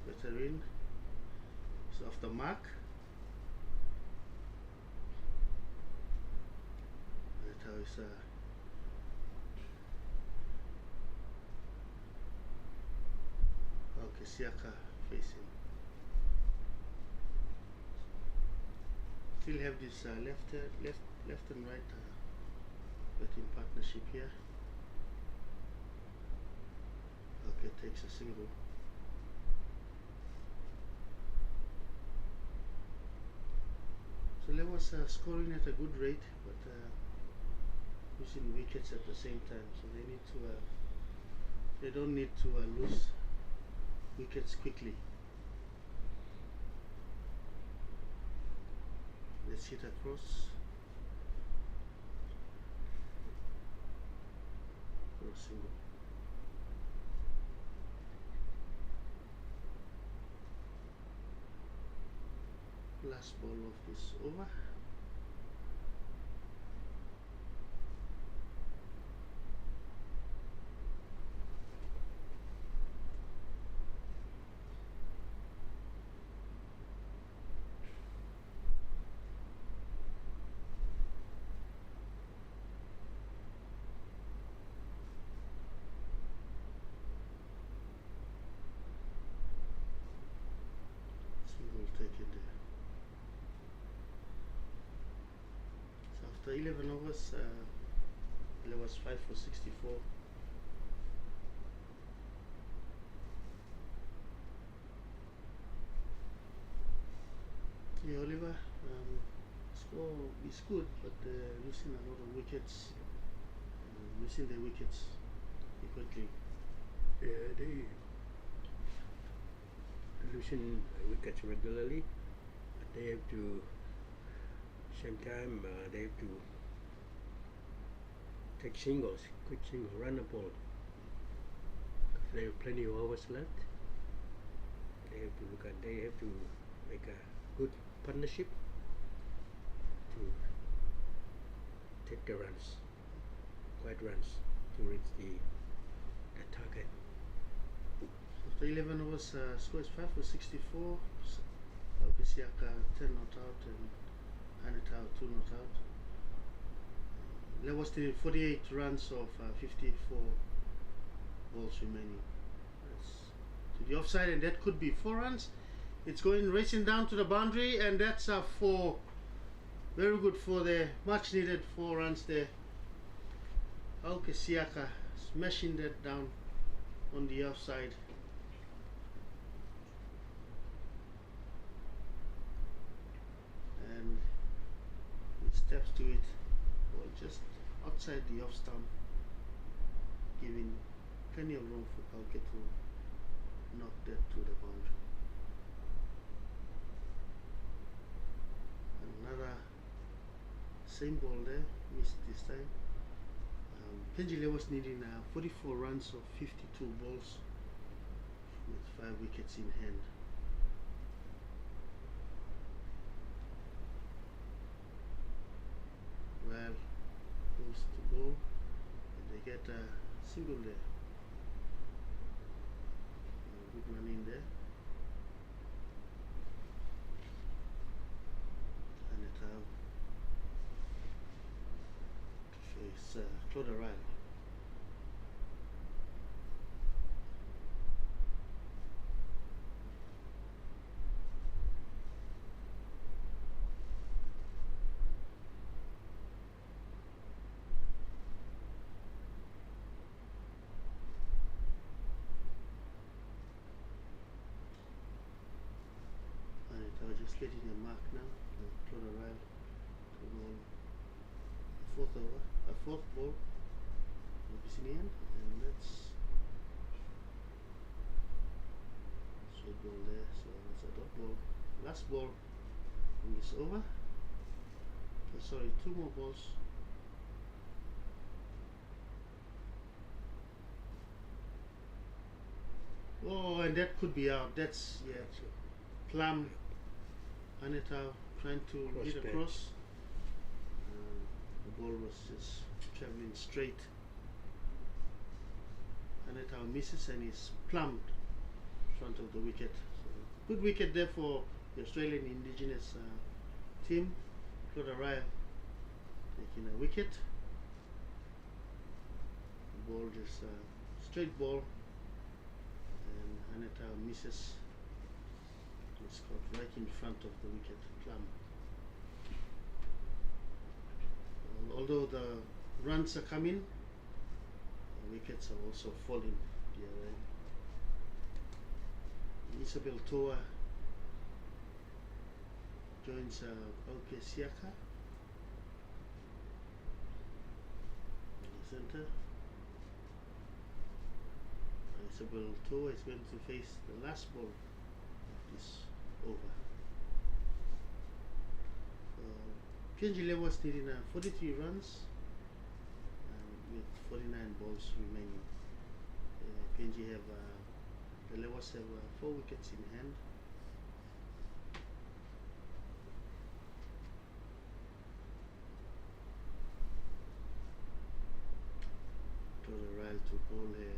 veteran, is off the mark. Hanetau is Siaka facing. Still have this left and right Getting partnership here. Okay, takes a single. So Lewa was scoring at a good rate, but using wickets at the same time. So they need to. They don't need to lose wickets quickly. Let's hit across for a single. Last ball of this over. Single taken there. So after 11 overs, there was 5 for 64. Yeah, Oliver, score is good, but losing a lot of wickets, missing the wickets frequently. Yeah, they losing wickets regularly, but they have to same time they have to take singles, quick single, run a ball. They have plenty of hours left. They have to look at. They have to make a good partnership to take the runs, quite runs, to reach the target. After 11 overs, score is 5 for 64. Aukesiaka 10 not out and Hanetau 2 not out. There was the 48 runs of 54 balls remaining. That's to the offside, and that could be 4 runs. It's going racing down to the boundary, and that's a 4. Very good for the much needed 4 runs there. Aukesiaka smashing that down on the offside. And he steps to it, well, just outside the off stump, giving plenty of room for Kauke to knock that to the boundary. Another same ball there, missed this time. PNG was needing 44 runs of 52 balls with 5 wickets in hand. Well, goes to ball, and they get a single there. Good run in there. And it to face Claude Ryle. Just getting a mark now. Claude Ryle to ball a fourth ball. And that's straight ball there. So that's a dot ball. Last ball on this over. Oh, sorry, 2 more balls. Oh, and that could be out. That's plum. Aneta trying to hit across. The ball was just traveling straight. Aneta misses and is plumbed in front of the wicket. So good wicket there for the Australian Indigenous team. Claude Ryle taking a wicket. The ball just straight ball, and Aneta misses. It's caught right in front of the wicket, plumb. Although the runs are coming, wickets are also falling here, right? Isabel Toa joins PacificAus in the center. Isabel Toa is going to face the last ball of this over. PNG was needing 43 runs with 49 balls remaining. PNG have the Lewis have 4 wickets in hand. Dora to bowl a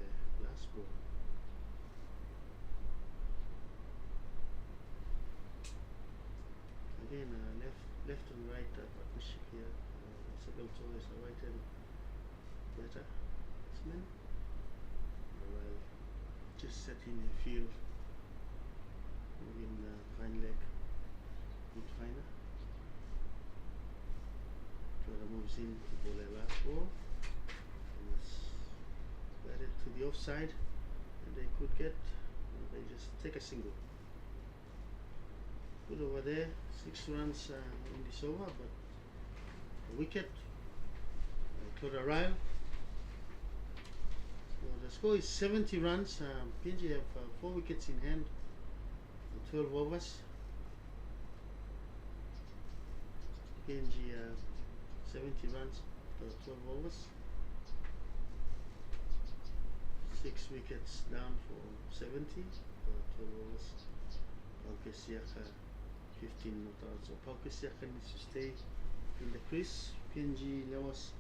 last ball. Again, left and right partnership here. Isabel Toa is a right hand batter batsman. While just setting a field, moving fine leg, good finer. Dora moves in to bowl a last ball. And it's batted to the offside, and they could get, they just take a single. Good over there, 6 runs in this over, but a wicket. Dora. So the score is 70 runs. PNG have 4 wickets in hand, 12 overs. PNG 70 runs, 12 overs. 6 wickets down for 70, 12 overs. PacificAus 15 not out. So PacificAus needs to stay in the crease. PNG Lewis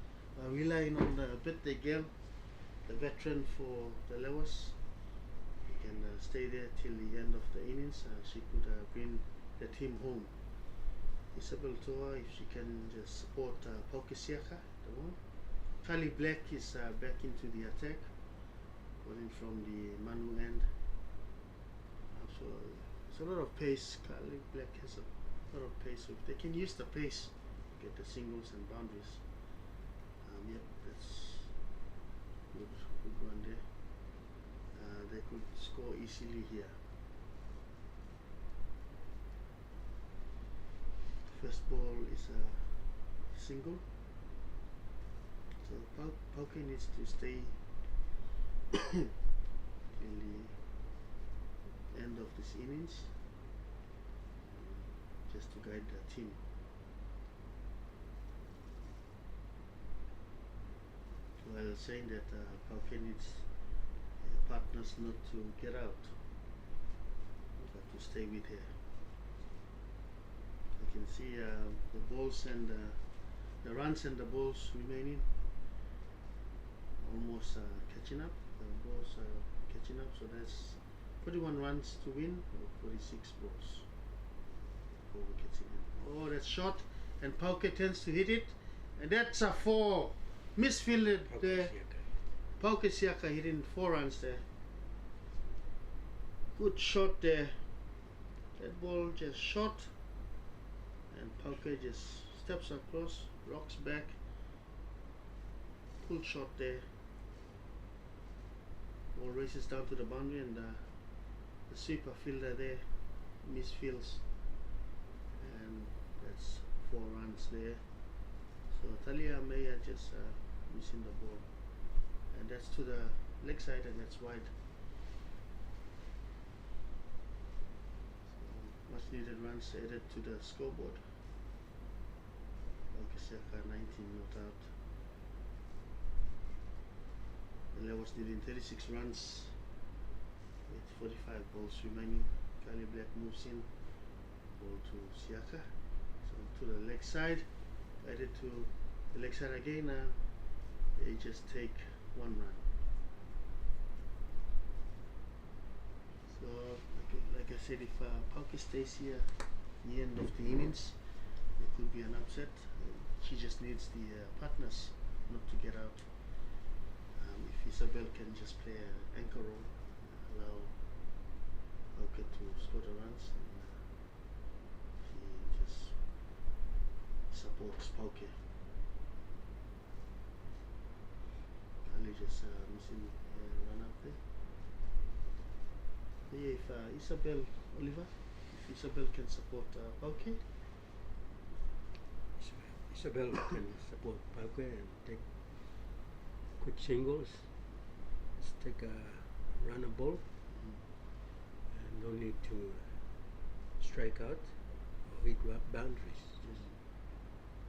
relying on the birthday girl, the veteran for the Lewis. He can stay there till the end of the innings. She could bring the team home. Isabel Toa, if she can just support PacificAus, the one. Kylie Black is back into the attack, bowling from the Manu end. So it's a lot of pace. Kylie Black has a lot of pace. So if they can use the pace, get the singles and boundaries. Yep, that's good one there. They could score easily here. First ball is a single. So Pauke needs to stay till the end of this innings, just to guide the team. While saying that Pauke needs partners not to get out, but to stay with her. You can see the balls and the runs and the balls remaining almost catching up. The balls are catching up, so that's 41 runs to win, or 46 balls. 4 wickets in hand. Oh, that's short, and Pauke tends to hit it, and that's a 4. Misfielded there. PacificAus hitting 4 runs there. Good shot there. That ball just shot, and Pauke just steps across, rocks back. Cool shot there. Ball races down to the boundary, and the sweeper fielder there misfields, and that's 4 runs there. So Talia May are just missing the ball, and that's to the leg side, and that's wide. So much needed runs added to the scoreboard. PacificAus 19 not out. The Lewis needing 36 runs with 45 balls remaining. Kylie Black moves in, ball to Siaka. So to the leg side, added to the leg side again. They just take 1 run. So like I said, if Pauke stays here at the end of the innings, it could be an upset. She just needs the partners not to get out. If Isabel can just play an anchor role, allow Pauke to score the runs, and she just supports Pauke. Kylie just missing run up there. But yeah, if Isabel Oliver, if Isabel can support Pauke. Isabel can support Pauke and take quick singles. Just take a runner ball and no need to strike out or hit boundaries.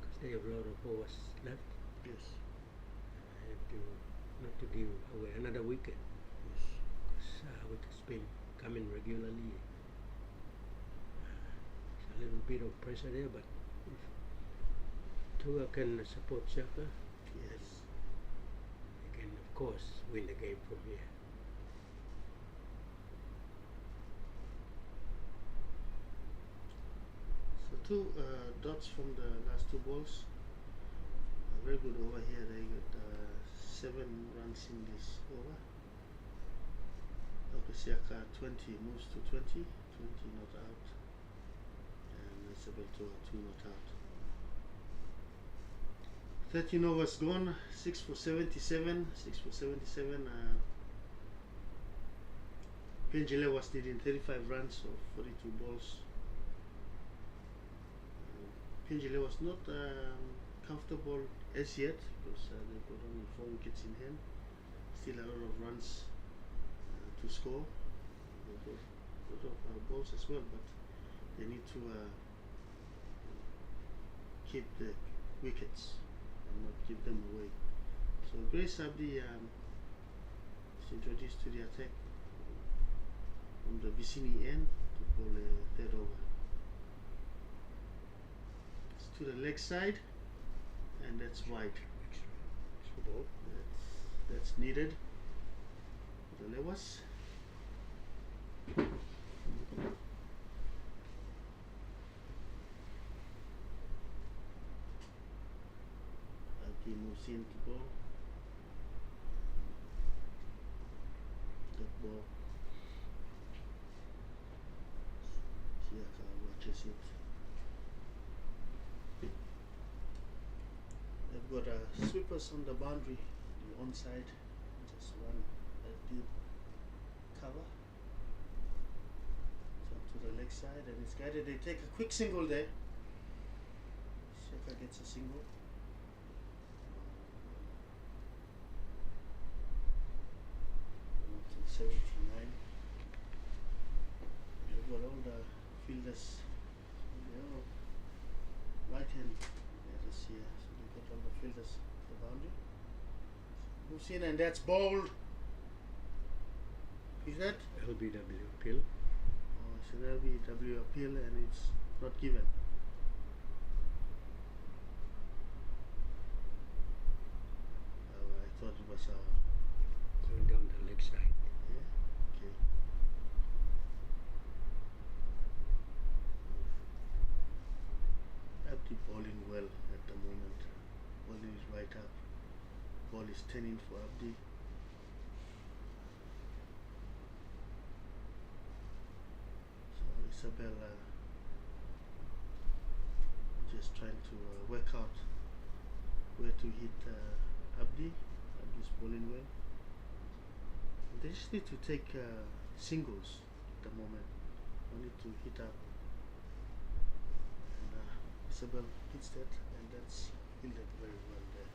Because they have a lot of overs left. Yes. I have to not to give away another wicket. Yes. Because wicket's been coming regularly. It's a little bit of pressure there, but if Toa can support Shaka, Yes. they can of course win the game from here. So two dots from the last two balls. Very good over here. They got 7 runs in this over. Siaka 20 moves to 20, 20 not out, and Isabel Toa 2 not out. 13 overs gone, 6 for 77, 6 for 77. PNG was needing 35 runs of 42 balls. PNG was not comfortable as yet because they've got only 4 wickets in hand. Still a lot of runs to score. They've got a lot of balls as well, but they need to keep the wickets and not give them away. So Grace Abdi is introduced to the attack from the Vicini end to bowl a third over. It's to the leg side, and that's wide. Extra ball. That's needed. The levers. He moves in to go. That ball. Siaka watches it. They've got sweepers on the boundary, the onside. Just one deep cover. So to the leg side, and it's guided. They take a quick single there. Siaka gets a single. 79. You've got all the fielders, right hand letters here, so they've got all the fielders at the boundary. Moves in, and that's bowled. Is that? LBW appeal. Oh, it's an LBW appeal, and it's not given. Oh, I thought it was Going down the leg side. okay. Abdi bowling well at the moment. Bowling is right up. Ball is turning for Abdi. So Isabel just trying to work out where to hit Abdi. Abdi's bowling well. They just need to take singles at the moment. We need to hit up. And Isabel hits that, and that's fielded very well there.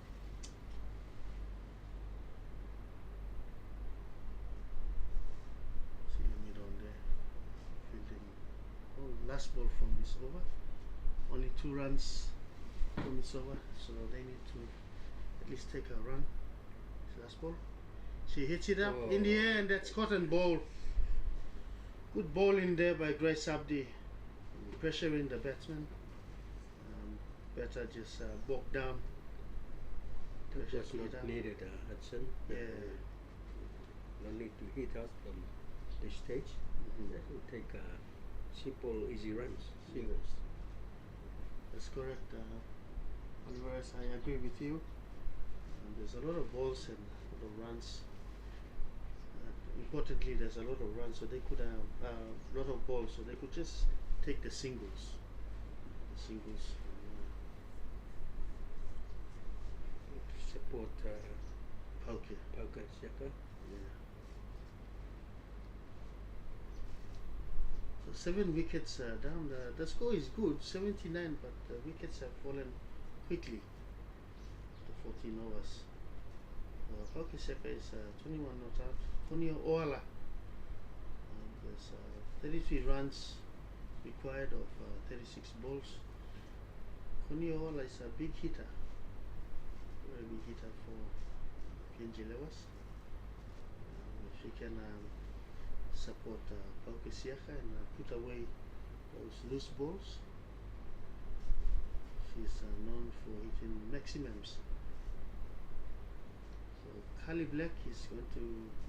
See the mid on there. Fielding. Oh, last ball from this over. Only 2 runs from this over, so they need to at least take a run. Last ball. She hits it up in the air, and that's cotton ball. Good ball in there by Grace Abdi. Pressuring the batsman. Batter just walked down. That was not needed, Hudson. Yeah. No need to hit out from this stage. That will take simple, easy runs, singles. That's correct. Alvarez, I agree with you. There's a lot of balls and a lot of runs. Importantly, there's a lot of runs, so they could have a lot of balls, so they could just take the singles. Support Okay. Pauka Siaka. Yeah. So 7 wickets down. The score is good, 79, but the wickets have fallen quickly. The 14 overs. Pauka Siaka is 21 not out. Konio Oala. There's 33 runs required of 36 balls. Konio Oala is a big hitter. Very big hitter for PNG levels. If he can support Pauka Siaka and put away those loose balls, she's known for hitting maximums. So Kylie Black is going to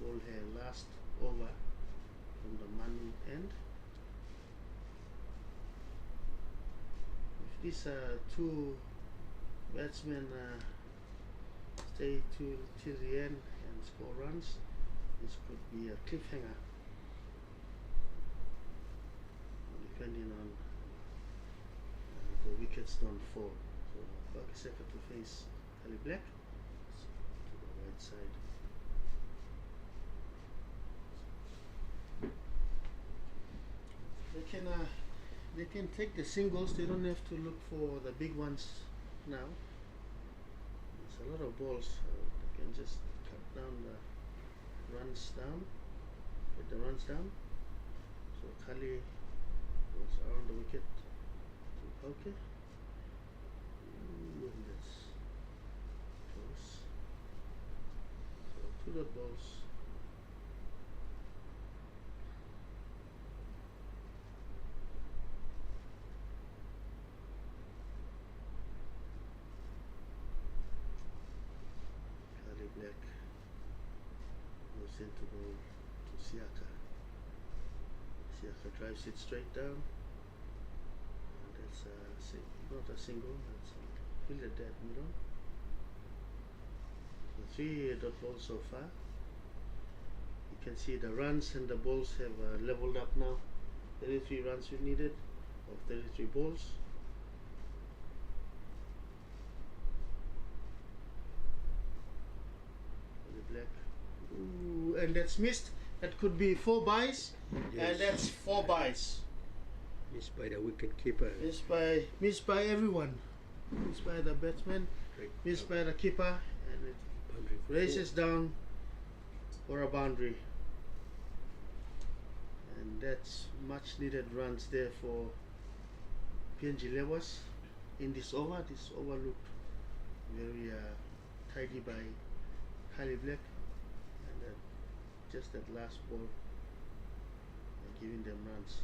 bowl her last over from the man end. If these two batsmen stay till the end and score runs, this could be a cliffhanger, depending on the wickets don't fall. So Pauka Siaka to face Kylie Black to the right side. They can take the singles. They don't have to look for the big ones now. There's a lot of balls. They can just cut down the runs down. Get the runs down. So Kylie goes around the wicket to Pauka. And that's close. So 2 dot balls. Black goes into ball to Siaka. Siaka drives it straight down, and that's not a single, that's fielded dead middle. So 3 dot balls so far. You can see the runs and the balls have leveled up now. 33 runs we needed of 33 balls. Black. Ooh, and that's missed. That could be 4 byes, Yes. and that's 4 byes. Missed by the wicket keeper. Missed by everyone. Missed by the batsman. Missed by the keeper, and it Boundary for races down for a boundary. And that's much needed runs there for PNG levels in this over. This over looked very tidy by Kylie Black, and just that last ball giving them runs.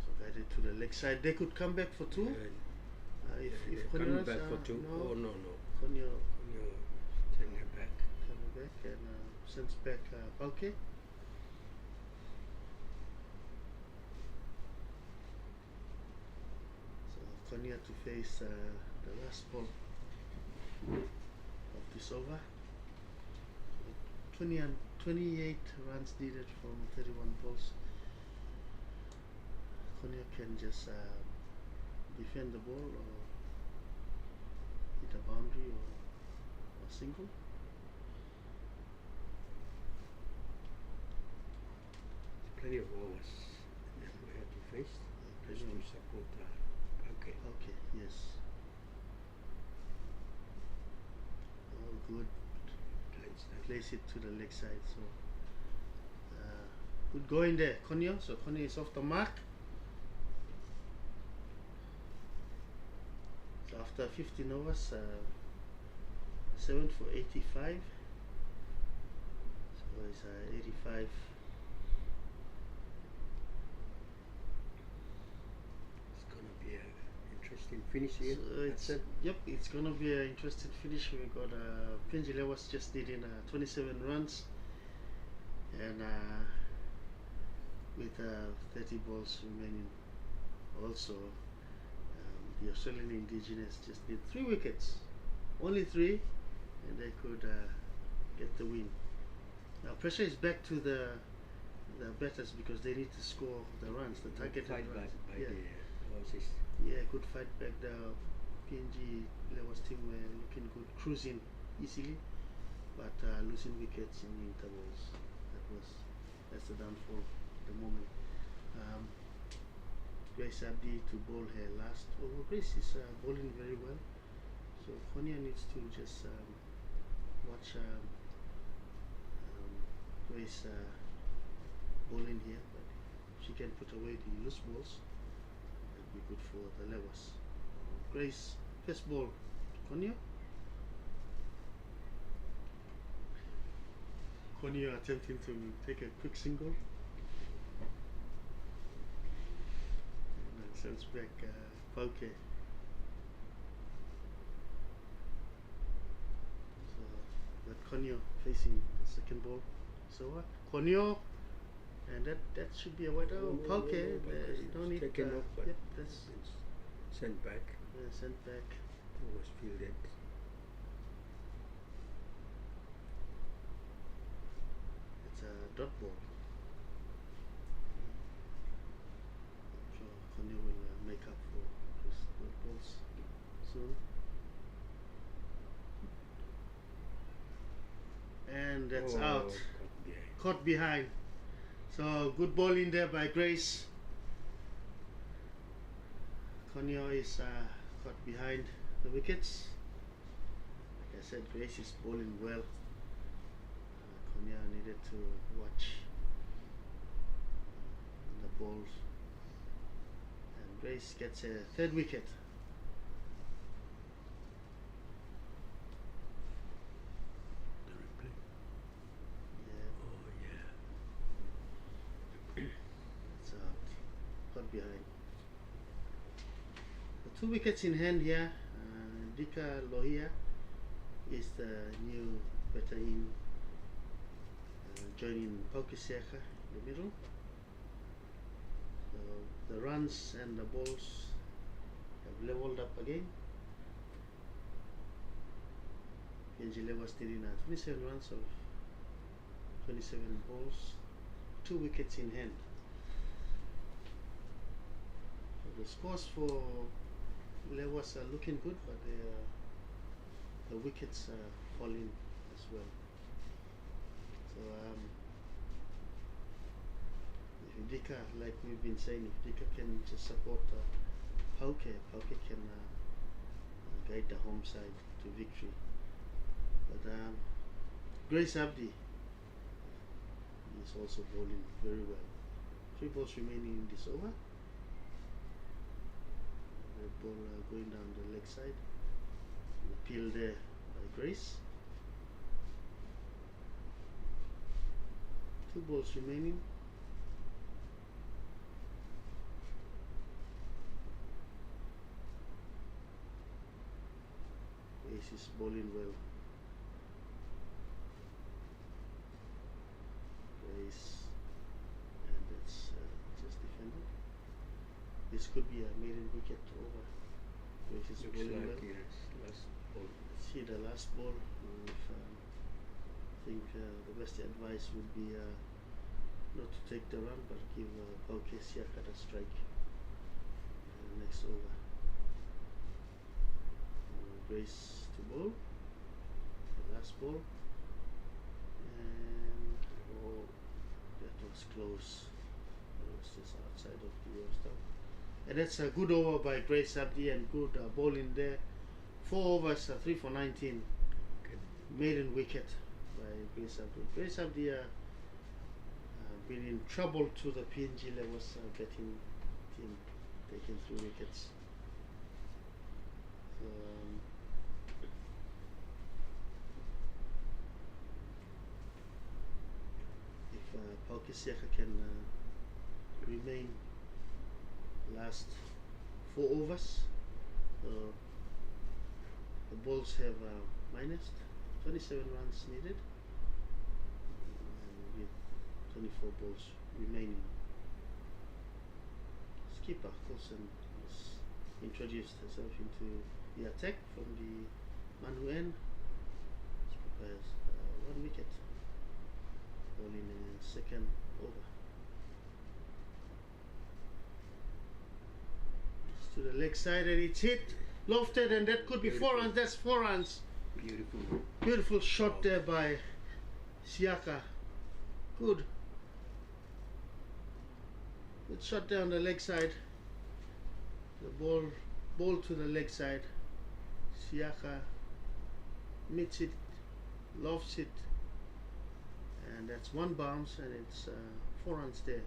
So guided to the leg side. They could come back for 2. If coming Konio's, back for 2. no, Oh no. Konio Turn her back. coming back and sends back Pauka. So Konio to face the last ball of this over. 28 runs needed from 31 balls. Konio can just defend the ball or hit a boundary or a single. Plenty of overs that we had to face. Just to support Pauka. Okay, yes. Oh, good. Place it to the leg side. So good going there, Konio. So Konio is off the mark. So after 15 overs, 7 for 85. So it's 85. It's gonna be an interesting finish here. So it's gonna be an interesting finish. We got PNG levels just needing 27 runs, and with 30 balls remaining. Also, the Australian Indigenous just need 3 wickets, only 3, and they could get the win. Now pressure is back to the batters because they need to score the runs, the targeted Fight runs. back by Yeah. the Aussies. Yeah, good fight back the PNG Lewis team were looking good, cruising easily, but losing wickets in intervals. That's the downfall at the moment. Grace Abdi to bowl her last over. Grace is bowling very well, so Konya needs to just watch Grace bowling here, but if she can put away the loose balls, that'd be good for the Lewis. Grace, first ball to Konya. Konya attempting to take a quick single. And sends back Poke. So that Konya facing the second ball. So Konya, and that should be a wide out. Poke, you don't need taken off, but yep, that's sent back. sent back. It was fielded. It's a dot ball. So Konya will make up for those dot balls soon. And that's out. Caught behind. So good ball in there by Grace. Konya is caught behind the wickets. Like I said, Grace is bowling well. Konya needed to watch the balls. And Grace gets a third wicket. Behind. The 2 wickets in hand here. Dika Lohia is the new batter in, joining Paukisiaka in the middle. So the runs and the balls have leveled up again. PNG Lewis needing 27 runs of 27 balls, 2 wickets in hand. The scores for Lewis are looking good, but the wickets are falling as well. So if Dika, like we've been saying, if Dika can just support Pauke can guide the home side to victory. But Grace Abdi is also bowling very well. 3 balls remaining in this over. Ball going down the leg side. Appeal there by Grace. 2 balls remaining. Grace is bowling well. Grace, and that's just defended. This could be a maiden wicket over. Grace is bowling well. Yes, last ball. Let's see the last ball. I think the best advice would be not to take the run, but give Pauke Siaka the strike next over. Grace to bowl. The last ball. And that was close. It was just outside of the stump. And that's a good over by Grace Abdi and good bowling there. 4 overs, 3 for 19. Okay. Maiden wicket by Grace Abdi. Grace Abdi been in trouble to the PNG Lewis betting team, taking 3 wickets. So, if Pauke Siaka can remain last 4 overs, the balls have minus 27 runs needed, and with 24 balls remaining. Skipper Coulson has introduced herself into the attack from the Manu end. She prepares 1 wicket, bowling in a second over. To the leg side, and it's hit lofted, and that could be 4 runs. That's 4 runs. Beautiful. Beautiful shot there by Siaka. Good. Good shot there on the leg side. The ball to the leg side. Siaka meets it, lofts it, and that's 1 bounce, and it's 4 runs there.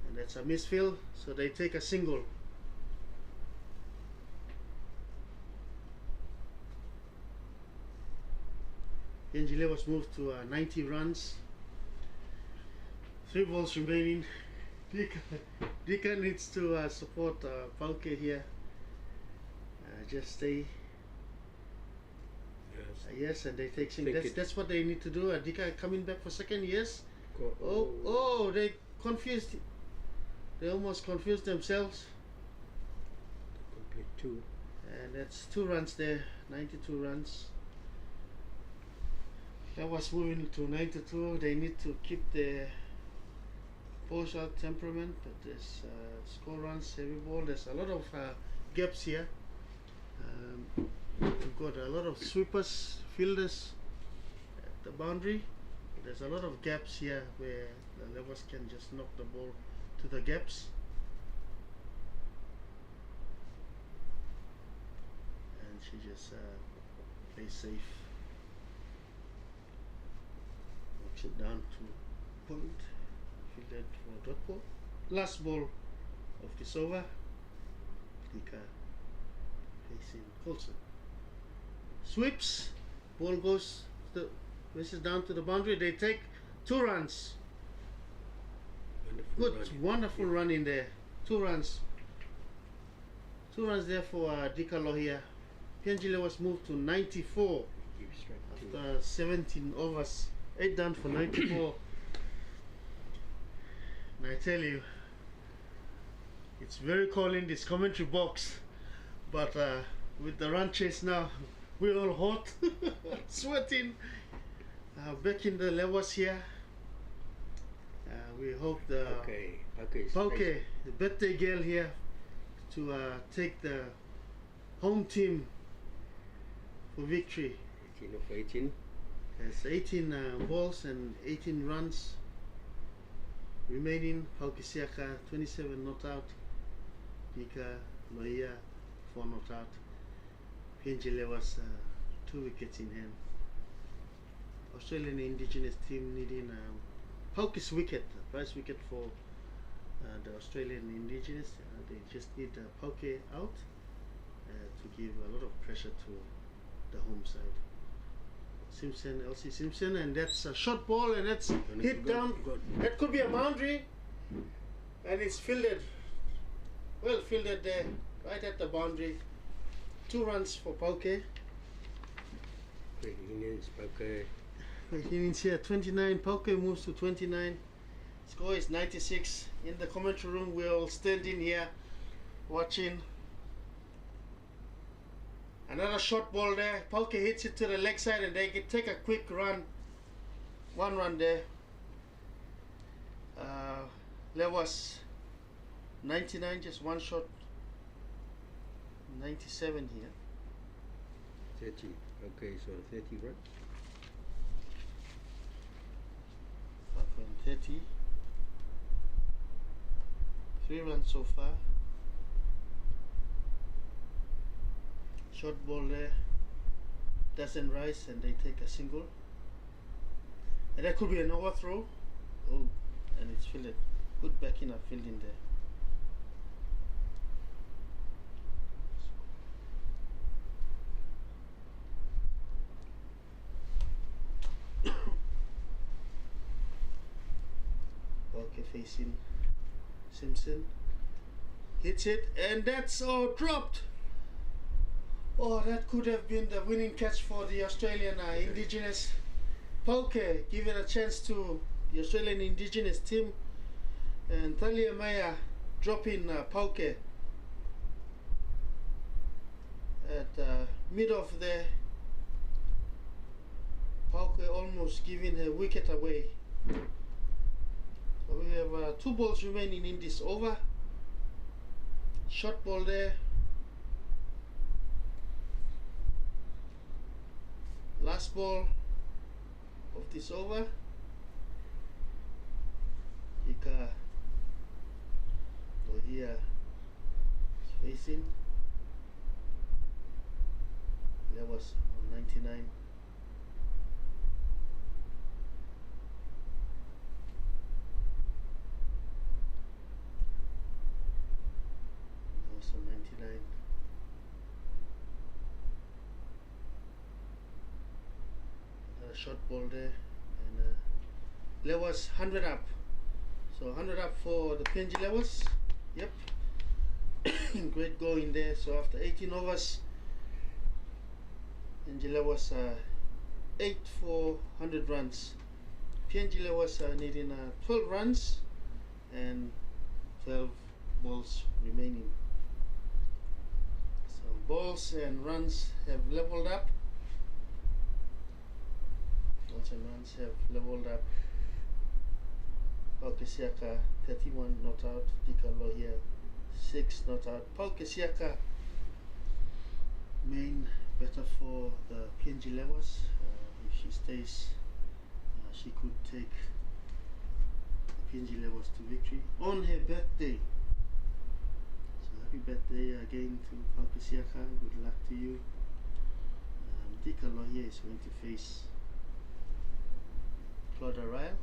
And that's a misfield, so they take a single. PNG was moved to 90 runs. 3 balls remaining. Dika needs to support Pauke here. Just stay. Yes, and they take single. That's what they need to do. Dika coming back for second. Yes. Oh, they confused. They almost confused themselves. Complete 2. And that's 2 runs there. 92 runs. That was moving to 92. They need to keep their push-out temperament, but there's score runs, heavy ball. There's a lot of gaps here. We've got a lot of sweepers, fielders at the boundary. There's a lot of gaps here where the levers can just knock the ball to the gaps. And she just plays safe. Knocks it down to point. Fielded for dot ball. Last ball of this over. Dika facing Colson. Sweeps. Ball goes races down to the boundary. They take 2 runs. Wonderful run in there. 2 runs. 2 runs there for Dika Lohia. PNG was moved to 94 after 17 overs. 8 done for 94. And I tell you, it's very cold in this commentary box, but with the run chase now, we're all hot, sweating. Back in the levels here. We hope the Pauke, the birthday girl here, to take the home team for victory. 18 of 18. There's 18 balls and 18 runs remaining. Pauke Siaka 27 not out. Dika Loia 4 not out. PNG was 2 wickets in hand. Australian Indigenous team needing Pauke's wicket, prize wicket for the Australian Indigenous. They just need Pauke out to give a lot of pressure to the home side. Simpson, LC Simpson, and that's a short ball, and that's hit down. That could be a boundary, and it's fielded. Well fielded there, right at the boundary. 2 runs for Pauke. Innings, Pauke. Innings here, 29. Pauke moves to 29. Score is 96. In the commentary room, we're all standing here watching. Another short ball there. Pauke hits it to the leg side, and they can take a quick run. 1 run there. There was 99, just 1 shot. 97 here. 30. Okay, so 30 runs. 30. 3 runs so far. Short ball there. Doesn't rise, and they take a single. And that could be an overthrow. Oh, and it's fielded. Good backing up fielding there. Okay, facing Simpson. Hits it, and that's all dropped. Oh, that could have been the winning catch for the Australian Indigenous. Pauke giving a chance to the Australian Indigenous team, and Talia Maya dropping Pauke at mid of the Pauke almost giving her wicket away. So we have 2 balls remaining in this over. Short ball there. Last ball of this over. Ika here facing. That was on 99. Also 99. Another short ball there, and there was 100 up. So 100 up for the PNG levels. Yep. Great going there. So after 18 overs, PNG was 8 for 100 runs. PNG was needing 12 runs and 12 balls remaining. So balls and runs have leveled up. Balls and runs have leveled up. Pau Kesiaka 31 not out. Dika Lohia 6 not out. Pau Kesiaka main better for the PNG levels. If she stays, she could take the PNG levels to victory on her birthday. So happy birthday again to Pau Kesiaka. Good luck to you. Dika Lohia is going to face Claudia Ryle.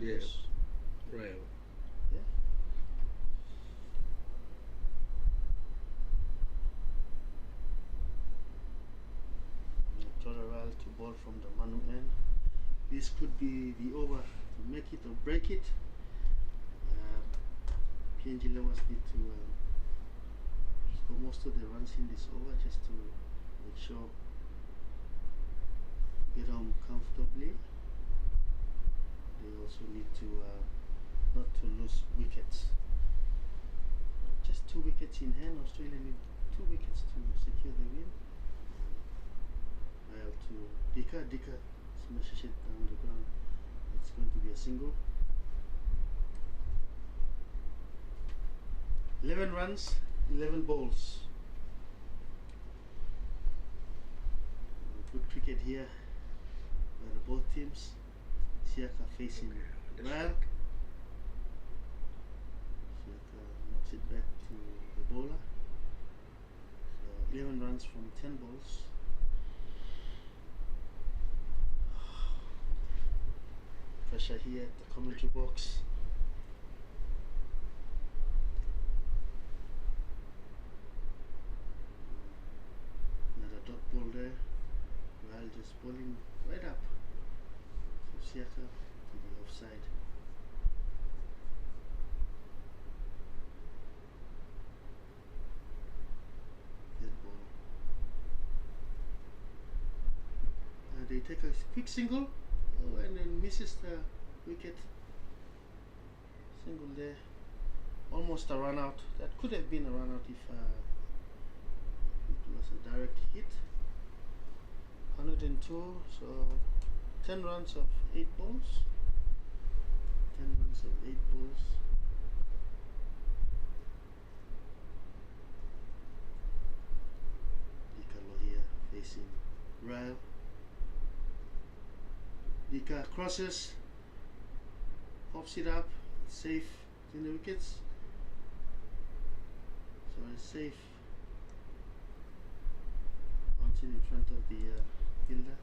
Yes, Ryle. Yeah. Dora to ball from the Manu end. This could be the over to make it or break it. PNG levels need to score most of the runs in this over just to make sure get home comfortably. They also need to not to lose wickets. Just 2 wickets in hand. Australia need 2 wickets to secure the win. I'll to Dika smashes it down the ground. It's going to be a single. 11 runs, 11 balls. Good cricket here by both teams. Siaka facing Ryle. Siaka knocks it back to the bowler. So 11 runs from 10 balls. Pressure here at the commentary box. Another dot ball there. Ryle just bowling right up. Siaka to the offside. Dead ball. They take a quick single. Oh, and then misses the wicket. Single there. Almost a run out. That could have been a run out if it was a direct hit. 102. So 10 runs of 8 balls. 10 runs of 8 balls. Dika here facing Ryle. Dika crosses, pops it up, safe in the wickets. So it's safe. Mountain in front of the fielder.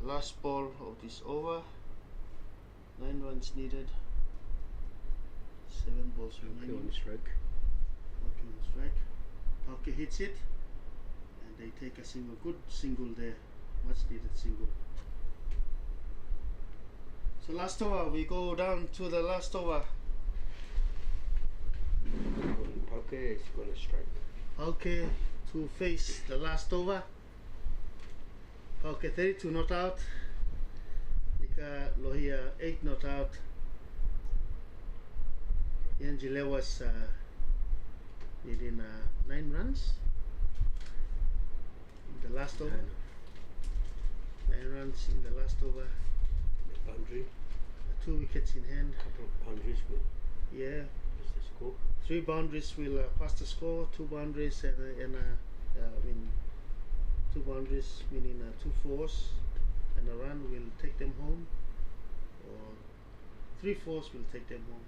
Last ball of this over. 9 runs needed. 7 balls remaining. On strike. Okay, on strike. Pauke hits it, and they take a single. Good single there. Much needed single. So last over, we go down to the last over. Pauke is going to strike. Pauke to face the last over. Pauke 32 not out. Ika Lohia 8 not out. Yanjile was needing 9 runs in the last over. 9 runs in the last over. boundary. 2 wickets in hand. Couple of boundaries will Yeah, pass the score. 3 boundaries will pass the score. 2 boundaries and 2 boundaries meaning 2 fours and a run will take them home, or 3 fours will take them home,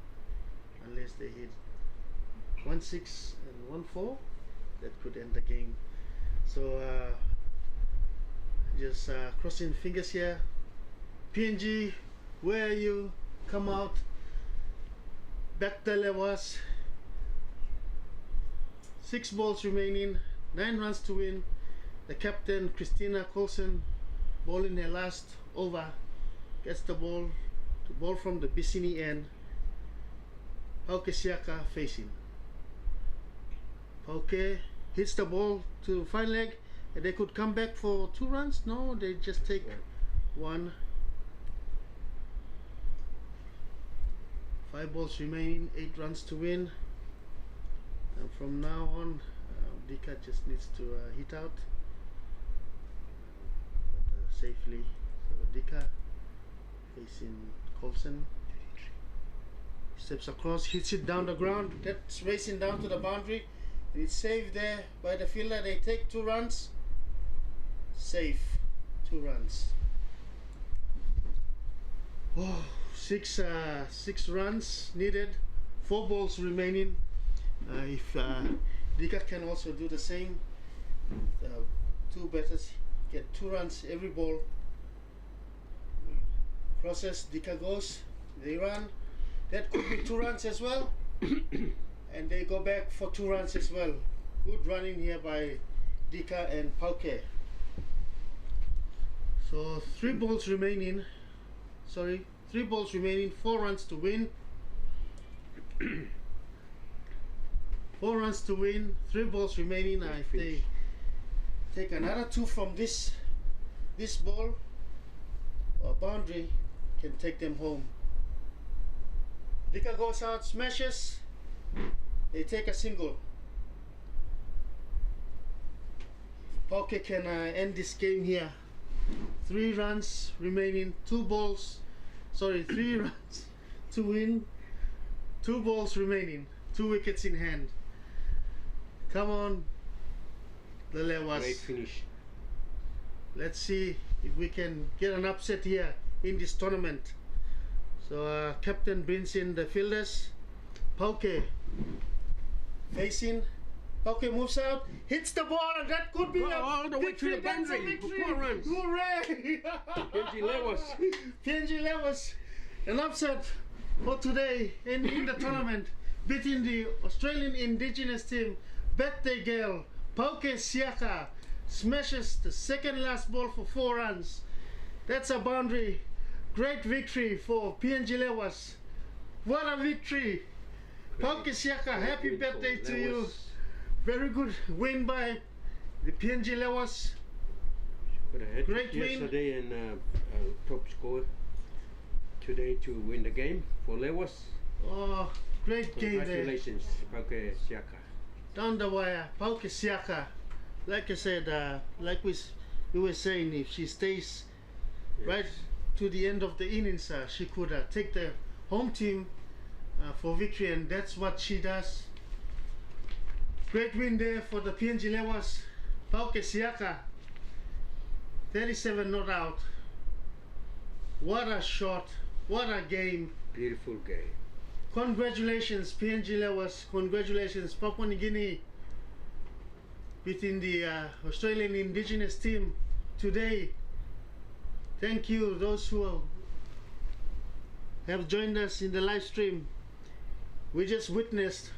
unless they hit 1 6 and 1 4. That could end the game. So just crossing fingers here. PNG, where are you? Come out. Back the levels. 6 balls remaining, 9 runs to win. The captain Christina Coulson, ball in her last over, gets the ball from the Bisini end. Pauke Siaka facing. Pauke hits the ball to fine leg, and they could come back for 2 runs. No, they just take 1. 5 balls remaining, 8 runs to win. And from now on, Dika just needs to hit out, but safely. So Dika facing Coulson. Steps across, hits it down the ground. That's racing down to the boundary. And it's saved there by the fielder. They take 2 runs. Safe, 2 runs. Oh, 6 runs needed. 4 balls remaining. If Dika can also do the same, 2 batters get 2 runs every ball. Crosses, Dika goes, they run. That could be 2 runs as well. And they go back for 2 runs as well. Good running here by Dika and Pauke. So 3 balls remaining. 3 balls remaining, 4 runs to win. 4 runs to win, 3 balls remaining. If they take another 2 from this ball or boundary, can take them home. Dika goes out, smashes. They take a single. Pauke can end this game here. 3 runs remaining, 3 runs to win, 2 balls remaining, 2 wickets in hand. Come on, the Lewas. Great finish. Let's see if we can get an upset here in this tournament. So captain brings in the fielders. Pauke facing. Pauke moves out, hits the ball, and that could be all the way to the boundary for 4 runs. Hooray! PNG Lewas. PNG Lewas. An upset for today in the tournament, beating the Australian Indigenous team. Birthday girl Pauke Siaka smashes the second last ball for 4 runs. That's a boundary. Great victory for PNG Lewas. What a victory! Pauke Siaka, happy birthday to you. Very good win by the PNG Lewas. Great win yesterday and top score today to win the game for Lewas. Oh, great game there. Congratulations, Pauke Siaka. Down the wire, Pauke Siaka. Like I said, like we were saying, if she stays right to the end of the innings, she could take the home team for victory, and that's what she does. Great win there for the PNG Lewas. Pauke Siaka, 37 not out. What a shot, what a game. Beautiful game. Congratulations PNG Lewas, congratulations Papua New Guinea beating the Australian Indigenous team today. Thank you those who have joined us in the live stream. We just witnessed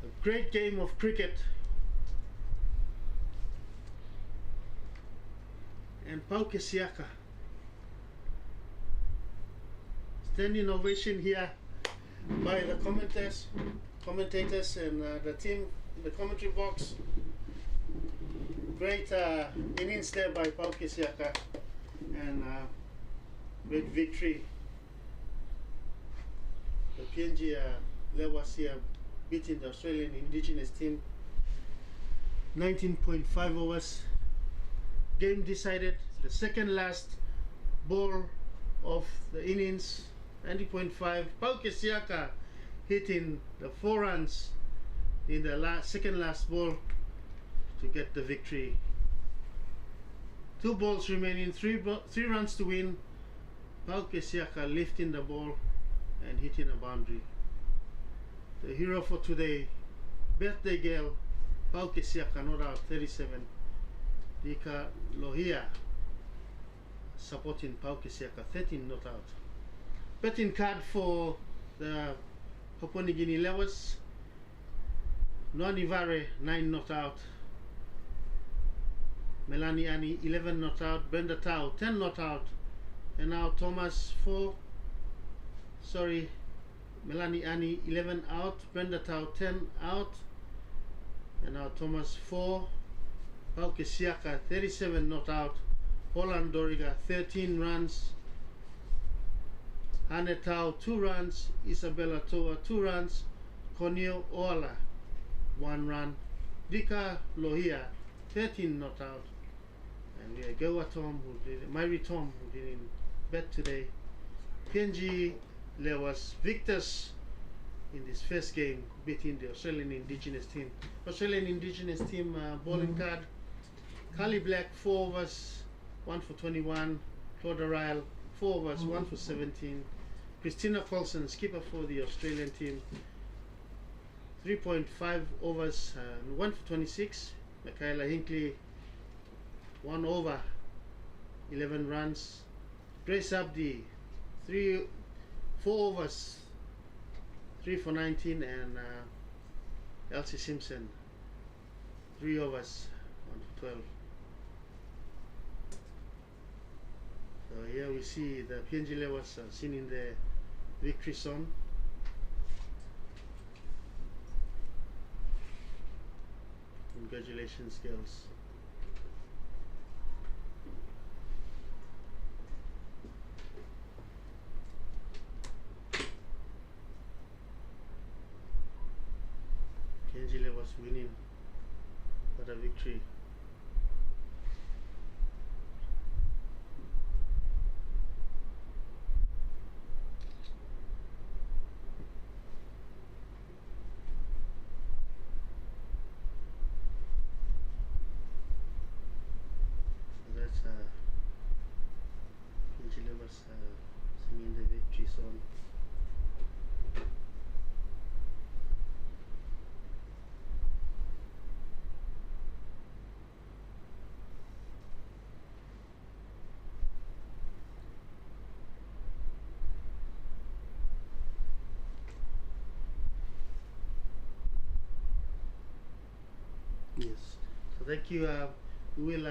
a great game of cricket, and Pauke Siaka, standing ovation here by the commentators and the team in the commentary box. Great innings there by Pauke Siaka, and great victory. The PNG Lewas here beating the Australian Indigenous team 19.5 overs. Game decided. The second last ball of the innings, 90.5. Pauke Siaka hitting the 4 runs in the second last ball to get the victory. 2 balls remaining, 3 runs to win. Pauke Siaka lifting the ball and hitting a boundary. The hero for today, birthday girl, Pauke Siaka, not out, 37. Dika Lohia supporting Pauke Siaka, 13 not out. Betting card for the Papua New Guinea Lewis, Noani Vare, 9 not out. Melanie Ani, 11 not out. Brenda Tau, 10 not out. And now Thomas 4. Sorry, Melanie Ani, 11 out. Brenda Tau, 10 out. And now Thomas 4. Pauke Siaka, 37 not out. Holland Doriga, 13 runs. Hane Tau, 2 runs. Isabel Toa, 2 runs. Konio Oala, 1 run. Dika Lohia, 13 not out. And we have Gawa Tom, Myri Tom, who didn't bet today. PNG, there was victors in this first game, beating the Australian Indigenous team. Australian Indigenous team bowling card. Kylie Black, 4 overs, 1 for 21. Claudia Ryle, 4 overs, 1 for 17. Christina Colson, skipper for the Australian team, 3.5 overs, 1 for 26. Michaela Hinkley, 1 over, 11 runs. Grace Abdi, 4 overs, 3 for 19. And Elsie Simpson, 3 overs, 1 for 12. So here we see the PNG levels singing the victory song. Congratulations, girls. PNG was winning. What a victory. PNG was singing the victory song. Yes. So thank you. We will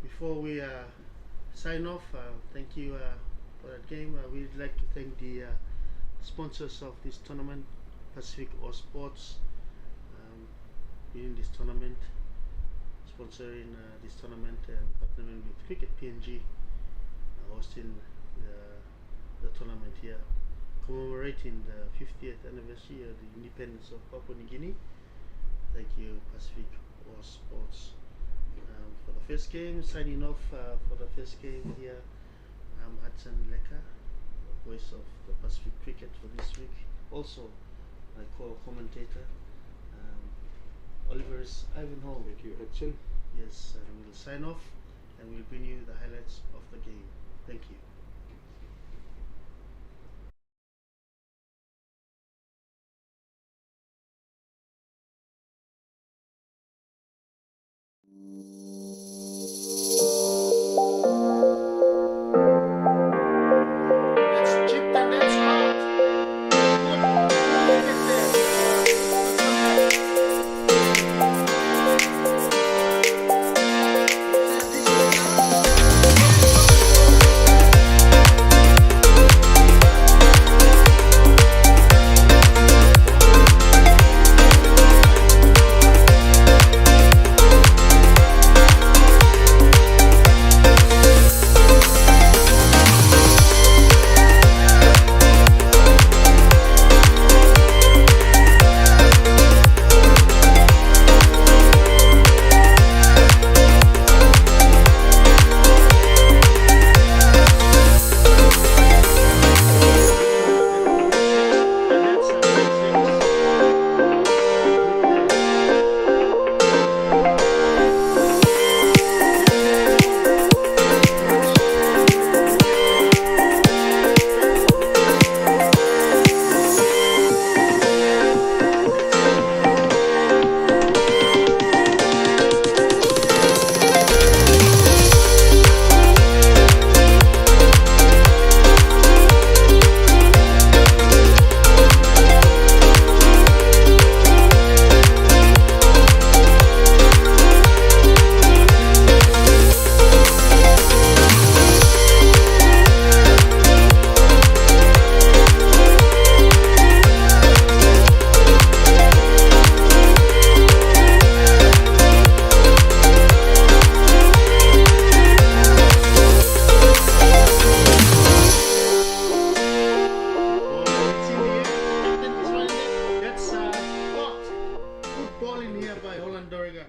before we sign off. Thank you for that game. We'd like to thank the sponsors of this tournament, PacificAus Sports, in this tournament, sponsoring this tournament and partnering with Wicket PNG, hosting the tournament here, commemorating the 50th anniversary of the independence of Papua New Guinea. Thank you, PacificAus Sports. For the first game, signing off for the first game here, I'm Hudson Leka, voice of the Pacific Cricket for this week. Also, my co-commentator, Oliver's Ivanhoe. Thank you, Hudson. Yes, and we'll sign off and we'll bring you the highlights of the game. Thank you. That's chipped and that's out. Good. Wicket there. by Holland Doriga.